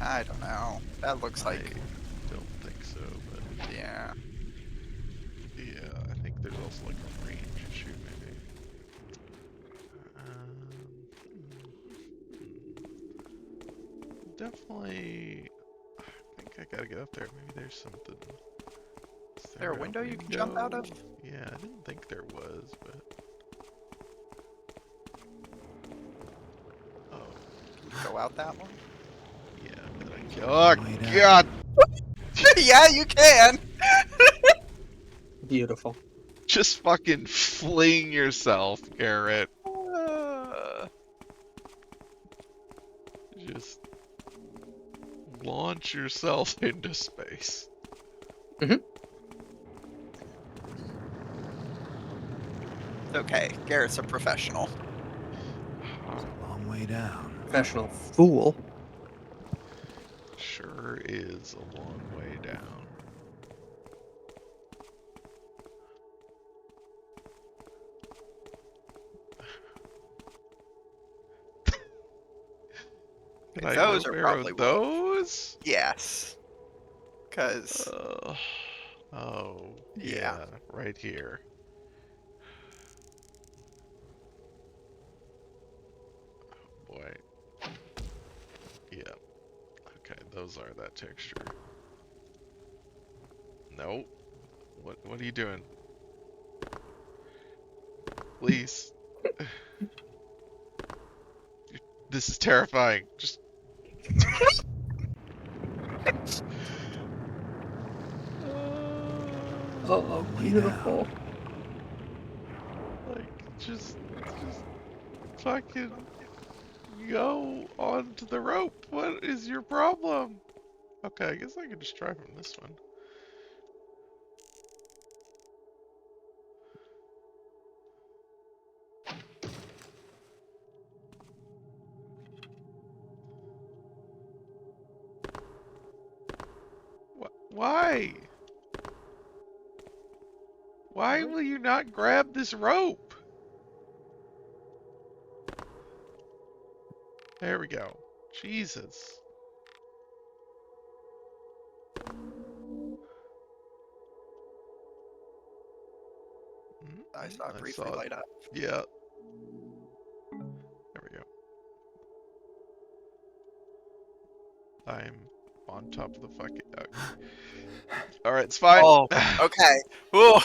I don't know. That looks like I don't think so, but yeah. yeah, I think there's also like a range issue, maybe. Definitely. I think I gotta get up there. Maybe there's something. Is there a window you can jump out of? Yeah, I didn't think there was, but. Oh, Go out that one? yeah, I bet I Oh, Way down. God! Yeah, you can. Beautiful. Just fucking fling yourself, Garrett. Just launch yourself into space. Okay, Garrett's a professional. Long way down. Professional fool. Sure is a long way down. Can I Those rope are arrow probably those? Yes. Because, Oh, Yeah. yeah, right here. Oh, boy. Yeah. Okay, those are that texture. Nope. What are you doing? Please. This is terrifying. Just Oh, Long way beautiful. like just fucking go onto the rope. What is your problem? Okay, I guess I can just try from this one. Why? Why will you not grab this rope? There we go. Jesus. I saw it briefly saw it. light up. Yeah. There we go. I'm on top of the fucking. Alright, it's fine. Oh, okay. Ooh,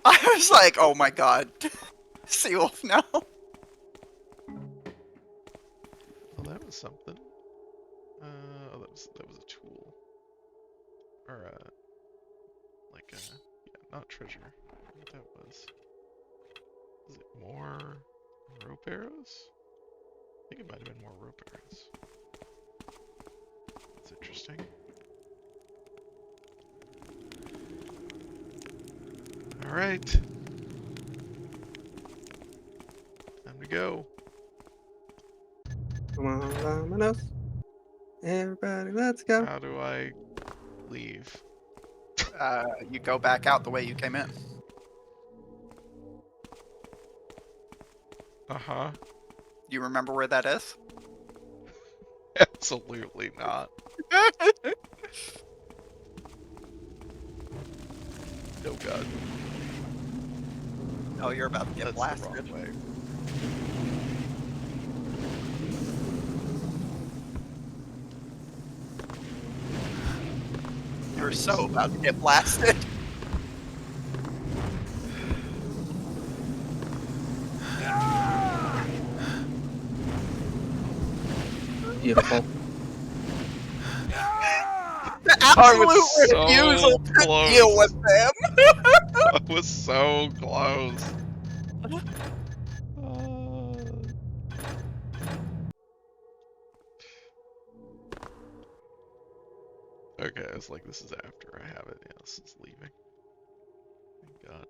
I was like, oh my god. Seawolf now. Well, that was something. Oh, that was a tool. Or like yeah, not treasure. I don't know what that was. Is it more rope arrows? I think it might have been more rope arrows. That's interesting. Alright. Time to go. Come on, Dominoes. Everybody, let's go. How do I leave? You go back out the way you came in. Uh-huh. You remember where that is? Absolutely not. Oh god. Oh, you're about to get That's blasted. the wrong way. You're so about to get blasted. Beautiful. The I was absolute so refusal to close. deal with them. I was so close. Okay, I was like, this is after I have it. Yeah, this is leaving. Thank God.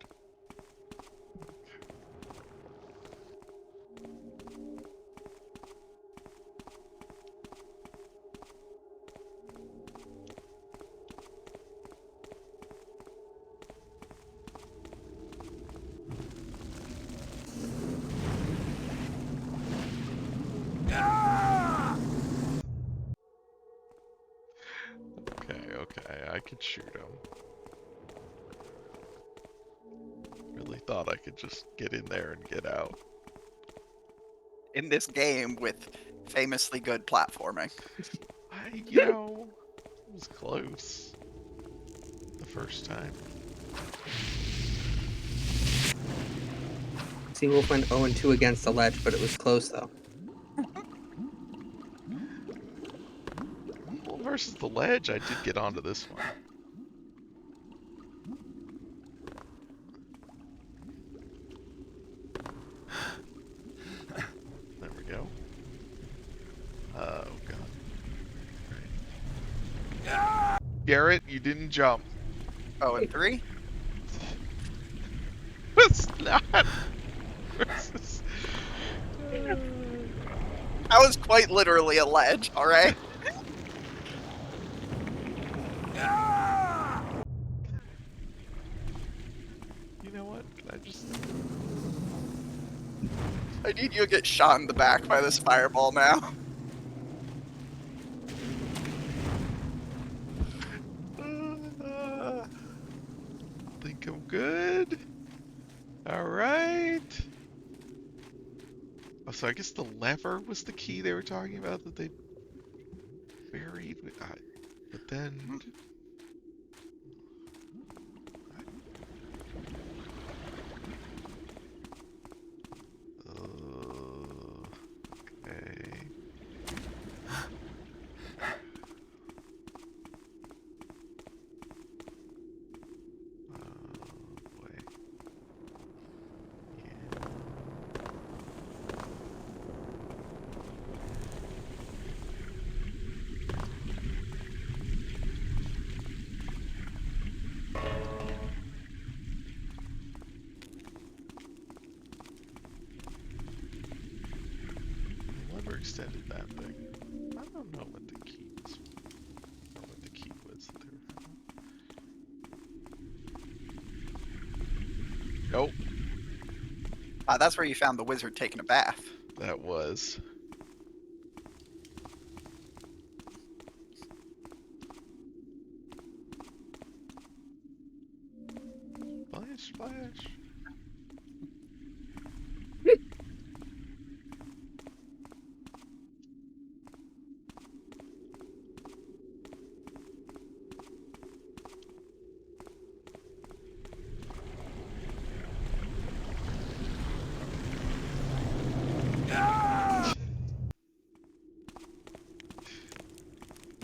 Okay, I could shoot him. Really thought I could just get in there and get out. In this game with famously good platforming. You know, it was close. The first time. Seawolf went 0-2 against the ledge, but it was close though. versus the ledge, I did get onto this one. There we go. Oh god. Garrett, you didn't jump. Oh, and 3? It's not. Versus... That was quite literally a ledge, alright? You know what? Can I just... I need you to get shot in the back by this fireball now. I think I'm good. Alright. Oh, so I guess the lever was the key they were talking about that they buried. But then... Okay. Boy. Yeah. The lever extended that thing. I don't know what the key was. I don't know what the key was that they were found. Nope, That's where you found the wizard taking a bath. that was. Splash, splash.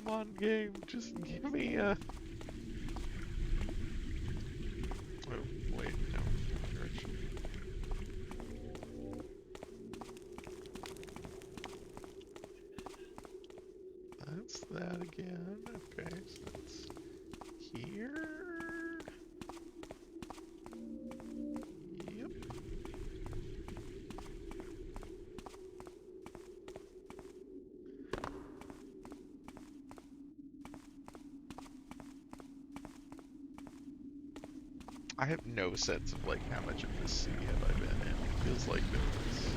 Come on, game, just give me a... Oh, wait, no. Direction. That's that again. Okay, so that's here. Yep. I have no sense of like how much of this city have I been in. It feels like there was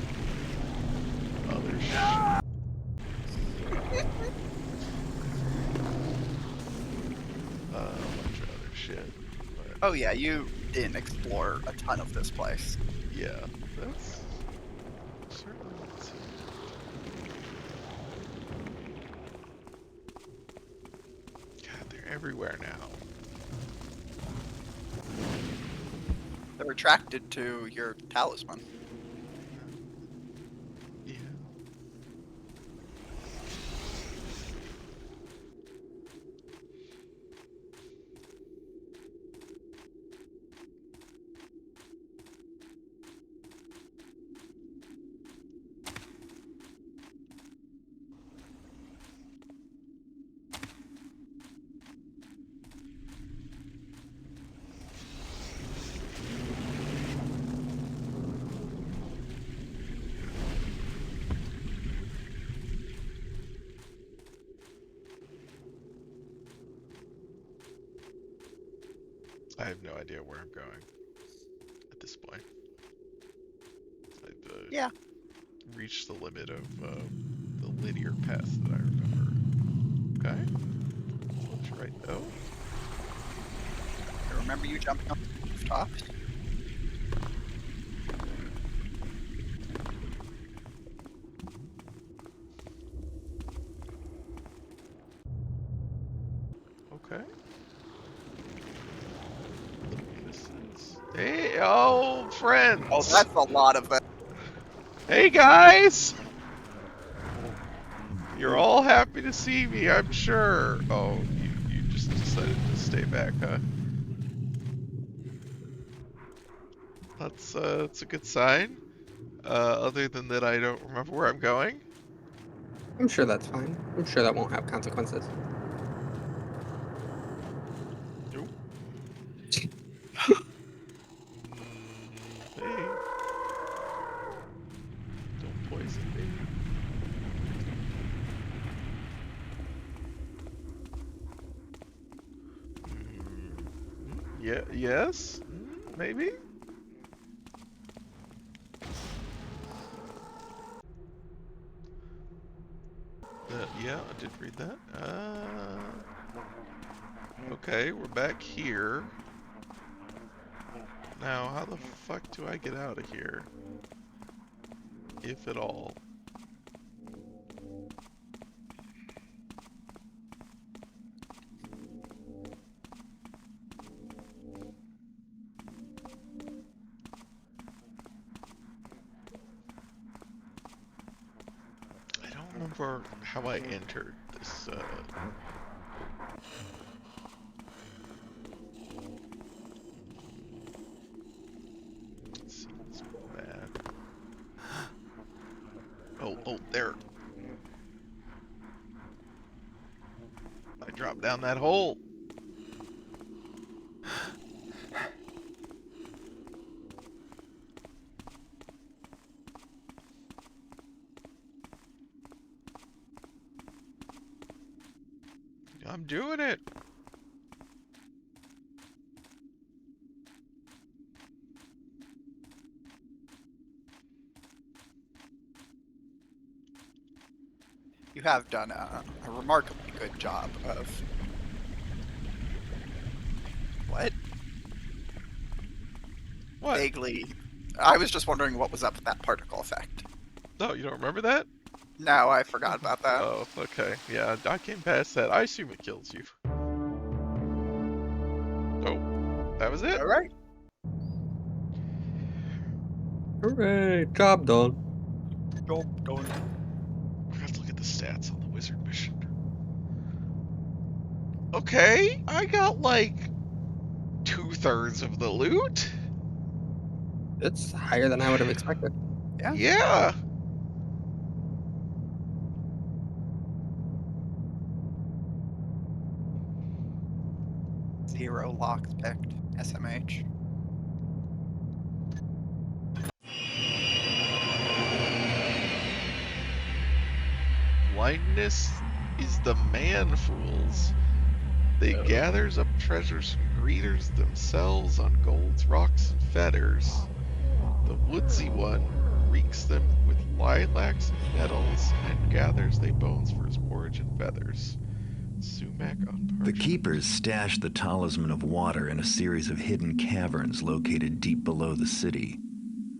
other shit. A bunch of other shit. But Oh yeah, you didn't explore a ton of this place. yeah, that's certainly not so. God, they're everywhere now. They're attracted to your talisman. Yeah. I have no idea where I'm going at this point. I've Yeah. reached the limit of the linear path that I remember. Okay. What's right though? I remember you jumping up the rooftops. Okay. This is... Hey, oh, friends! Oh, that's a lot of them. Hey, guys! You're all happy to see me, I'm sure. Oh, you just decided to stay back, huh? That's a good sign. Other than that, I don't remember where I'm going. I'm sure that's fine. I'm sure that won't have consequences. Nope. Hey. Don't poison me. Yeah, yes? Maybe? Yeah, I did read that. Okay, we're back here. Now, how the fuck do I get out of here? If at all. I don't remember how I entered this, Let's see, let's go back. Oh, there. I dropped down that hole. I'm doing it. You have done a remarkably good job of... What? What? Vaguely. I was just wondering what was up with that particle effect. No, you don't remember that? No, I forgot about that. Oh, okay. Yeah, I came past that. I assume it kills you. Oh, that was it? Alright. Hooray! Job done. Job done. I have to look at the stats on the wizard mission. Okay, I got like 2/3 of the loot. It's higher than I would have expected. Yeah. Yeah. Zero locks picked. SMH. Blindness is the man, fools. They gathers up treasures from greeters themselves on golds, rocks, and feathers. The woodsy one reeks them with lilacs and nettles, and gathers they bones for his porridge and feathers. Sumac on The parchment. keepers stashed the talisman of water in a series of hidden caverns located deep below the city.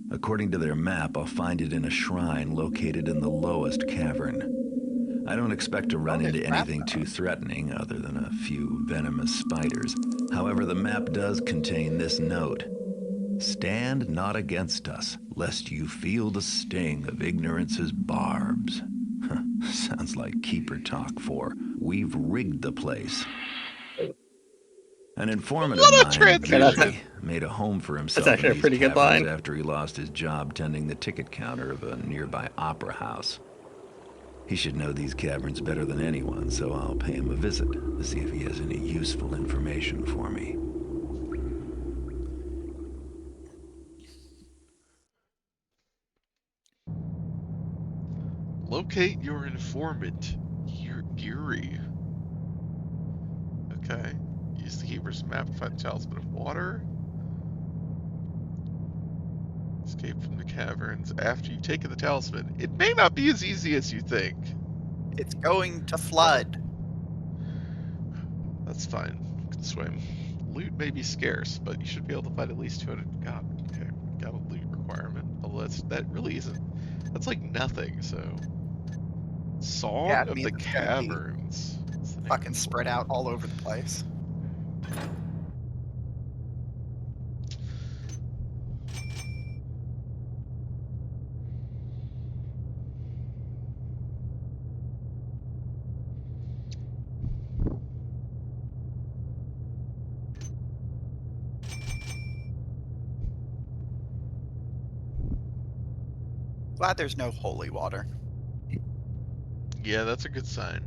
According to their map, I'll find it in a shrine located in the lowest cavern. I don't expect to run into anything too threatening other than a few venomous spiders. However, the map does contain this note. Stand not against us, lest you feel the sting of ignorance's barbs. Sounds like keeper talk for we've rigged the place. An informant What a of mine, transition! Gary, made a home for himself actually in a these pretty good caverns line. after he lost his job tending the ticket counter of a nearby opera house. He should know these caverns better than anyone, so I'll pay him a visit to see if he has any useful information for me. Locate your informant, Yuri. Okay. Use the keeper's map to find the talisman of water. Escape from the caverns after you've taken the talisman. It may not be as easy as you think. It's going to flood. That's fine. You can swim. Loot may be scarce, but you should be able to find at least 200. God, okay. Got a loot requirement. Although that really isn't. That's like nothing, so. Song Yeah, it of means the it's gonna be Caverns. What's the name fucking of the spread one? out all over the place. Glad there's no holy water. Yeah, that's a good sign.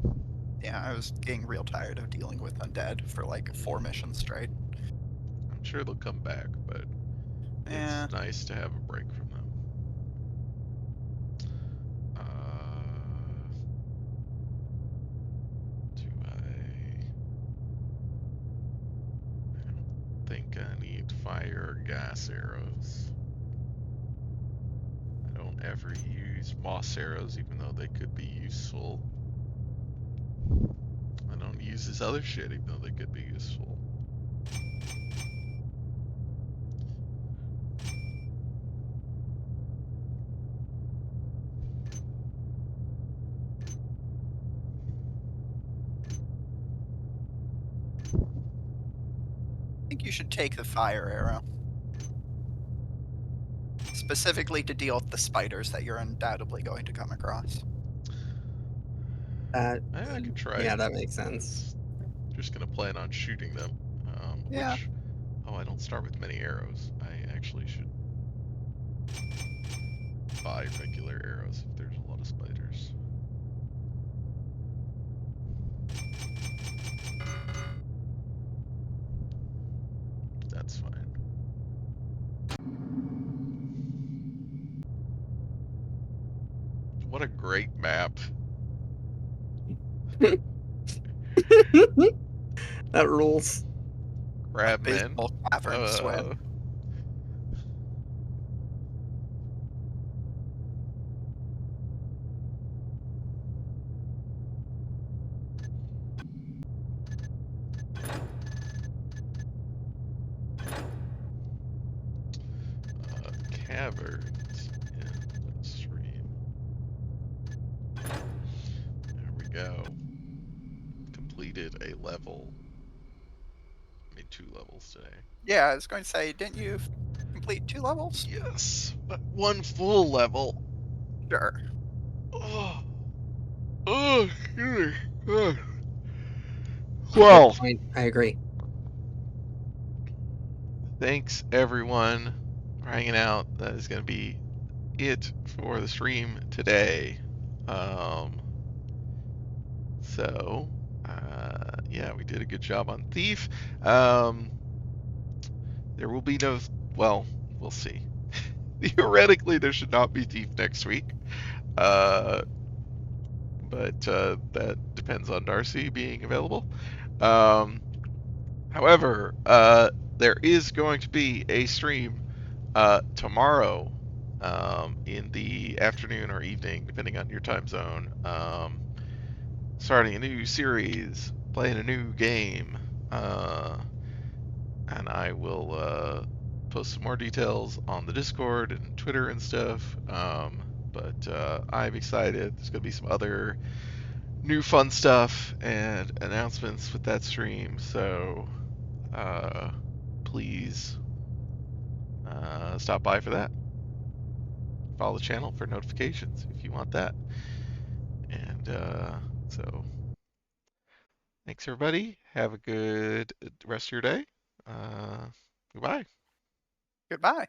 Yeah, I was getting real tired of dealing with undead for like 4 missions straight. I'm sure they'll come back, but Yeah. it's nice to have a break from them. Do I don't think I need fire or gas arrows. I don't ever use moss arrows, even though they could be useful. I don't use this other shit, even though they could be useful. I think you should take the fire arrow. Specifically to deal with the spiders that you're undoubtedly going to come across. I can try. Yeah, that makes sense. Just gonna plan on shooting them. Yeah. Which, oh, I don't start with many arrows. I actually should buy regular arrows if there's a lot of spiders. That's fine. What a great map. That rules. Crabmen. Abysmal cavern swim. Caverns in the stream. There we go. Completed a level. I mean, 2 levels today. Yeah, I was going to say, didn't you complete 2 levels? Yes, but 1 full level. Sure. Oh, oh, excuse me. Oh. Well, I agree. thanks everyone for hanging out. That is going to be it for the stream today. So, yeah, we did a good job on Thief. There will be no, well, we'll see. Theoretically, there should not be Thief next week. But that depends on Darcy being available. However, there is going to be a stream tomorrow in the afternoon or evening, depending on your time zone. Starting a new series, playing a new game, and I will post some more details on the Discord and Twitter and stuff. But I'm excited. There's going to be some other new fun stuff and announcements with that stream. So please stop by for that. Follow the channel for notifications if you want that. And so thanks everybody. Have a good rest of your day. Goodbye. Goodbye.